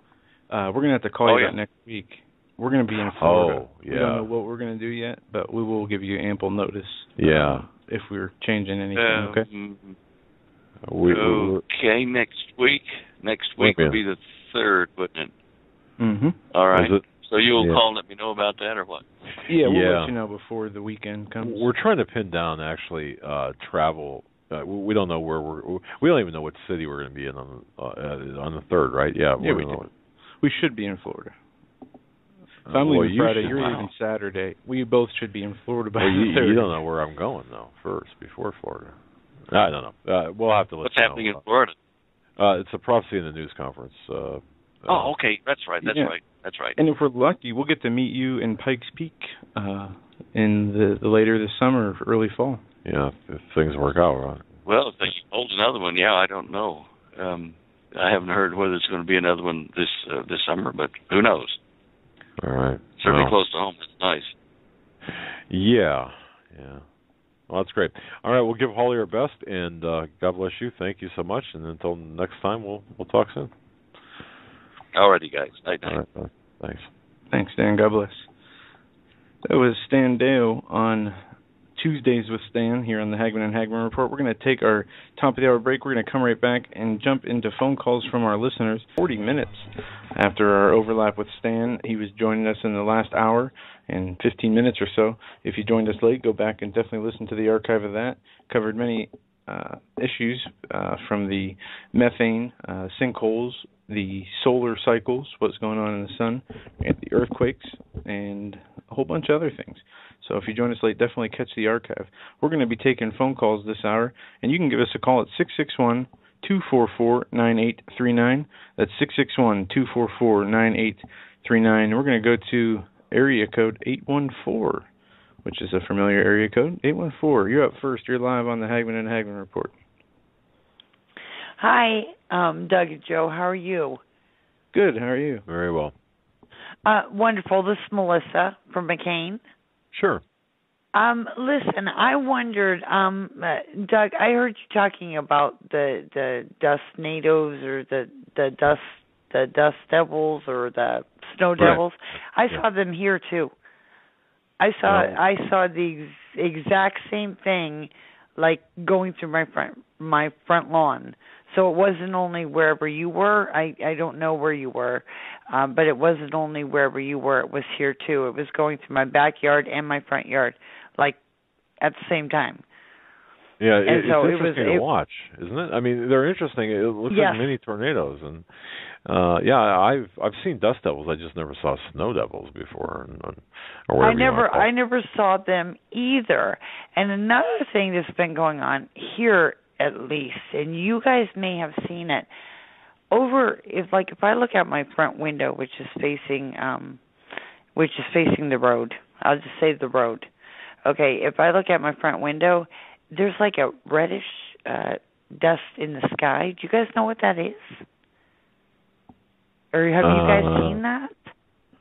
we're going to have to call you out next week. We're going to be in Florida. Yeah. We don't know what we're going to do yet, but we will give you ample notice. Yeah. If we're changing anything, okay? Okay, next week. Next week will be the 3rd, wouldn't it? Mm-hmm. All right. So you'll call and let me know about that, or what? Yeah, we'll let you know before the weekend comes. We're trying to pin down, actually, travel. We don't know where we don't even know what city we're going to be in on the 3rd, right? Yeah, we do. We should be in Florida. If I'm leaving Friday, you're leaving Saturday. We both should be in Florida by the 3rd. You don't know where I'm going, though, first, before Florida. I don't know. We'll have to let What's you know. happening in Florida? It's a Prophecy in the News conference. Okay. That's right. That's right. And if we're lucky, we'll get to meet you in Pikes Peak in the later this summer or early fall. Yeah, if things work out, right? Well, if they hold another one, I don't know. I haven't heard whether it's going to be another one this summer, but who knows? All right. Certainly close to home. It's nice. Yeah. Well, that's great. All right, we'll give Holly our best, and God bless you. Thank you so much, and until next time, we'll talk soon. All righty, guys. Night. All right. Thanks. Thanks, Dan. God bless. That was Stan Deyo on Tuesdays with Stan here on the Hagmann Hagmann Report. We're going to take our top of the hour break. We're going to come right back and jump into phone calls from our listeners. 40 minutes after our overlap with Stan, he was joining us in the last hour and 15 minutes or so. If you joined us late, go back and definitely listen to the archive of that. Covered many issues from the methane, sinkholes, the solar cycles, what's going on in the sun, and the earthquakes, and a whole bunch of other things. So if you join us late, definitely catch the archive. We're going to be taking phone calls this hour, and you can give us a call at 661-244-9839. That's 661-244-9839. We're going to go to area code 814, which is a familiar area code. 814, you're up first. You're live on the Hagmann and Hagmann Report. Hi, Doug and Joe. How are you? Good. How are you? Very well. Wonderful. This is Melissa from McCain. Sure. Listen, I wondered, Doug, I heard you talking about the dust nados or the dust devils or the snow devils. Right. I saw them here too. I saw the exact same thing, like going through my front lawn. So it wasn't only wherever you were. I don't know where you were, but it wasn't only wherever you were. It was here too. It was going through my backyard and my front yard, like at the same time. Yeah, it's interesting to watch, isn't it? I mean, they're interesting. It looks like mini tornadoes, and I've seen dust devils. I just never saw snow devils before. I never saw them either. And another thing that's been going on here, at least, and you guys may have seen it if I look out my front window, which is facing the road. I'll just say the road. Okay, if I look at my front window, there's like a reddish dust in the sky. Do you guys know what that is? Or have you guys seen that?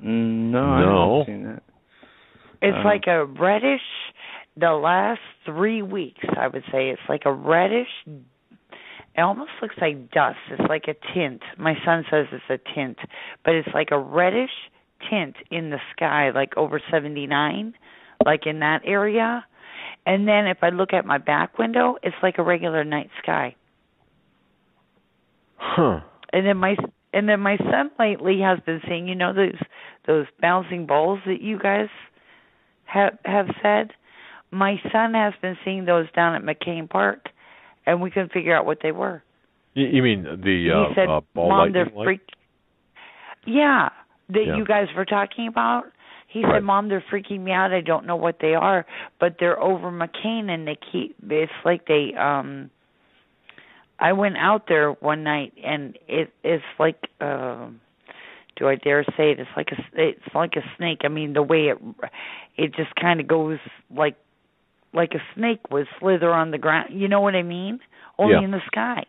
No, I haven't seen that. It's like a reddish, the last 3 weeks, I would say. It's like a reddish, it almost looks like dust. It's like a tint. My son says it's a tint. But it's like a reddish tint in the sky, like over 79, like in that area. And then if I look at my back window, it's like a regular night sky. Huh. And then my son lately has been seeing, those bouncing balls that you guys have said. My son has been seeing those down at McCain Park, and we couldn't figure out what they were. You mean the he said, ball Mom, lightning they're freak. Yeah, that Yeah. you guys were talking about. He Right. said, Mom, they're freaking me out. I don't know what they are, but they're over McCain, and it's like they, I went out there one night, and it's like, do I dare say it? It's like a snake. I mean, the way it just kind of goes like a snake would slither on the ground. You know what I mean? Only in the sky.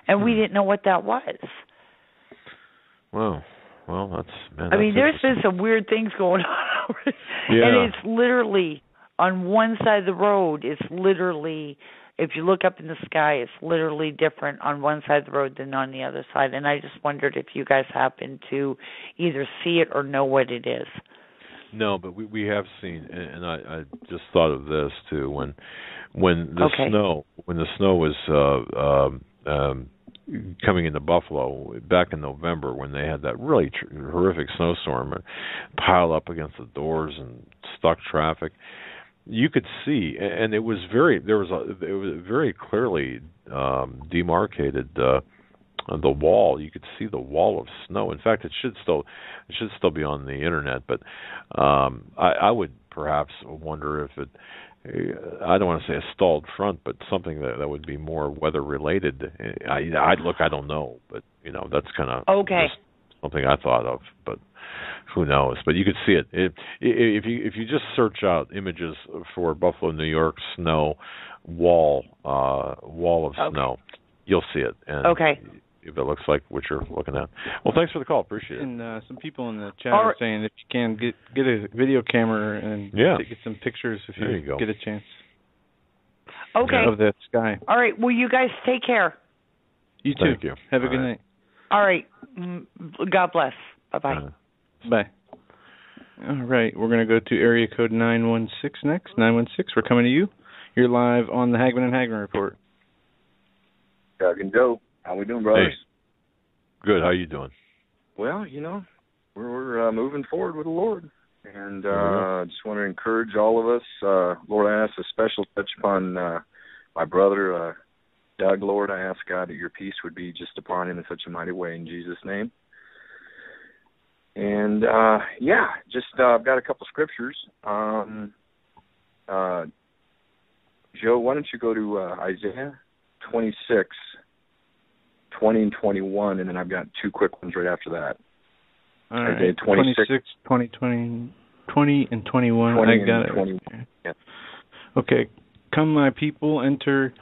And we didn't know what that was. Wow. Well, that's there's been some weird things going on. Yeah. And it's literally on one side of the road. It's literally, if you look up in the sky, it's literally different on one side of the road than on the other side. And I just wondered if you guys happen to either see it or know what it is. No, but we have seen, and I just thought of this too. When the snow was coming into Buffalo back in November, when they had that really horrific snowstorm, pile up against the doors and stuck traffic, you could see, and it was very clearly demarcated. The wall, you could see the wall of snow. In fact, it should still be on the internet. But I would perhaps wonder if it. I don't want to say a stalled front, but something that would be more weather related. I don't know, but that's kind of something I thought of. But who knows? But you could see it. If you just search out images for Buffalo, New York snow wall of snow, you'll see it. And if it looks like what you're looking at. Well, thanks for the call. Appreciate it. And some people in the chat are saying if you can get a video camera and get some pictures if you get a chance. Okay. Of the sky. All right. Well, you guys take care. You too. Thank you. Have a good night. All right. God bless. Bye-bye. Bye. All right. We're going to go to area code 916 next. 916, we're coming to you. You're live on the Hagmann Hagmann Report. Doug and Joe. How we doing, brothers? Hey. Good. How you doing? Well, we're moving forward with the Lord, and just want to encourage all of us. Lord, I ask a special touch upon my brother, Doug. Lord, I ask God that your peace would be just upon him in such a mighty way in Jesus' name. And I've got a couple scriptures. Joe, why don't you go to Isaiah 26. 20 and 21, and then I've got two quick ones right after that. All right, 26, 20 and 21. 20 I got and it. 21. Yeah. Okay. Come, my people, enter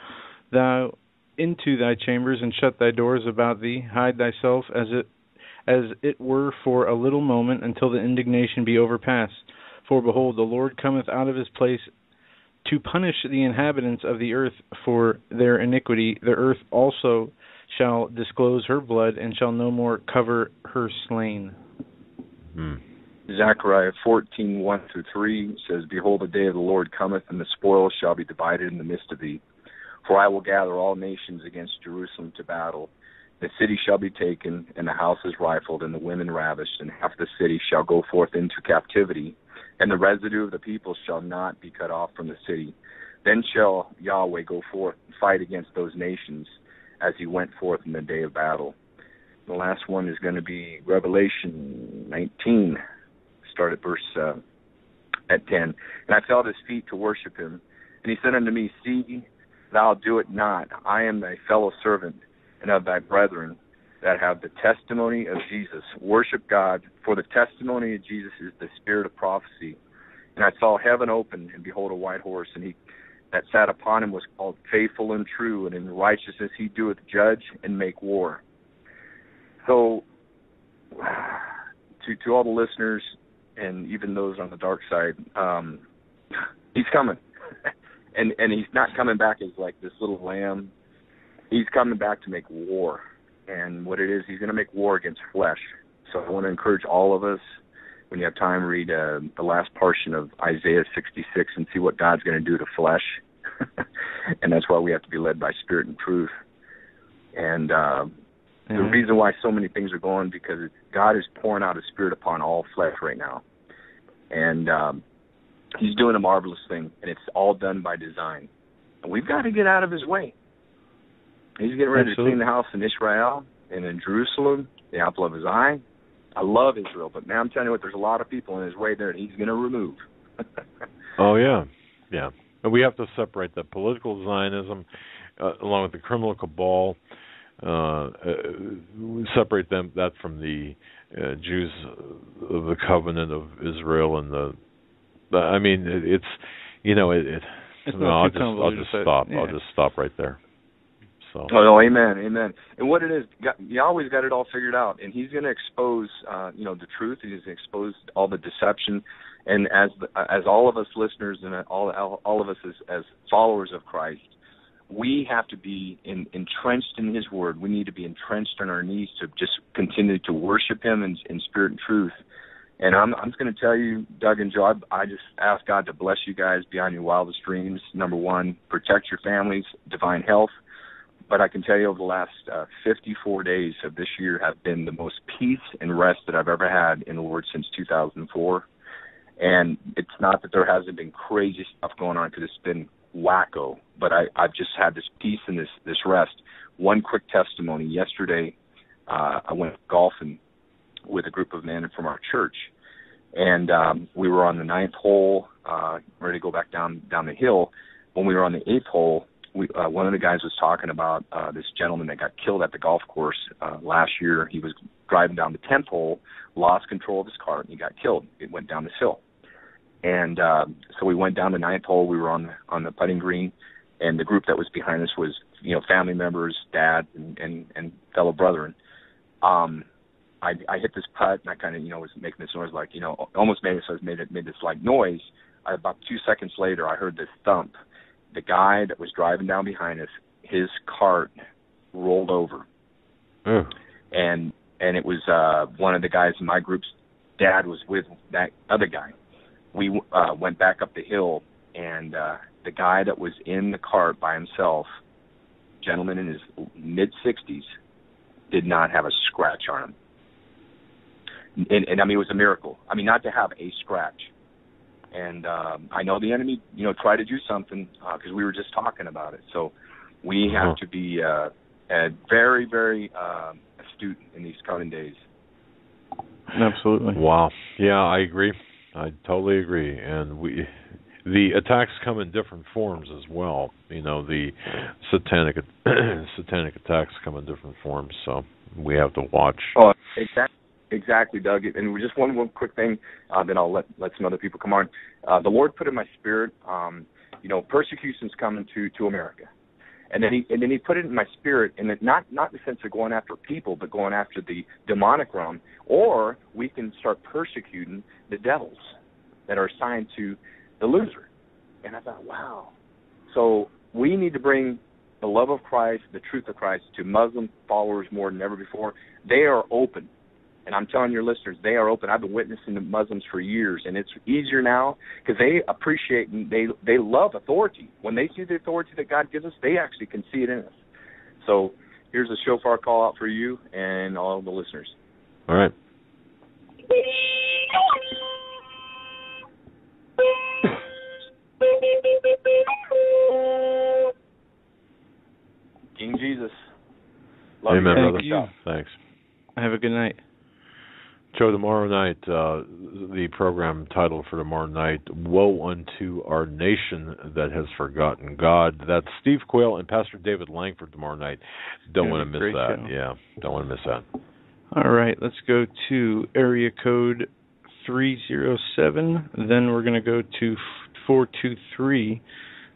thou into thy chambers, and shut thy doors about thee. Hide thyself as it were for a little moment, until the indignation be overpast. For behold, the Lord cometh out of his place to punish the inhabitants of the earth for their iniquity. The earth also shall disclose her blood, and shall no more cover her slain. Zechariah 14:1-3 says, Behold, the day of the Lord cometh, and the spoil shall be divided in the midst of thee. For I will gather all nations against Jerusalem to battle. The city shall be taken, and the houses rifled, and the women ravished, and half the city shall go forth into captivity, and the residue of the people shall not be cut off from the city. Then shall Yahweh go forth and fight against those nations, as he went forth in the day of battle. The last one is going to be Revelation 19, start at verse at 10. And I fell at his feet to worship him. And he said unto me, See, thou do it not. I am thy fellow servant and of thy brethren that have the testimony of Jesus. Worship God, for the testimony of Jesus is the spirit of prophecy. And I saw heaven open, and behold, a white horse, and he that sat upon him was called Faithful and True, and in righteousness he doeth judge and make war. So, to all the listeners, and even those on the dark side, he's coming. and he's not coming back as like this little lamb. He's coming back to make war. And what it is, he's going to make war against flesh. So I want to encourage all of us, when you have time, read the last portion of Isaiah 66 and see what God's going to do to flesh. And that's why we have to be led by spirit and truth. And The reason why so many things are going, because God is pouring out His Spirit upon all flesh right now. And He's doing a marvelous thing, and it's all done by design. And we've got to get out of His way. He's getting ready to clean the house in Israel and in Jerusalem, the apple of His eye. I love Israel, but man, I'm telling you what, there's a lot of people in His way there that He's going to remove. Oh, yeah. Yeah. And we have to separate the political Zionism along with the criminal cabal, separate that from the Jews of the covenant of Israel and I mean, it's I'll just stop. Yeah. I'll just stop right there. So. Oh, amen, amen. And what it is, you always got it all figured out, and He's going to expose, the truth. He's going to expose all the deception, and as all of us listeners and all of us as followers of Christ, we have to be entrenched in His Word. We need to be entrenched on our knees to just continue to worship Him in spirit and truth. And I'm just going to tell you, Doug and Joe, I just ask God to bless you guys beyond your wildest dreams. Number one, protect your families, divine health. But I can tell you over the last 54 days of this year have been the most peace and rest that I've ever had in the Lord since 2004. And it's not that there hasn't been crazy stuff going on, because it's been wacko, but I've just had this peace and this rest. One quick testimony. Yesterday, I went golfing with a group of men from our church, and we were on the 9th hole, ready to go back down the hill. When we were on the 8th hole, one of the guys was talking about this gentleman that got killed at the golf course last year. He was driving down the 10th hole, lost control of his car, and he got killed. It went down this hill. And so we went down the 9th hole. We were on the putting green, and the group that was behind us was, family members, dad, and fellow brethren. I hit this putt, and I kind of, was making this noise like, almost made this like noise. About 2 seconds later, I heard this thump. The guy that was driving down behind us, his cart rolled over. And it was one of the guys in my group's dad was with that other guy. We went back up the hill, and the guy that was in the cart by himself, gentleman in his mid-60s, did not have a scratch on him. And I mean, it was a miracle. I mean, not to have a scratch. And I know the enemy, tried to do something because we were just talking about it. So we have to be very, very astute in these coming days. Absolutely. Wow. Yeah, I agree. I totally agree. And the attacks come in different forms as well. The satanic attacks come in different forms. So we have to watch. Oh, exactly, Doug. And just one quick thing, then I'll let some other people come on. The Lord put in my spirit, persecution's coming to America. And then he put it in my spirit, and not in the sense of going after people, but going after the demonic realm, or we can start persecuting the devils that are assigned to the loser. And I thought, wow. So we need to bring the love of Christ, the truth of Christ, to Muslim followers more than ever before. They are open. And I'm telling your listeners, they are open. I've been witnessing to Muslims for years, and it's easier now because they appreciate and they love authority. When they see the authority that God gives us, they actually can see it in us. So here's a shofar call out for you and all the listeners. All right. King Jesus. Love Amen, you. brother. Thank you. Thanks. Have a good night. Joe, tomorrow night, the program title for tomorrow night, Woe Unto Our Nation That Has Forgotten God. That's Steve Quayle and Pastor David Langford tomorrow night. Don't want to miss that. Show. Yeah, don't want to miss that. All right, let's go to area code 307. Then we're going to go to 423.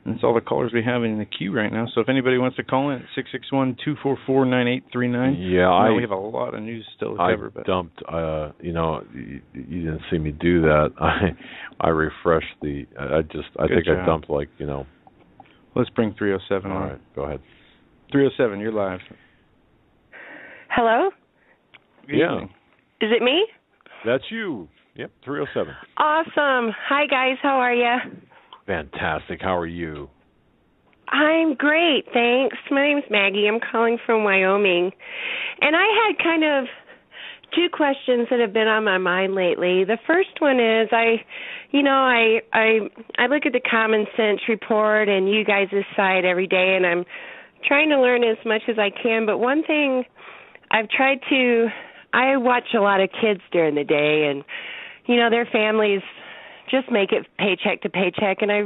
And that's all the callers we have in the queue right now. So if anybody wants to call in, 661-244-9839. Yeah, we have a lot of news still to cover. I dumped, you didn't see me do that. I refreshed I think I dumped Let's bring 307 on. All right, go ahead. 307, you're live. Hello? Good evening. Is it me? That's you. Yep, 307. Awesome. Hi, guys. How are you? Fantastic. How are you? I'm great, thanks. My name's Maggie. I'm calling from Wyoming. And I had kind of two questions that have been on my mind lately. The first one is I look at the Common Sense Report and you guys' site every day, and I'm trying to learn as much as I can. But one thing I watch a lot of kids during the day, and, their families just make it paycheck to paycheck, and I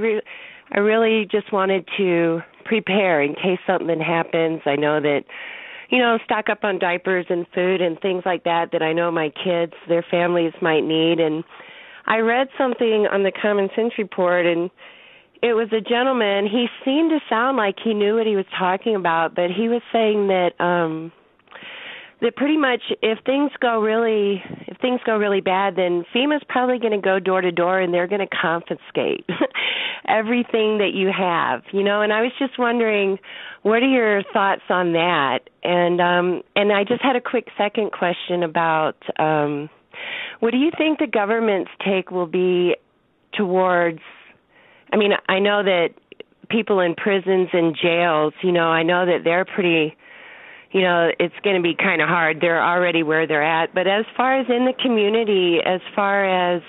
really just wanted to prepare in case something happens. I know that, stock up on diapers and food and things like that I know my kids, their families might need. And I read something on the Common Sense Report, and it was a gentleman. He seemed to sound like he knew what he was talking about, but he was saying that that pretty much if things go really bad, then FEMA's probably going to go door to door and they're going to confiscate everything that you have, And I was just wondering, what are your thoughts on that? And I just had a quick second question about what do you think the government's take will be towards? I mean, I know that people in prisons and jails, I know that they're pretty. It's going to be kind of hard. They're already where they're at. But as far as in the community, as far as,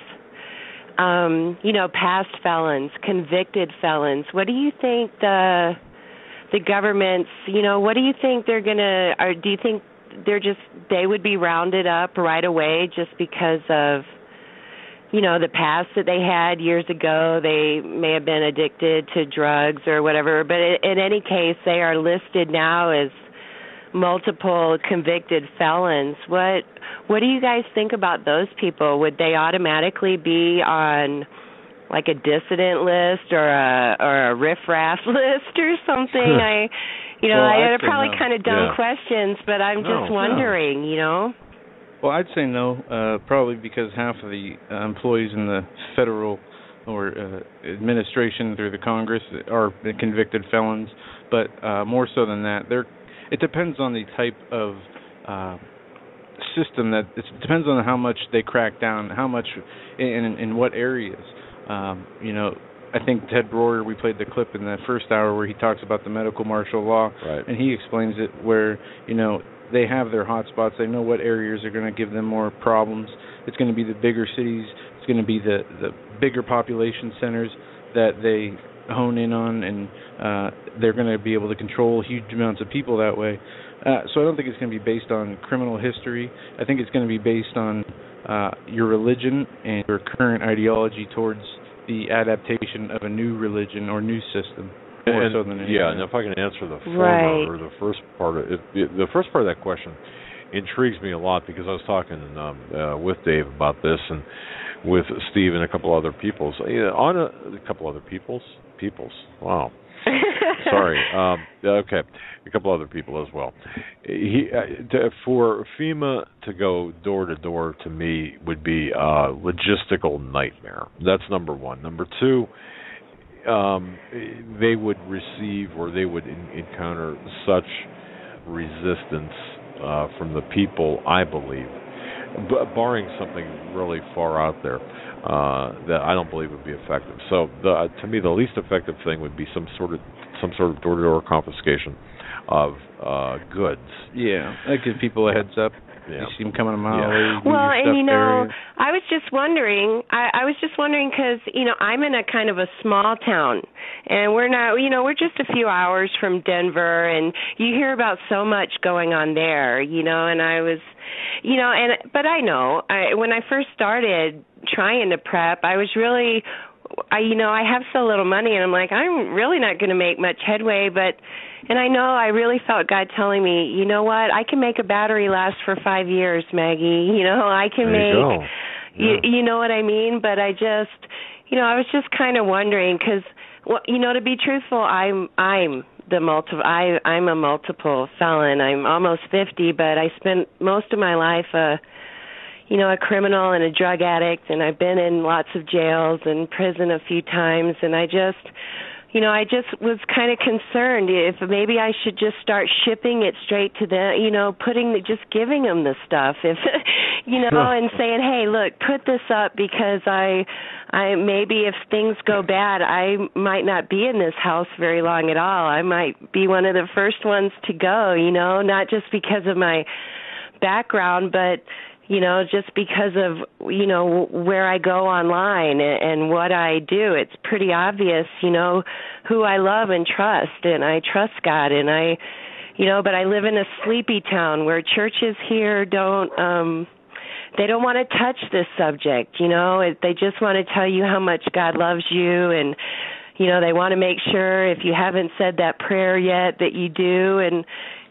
past felons, convicted felons, what do you think the government's, what do you think they're going to, or do you think they would be rounded up right away just because of, the past that they had years ago? They may have been addicted to drugs or whatever. But in any case, they are listed now as multiple convicted felons. What do you guys think about those people? Would they automatically be on like a dissident list or a riffraff list or something? I had probably kind of dumb questions, but I'm just wondering, Well, I'd say no, probably because half of the employees in the federal or administration through the Congress are convicted felons, but more so than that, it depends on the type of system it depends on how much they crack down, how much in what areas. I think Ted Broyer, we played the clip in the first hour where he talks about the medical martial law, right. And he explains it where, they have their hot spots. They know what areas are going to give them more problems. It's going to be the bigger cities. It's going to be the bigger population centers that they hone in on, and they're going to be able to control huge amounts of people that way. So I don't think it's going to be based on criminal history. I think it's going to be based on your religion and your current ideology towards the adaptation of a new religion or new system. More so than anything. Yeah, and if I can answer the former or the first part of it, the first part of that question intrigues me a lot because I was talking with Dave about this and with Steve and a couple other peoples. A couple other peoples. Wow. Sorry. Okay. A couple other people as well. For FEMA to go door to door, to me, would be a logistical nightmare. That's number one. Number two, they would receive or they would encounter such resistance from the people, I believe, barring something really far out there, that I don't believe would be effective. So, to me, the least effective thing would be some sort of door-to-door confiscation of goods. Yeah, that gives people a heads up. Yeah. You see them coming a mile away. Well, and I was just wondering. I was just wondering because I'm in a kind of a small town, and we're not. We're just a few hours from Denver, and you hear about so much going on there. And I was, but I know when I first started trying to prep, I was really. I have so little money, and I'm like, I'm really not going to make much headway, and I know I really felt God telling me, you know what, I can make a battery last for 5 years, Maggie. I can make, you know what I mean? But I just, I was just kind of wondering, because, to be truthful, I'm a multiple felon. I'm almost 50, but I spent most of my life a criminal and a drug addict, and I've been in lots of jails and prison a few times, and I just was kind of concerned if maybe I should just start shipping it straight to them, just giving them the stuff. If, and saying, hey, look, put this up because I maybe if things go bad, I might not be in this house very long at all. I might be one of the first ones to go, not just because of my background, but just because of, where I go online and what I do. It's pretty obvious, who I love and trust, and I trust God, and but I live in a sleepy town where churches here they don't want to touch this subject, They just want to tell you how much God loves you, and, they want to make sure if you haven't said that prayer yet that you do, and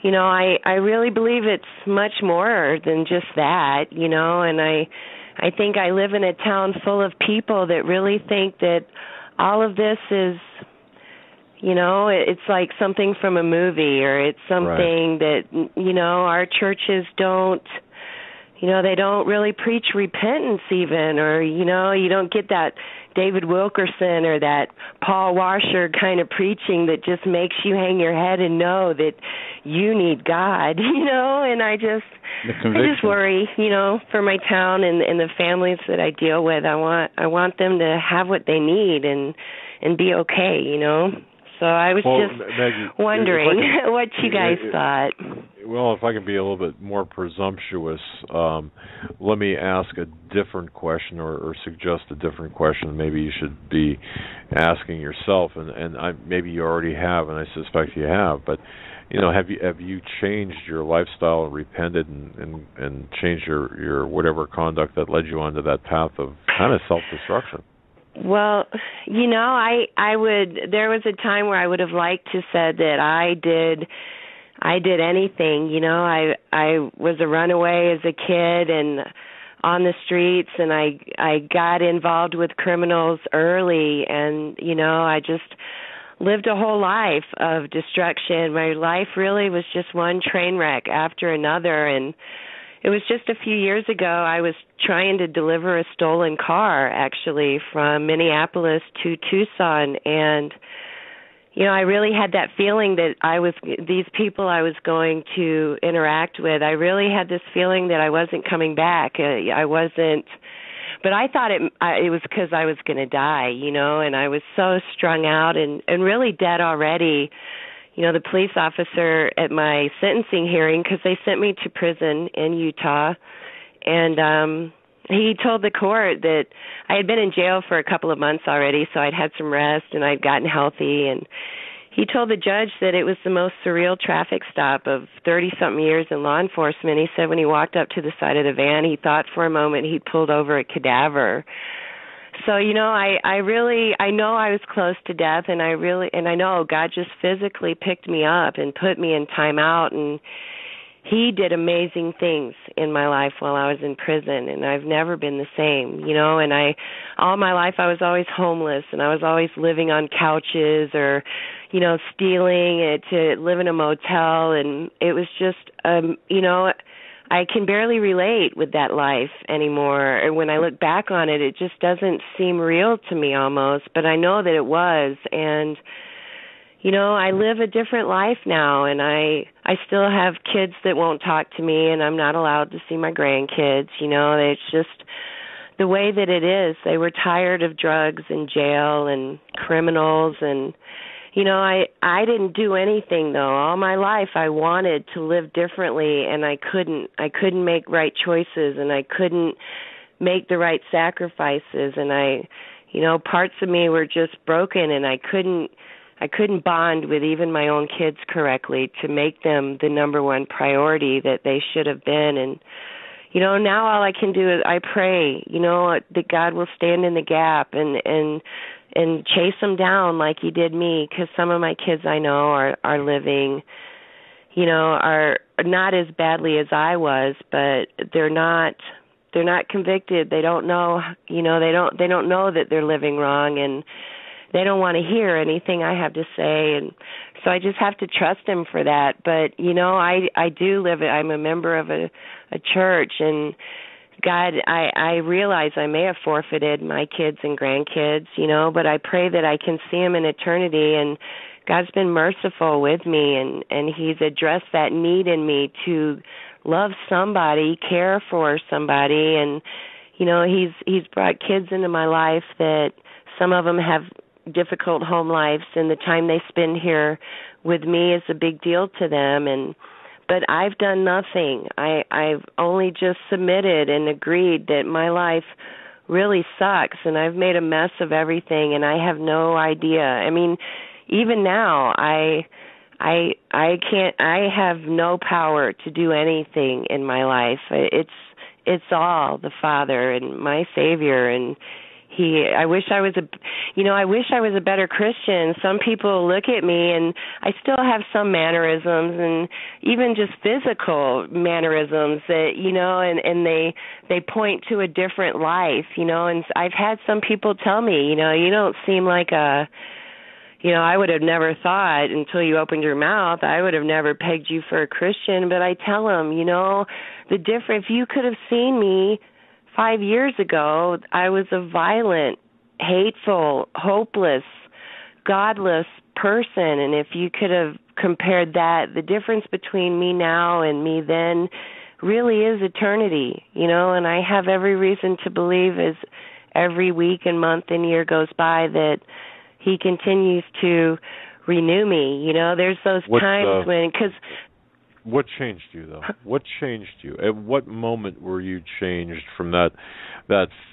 I really believe it's much more than just that, and I think I live in a town full of people that really think that all of this is, it's like something from a movie, or it's something that, our churches don't, they don't really preach repentance even, or, you don't get that David Wilkerson or that Paul Washer kind of preaching that just makes you hang your head and know that you need God, and I just worry, for my town and the families that I deal with. I want them to have what they need and be okay, So I was Maggie, wondering what you guys thought. Well, if I can be a little bit more presumptuous, let me ask a different question or suggest a different question maybe you should be asking yourself, and maybe you already have, and I suspect you have, but have you changed your lifestyle and repented and changed your whatever conduct that led you onto that path of kind of self-destruction? Well, I would. There was a time where I would have liked to said that I did anything. I was a runaway as a kid and on the streets, and I got involved with criminals early, and I just lived a whole life of destruction. My life really was just one train wreck after another, and it was just a few years ago I was trying to deliver a stolen car, actually, from Minneapolis to Tucson, and I really had that feeling that these people I was going to interact with, I really had this feeling that I wasn't coming back. I wasn't, but I thought it was because I was going to die, and I was so strung out and really dead already. The police officer at my sentencing hearing, because they sent me to prison in Utah, and he told the court that I had been in jail for a couple of months already, so I'd had some rest and I'd gotten healthy, and he told the judge that it was the most surreal traffic stop of 30-something years in law enforcement. He said when he walked up to the side of the van, he thought for a moment he'd pulled over a cadaver. So, I know I was close to death, and I know God just physically picked me up and put me in timeout, and He did amazing things in my life while I was in prison, and I've never been the same, and all my life I was always homeless, and I was always living on couches or, stealing to live in a motel, and it was just, I can barely relate with that life anymore. And when I look back on it, it just doesn't seem real to me almost, but I know that it was. And, I live a different life now, and I still have kids that won't talk to me, and I'm not allowed to see my grandkids. It's just the way that it is. They were tired of drugs and jail and criminals, and I didn't do anything though. All my life I wanted to live differently, and I couldn't make right choices, and I couldn't make the right sacrifices, and parts of me were just broken, and I couldn't bond with even my own kids correctly to make them the number one priority that they should have been. And now all I can do is I pray, that God will stand in the gap and chase them down like He did me, because some of my kids I know are living, are not as badly as I was, but they're not convicted. They don't know, they don't know that they're living wrong, and they don't want to hear anything I have to say, and so I just have to trust Him for that. But I do live. I'm a member of a church, and God, I realize I may have forfeited my kids and grandkids, but I pray that I can see them in eternity, and God's been merciful with me, and He's addressed that need in me to love somebody, care for somebody. And he's brought kids into my life that some of them have difficult home lives, and the time they spend here with me is a big deal to them. But I've done nothing. I've only just submitted and agreed that my life really sucks, and I've made a mess of everything, and I have no idea. I mean, even now, I can't. I have no power to do anything in my life. It's all the Father and my Savior, and I wish I was a better Christian. Some people look at me, and I still have some mannerisms, and even just physical mannerisms that and they point to a different life, And I've had some people tell me, you don't seem like a. I would have never thought until you opened your mouth, I would have never pegged you for a Christian. But I tell them, the difference. If you could have seen me 5 years ago, I was a violent, hateful, hopeless, godless person. And if you could have compared that, the difference between me now and me then really is eternity, And I have every reason to believe as every week and month and year goes by that He continues to renew me. There's those times when, because what changed you, though? What changed you? At what moment were you changed from that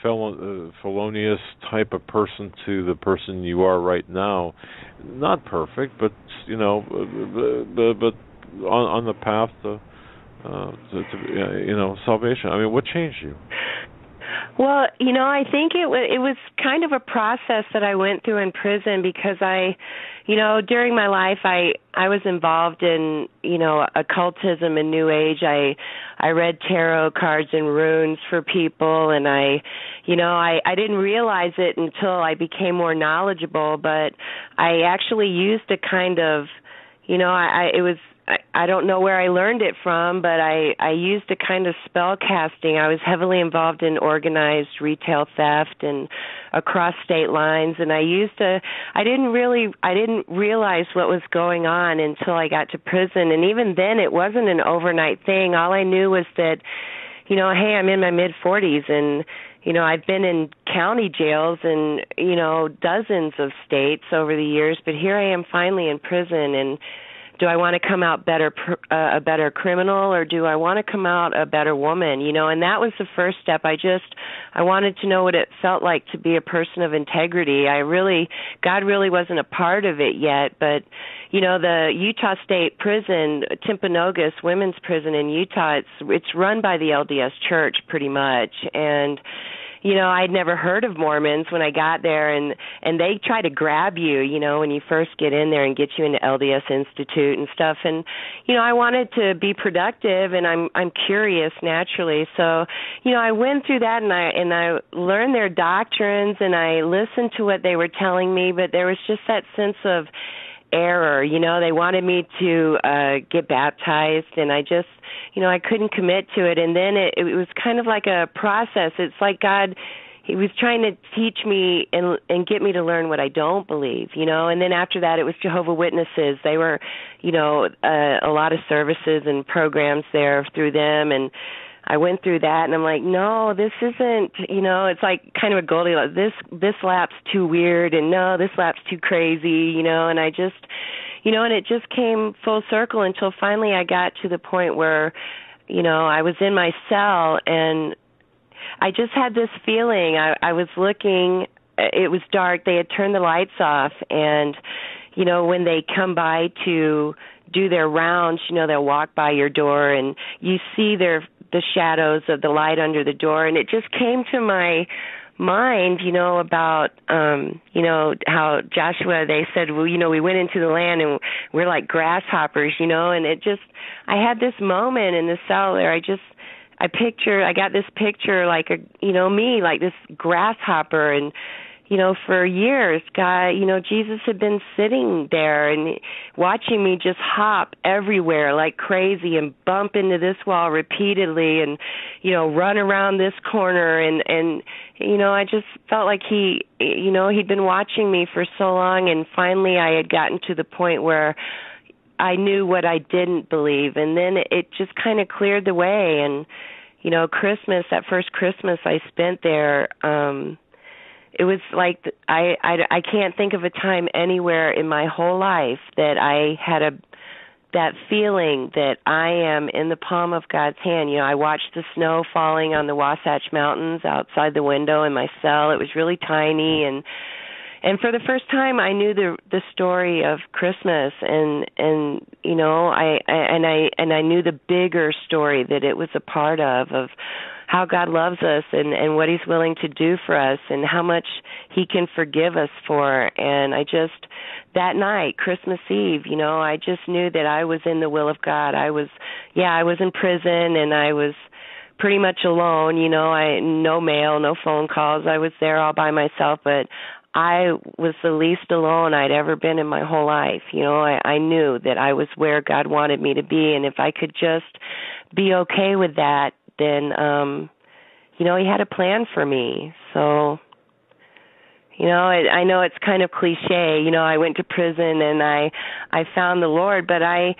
felonious type of person to the person you are right now? Not perfect, but but on the path to salvation. I mean, what changed you? Well, I think it was kind of a process that I went through in prison because during my life I was involved in, occultism and New Age. I read tarot cards and runes for people, and I didn't realize it until I became more knowledgeable, but I actually used a kind of, I don't know where I learned it from, but I used a kind of spell casting. I was heavily involved in organized retail theft and across state lines, and I didn't realize what was going on until I got to prison. And even then, it wasn't an overnight thing. All I knew was that, hey, I'm in my mid-40s, and I've been in county jails in, dozens of states over the years, but here I am finally in prison. And do I want to come out a better criminal, or do I want to come out a better woman? And that was the first step. I wanted to know what it felt like to be a person of integrity. God really wasn't a part of it yet, but the Utah State Prison, Timpanogos Women's Prison in Utah, it's run by the LDS Church pretty much, and I'd never heard of Mormons when I got there, and they try to grab you, when you first get in there and get you into LDS Institute and stuff. And, I wanted to be productive, and I'm curious naturally. So, I went through that, and I learned their doctrines, and I listened to what they were telling me, but there was just that sense of error. They wanted me to get baptized, and I just, I couldn't commit to it. And then it was kind of like a process. It's like God, He was trying to teach me and get me to learn what I don't believe, And then after that, it was Jehovah's Witnesses. They were, a lot of services and programs there through them, and I went through that, and I'm like, no, this isn't, it's like kind of a Goldilocks. This lap's too weird, and no, this lap's too crazy, and I just, and it just came full circle until finally I got to the point where, I was in my cell, and I just had this feeling. I was looking, it was dark, they had turned the lights off, and, when they come by to do their rounds, they'll walk by your door, and you see the shadows of the light under the door, and it just came to my mind, about, how Joshua, they said, well, we went into the land and we're like grasshoppers, and it just, I had this moment in the cell there. I got this picture like me, like this grasshopper, and, for years, God, Jesus had been sitting there and watching me just hop everywhere like crazy and bump into this wall repeatedly and, run around this corner. And I just felt like he'd been watching me for so long. And finally I had gotten to the point where I knew what I didn't believe, and then it just kind of cleared the way. And Christmas, that first Christmas I spent there, it was like I can't think of a time anywhere in my whole life that I had that feeling that I am in the palm of God's hand. I watched the snow falling on the Wasatch Mountains outside the window in my cell. It was really tiny, and for the first time I knew the story of Christmas, and I knew the bigger story that it was a part of how God loves us and what He's willing to do for us and how much He can forgive us for. And that night, Christmas Eve, I just knew that I was in the will of God. I was in prison, and I was pretty much alone. No mail, no phone calls. I was there all by myself, but I was the least alone I'd ever been in my whole life. I knew that I was where God wanted me to be, and if I could just be okay with that, then, He had a plan for me. So, I know it's kind of cliche. I went to prison and I found the Lord, but I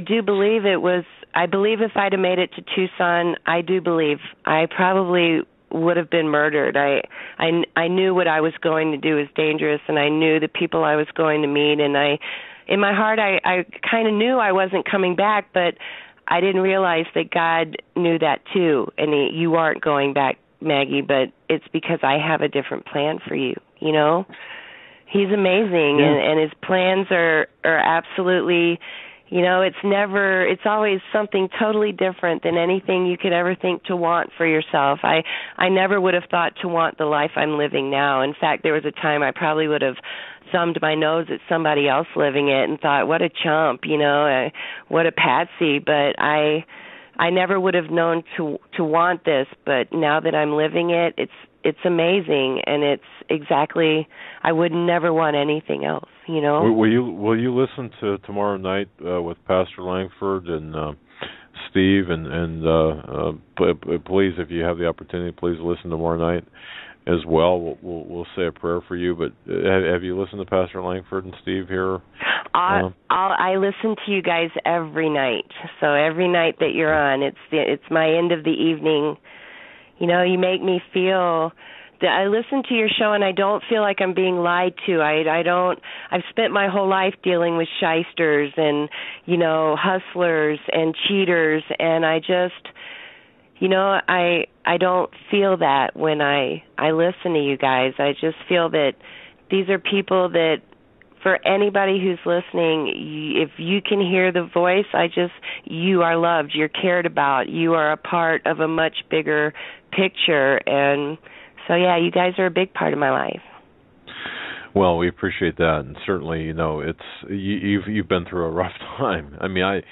do believe I believe if I'd have made it to Tucson, I do believe I probably would have been murdered. I knew what I was going to do was dangerous, and I knew the people I was going to meet, and in my heart, I kind of knew I wasn't coming back, but I didn't realize that God knew that too, and you aren't going back, Maggie, but it's because I have a different plan for you. He's amazing, and His plans are absolutely, it's always something totally different than anything you could ever think to want for yourself. I never would have thought to want the life I'm living now. In fact, there was a time I probably would have thumbed my nose at somebody else living it and thought, what a chump, what a patsy. But I never would have known to want this. But now that I'm living it, it's amazing, and it's exactly, I would never want anything else. Will you listen to tomorrow night with Pastor Langford and Steve, and please, if you have the opportunity, please listen tomorrow night as well. We'll say a prayer for you. But have you listened to Pastor Langford and Steve here? I listen to you guys every night. So every night that you're on, it's my end of the evening. You make me feel. I listen to your show and I don't feel like I'm being lied to. I've spent my whole life dealing with shysters and, hustlers and cheaters, and I just, I don't feel that when I listen to you guys. I just feel that these are people that, for anybody who's listening, if you can hear the voice, you are loved, you're cared about, you are a part of a much bigger picture, and so, you guys are a big part of my life. Well, we appreciate that, and certainly, it's you've been through a rough time. I mean,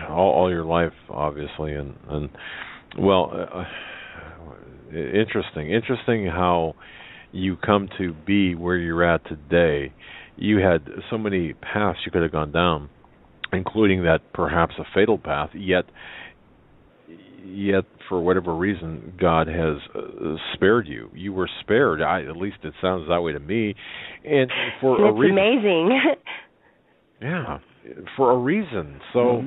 all your life, obviously, and interesting how you come to be where you're at today. You had so many paths you could have gone down, including that perhaps a fatal path, yet for whatever reason, God has spared you. You were spared. At least it sounds that way to me. And for a reason. It's amazing. Yeah, for a reason. So,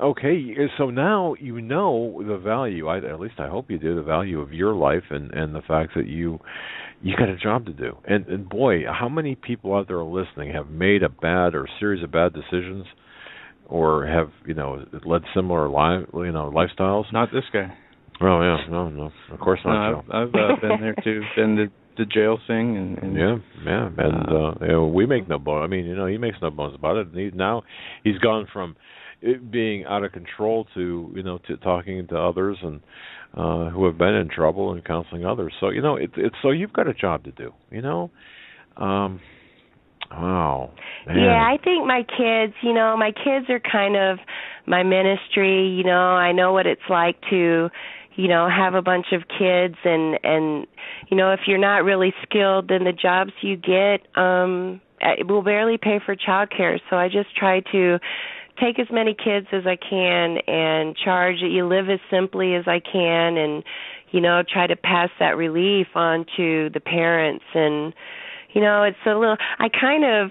okay, so now you know the value, at least I hope you do, the value of your life and the fact that you got a job to do. And boy, how many people out there listening have made a bad or series of bad decisions, or have led similar lifestyles? Not this guy. Oh yeah, no, of course not. I've been there too. Been the jail thing, and and we make no bones. I mean, he makes no bones about it. And he's gone from it being out of control to to talking to others and who have been in trouble and counseling others. So it's so you've got a job to do. Wow. Man. Yeah, I think my kids are kind of my ministry. I know what it's like to, have a bunch of kids and if you're not really skilled, then the jobs you get will barely pay for childcare. So I just try to take as many kids as I can and charge that you live as simply as I can, and try to pass that relief on to the parents. And it's a little. I kind of,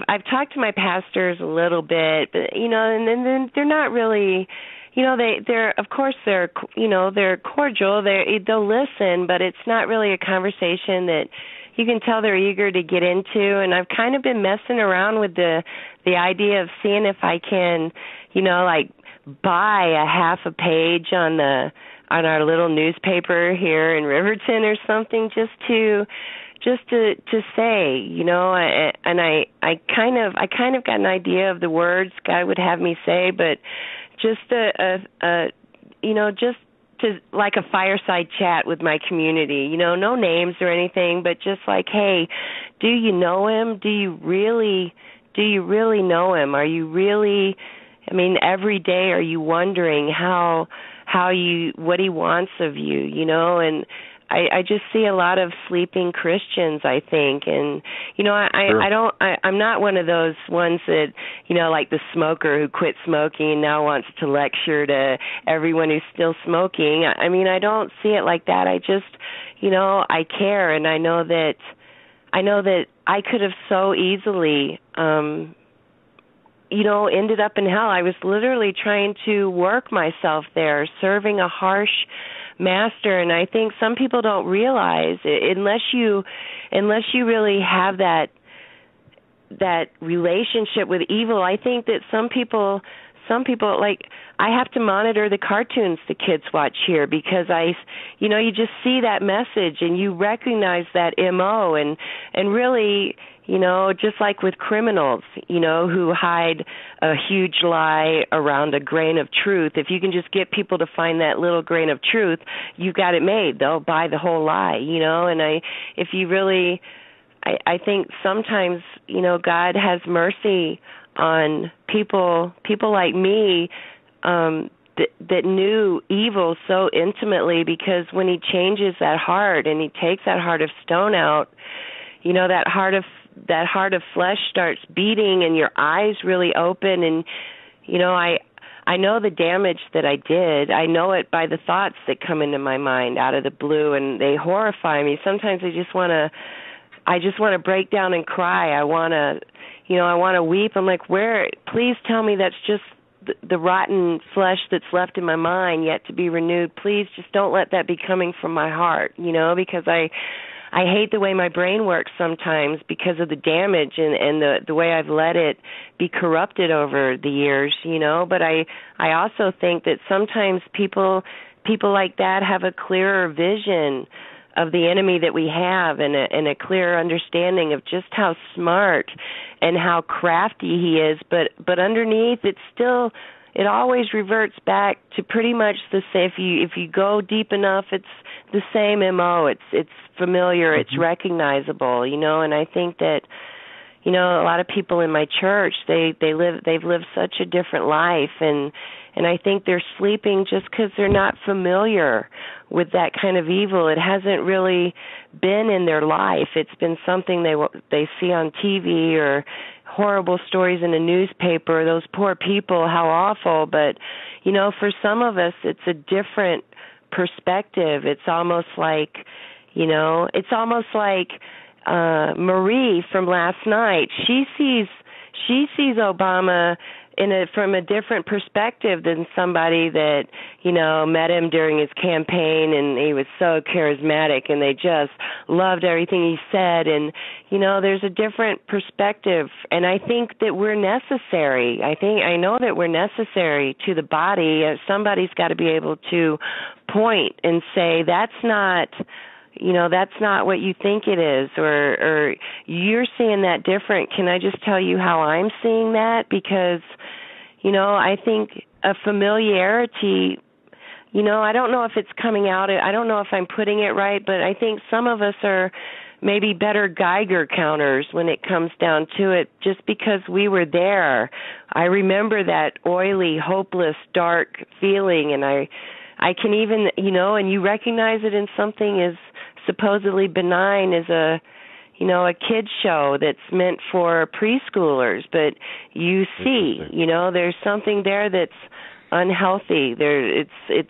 I've talked to my pastors a little bit, but and then they're not really. They're of course they're cordial. They'll listen, but it's not really a conversation that you can tell they're eager to get into. And I've kind of been messing around with the idea of seeing if I can, like buy a half a page on our little newspaper here in Riverton or something, just to say, and I kind of got an idea of the words God would have me say, but just just to like a fireside chat with my community, no names or anything, but just like, hey, do you know him? Do you really know him? Are you really, every day are you wondering what he wants of you, and I just see a lot of sleeping Christians, I think, and sure. I'm not one of those ones that like the smoker who quit smoking and now wants to lecture to everyone who's still smoking. I don't see it like that. I just I care, and I know that I could have so easily ended up in hell. I was literally trying to work myself there, serving a harsh master, and I think some people don't realize it, unless you really have that relationship with evil. I think that some people like, I have to monitor the cartoons the kids watch here, because you just see that message and you recognize that MO, and really, just like with criminals, who hide a huge lie around a grain of truth. If you can just get people to find that little grain of truth, you've got it made. They'll buy the whole lie, and I think sometimes, God has mercy on people like me, that knew evil so intimately, because when he changes that heart and he takes that heart of stone out, that heart of flesh starts beating and your eyes really open, and I know the damage that I did. I know it by the thoughts that come into my mind out of the blue, and they horrify me. Sometimes I just want to break down and cry. I want to weep. I'm like, please tell me that's just the rotten flesh that's left in my mind yet to be renewed. Please just don't let that be coming from my heart, because I hate the way my brain works sometimes because of the damage and the way I've let it be corrupted over the years, But I also think that sometimes people like that have a clearer vision of the enemy that we have, and a clearer understanding of just how smart and how crafty he is. But underneath, it always reverts back to pretty much the same. If you go deep enough, it's the same MO. It's familiar. It's recognizable. And I think that a lot of people in my church, they've lived such a different life, and I think they're sleeping just because they're not familiar with that kind of evil. It hasn't really been in their life. It's been something they see on TV or horrible stories in a newspaper. Those poor people, how awful. But, for some of us, it's a different perspective. It's almost like, Marie from last night. She sees Obama from a different perspective than somebody that, met him during his campaign, and he was so charismatic and they just loved everything he said. And, there's a different perspective, and I think that we're necessary. I know that we're necessary to the body. Somebody's got to be able to point and say, that's not what you think it is, or you're seeing that different. Can I just tell you how I'm seeing that? Because, I think a familiarity, I don't know if it's coming out. I don't know if I'm putting it right, but I think some of us are maybe better Geiger counters when it comes down to it, just because we were there. I remember that oily, hopeless, dark feeling, and I can even, and you recognize it in something as supposedly benign as a kid's show that's meant for preschoolers, but you see, there's something there that's unhealthy. It's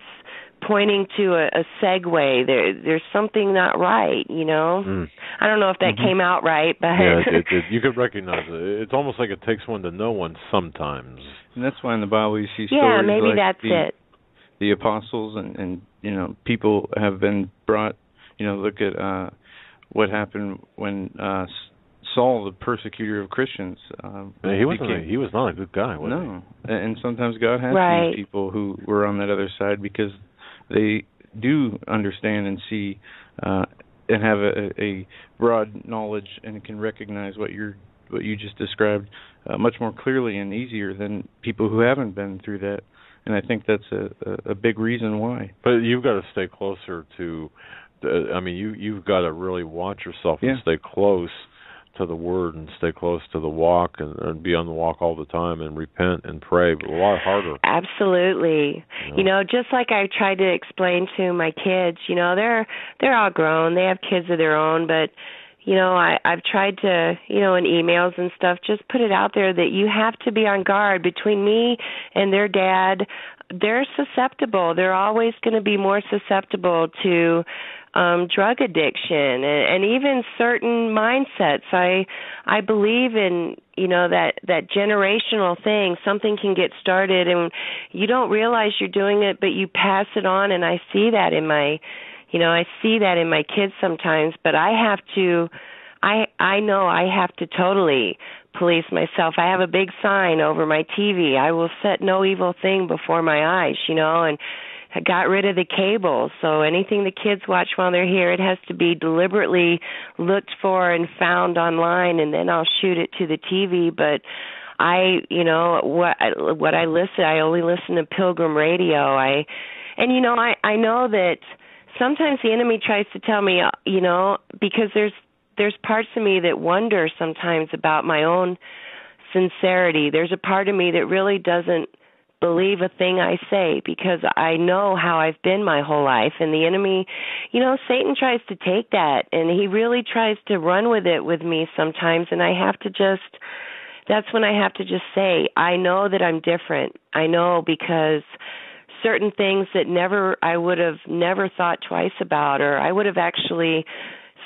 pointing to a segue. There's something not right, you know. I don't know if that came out right, but you could recognize it. It's almost like it takes one to know one sometimes. And that's why in the Bible you see stories maybe like that's it. The apostles and you know, people have been brought. You know, look at what happened when Saul, the persecutor of Christians. He was not a good guy, was he? And sometimes God has these people who were on that other side because they do understand and see and have a broad knowledge and can recognize what you just described much more clearly and easier than people who haven't been through that. And I think that's a big reason why. But you've got to stay closer to. You've got to really watch yourself and stay close to the Word and stay close to the walk and be on the walk all the time and repent and pray, but a lot harder. Absolutely. You know, just like I tried to explain to my kids, you know, they're all grown. They have kids of their own, but, you know, I've tried to, you know, in emails and stuff, just put it out there that you have to be on guard. Between me and their dad, they're susceptible. They're always going to be more susceptible to drug addiction and even certain mindsets. I believe in, you know, that generational thing. Something can get started and you don't realize you're doing it, but you pass it on. And I see that in my kids sometimes. But I know I have to totally police myself. I have a big sign over my TV. I will set no evil thing before my eyes, you know, and I got rid of the cable. So anything the kids watch while they're here, it has to be deliberately looked for and found online, and then I'll shoot it to the TV. But I only listen to Pilgrim Radio. I know that sometimes the enemy tries to tell me, you know, because there's parts of me that wonder sometimes about my own sincerity. There's a part of me that really doesn't believe a thing I say because I know how I've been my whole life. And the enemy, you know, Satan tries to take that and he really tries to run with it with me sometimes. And that's when I have to just say, I know that I'm different. I know because certain things that I would have never thought twice about, or I would have actually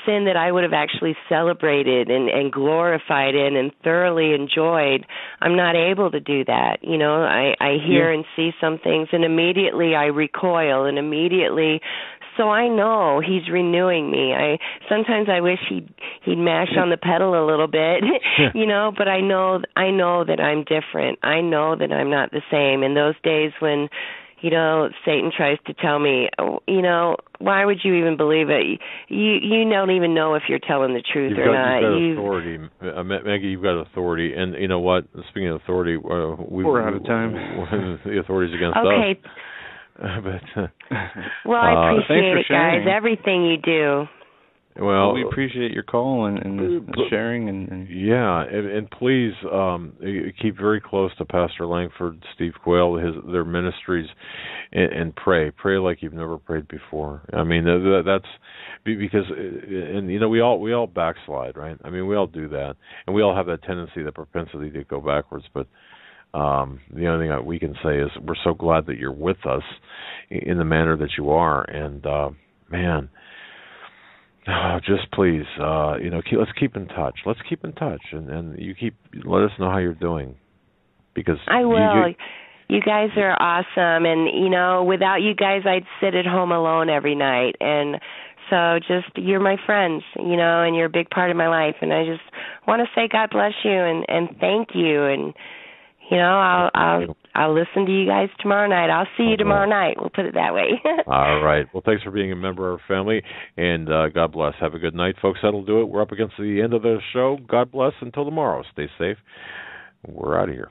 sin that I would have actually celebrated and glorified in and thoroughly enjoyed. I'm not able to do that. You know, I hear and see some things and immediately I recoil and immediately. So I know he's renewing me. Sometimes I wish he'd mash on the pedal a little bit, you know, but I know that I'm different. I know that I'm not the same. In those days when, you know, Satan tries to tell me, you know, why would you even believe it? You don't even know if you're telling the truth or not. You've got authority. Maggie, you've got authority. And you know what? Speaking of authority, we're out of time. The authority's against us. But, well, I appreciate it, guys, everything you do. Well, we appreciate your call and the sharing. And please keep very close to Pastor Langford, Steve Quayle, their ministries, and pray like you've never prayed before. I mean, that's because, and you know, we all backslide, right? I mean, we all do that, and we all have that tendency, that propensity to go backwards. But the only thing that we can say is we're so glad that you're with us in the manner that you are, and man. Oh, just please, you know, let's keep in touch. Let's keep in touch, and let us know how you're doing, because I will. You guys are awesome, and you know, without you guys, I'd sit at home alone every night, and so you're my friends, you know, and you're a big part of my life, and I just want to say God bless you and thank you, and you know, I'll listen to you guys tomorrow night. I'll see you tomorrow night. We'll put it that way. All right. Well, thanks for being a member of our family, and God bless. Have a good night, folks. That'll do it. We're up against the end of the show. God bless. Until tomorrow. Stay safe. We're out of here.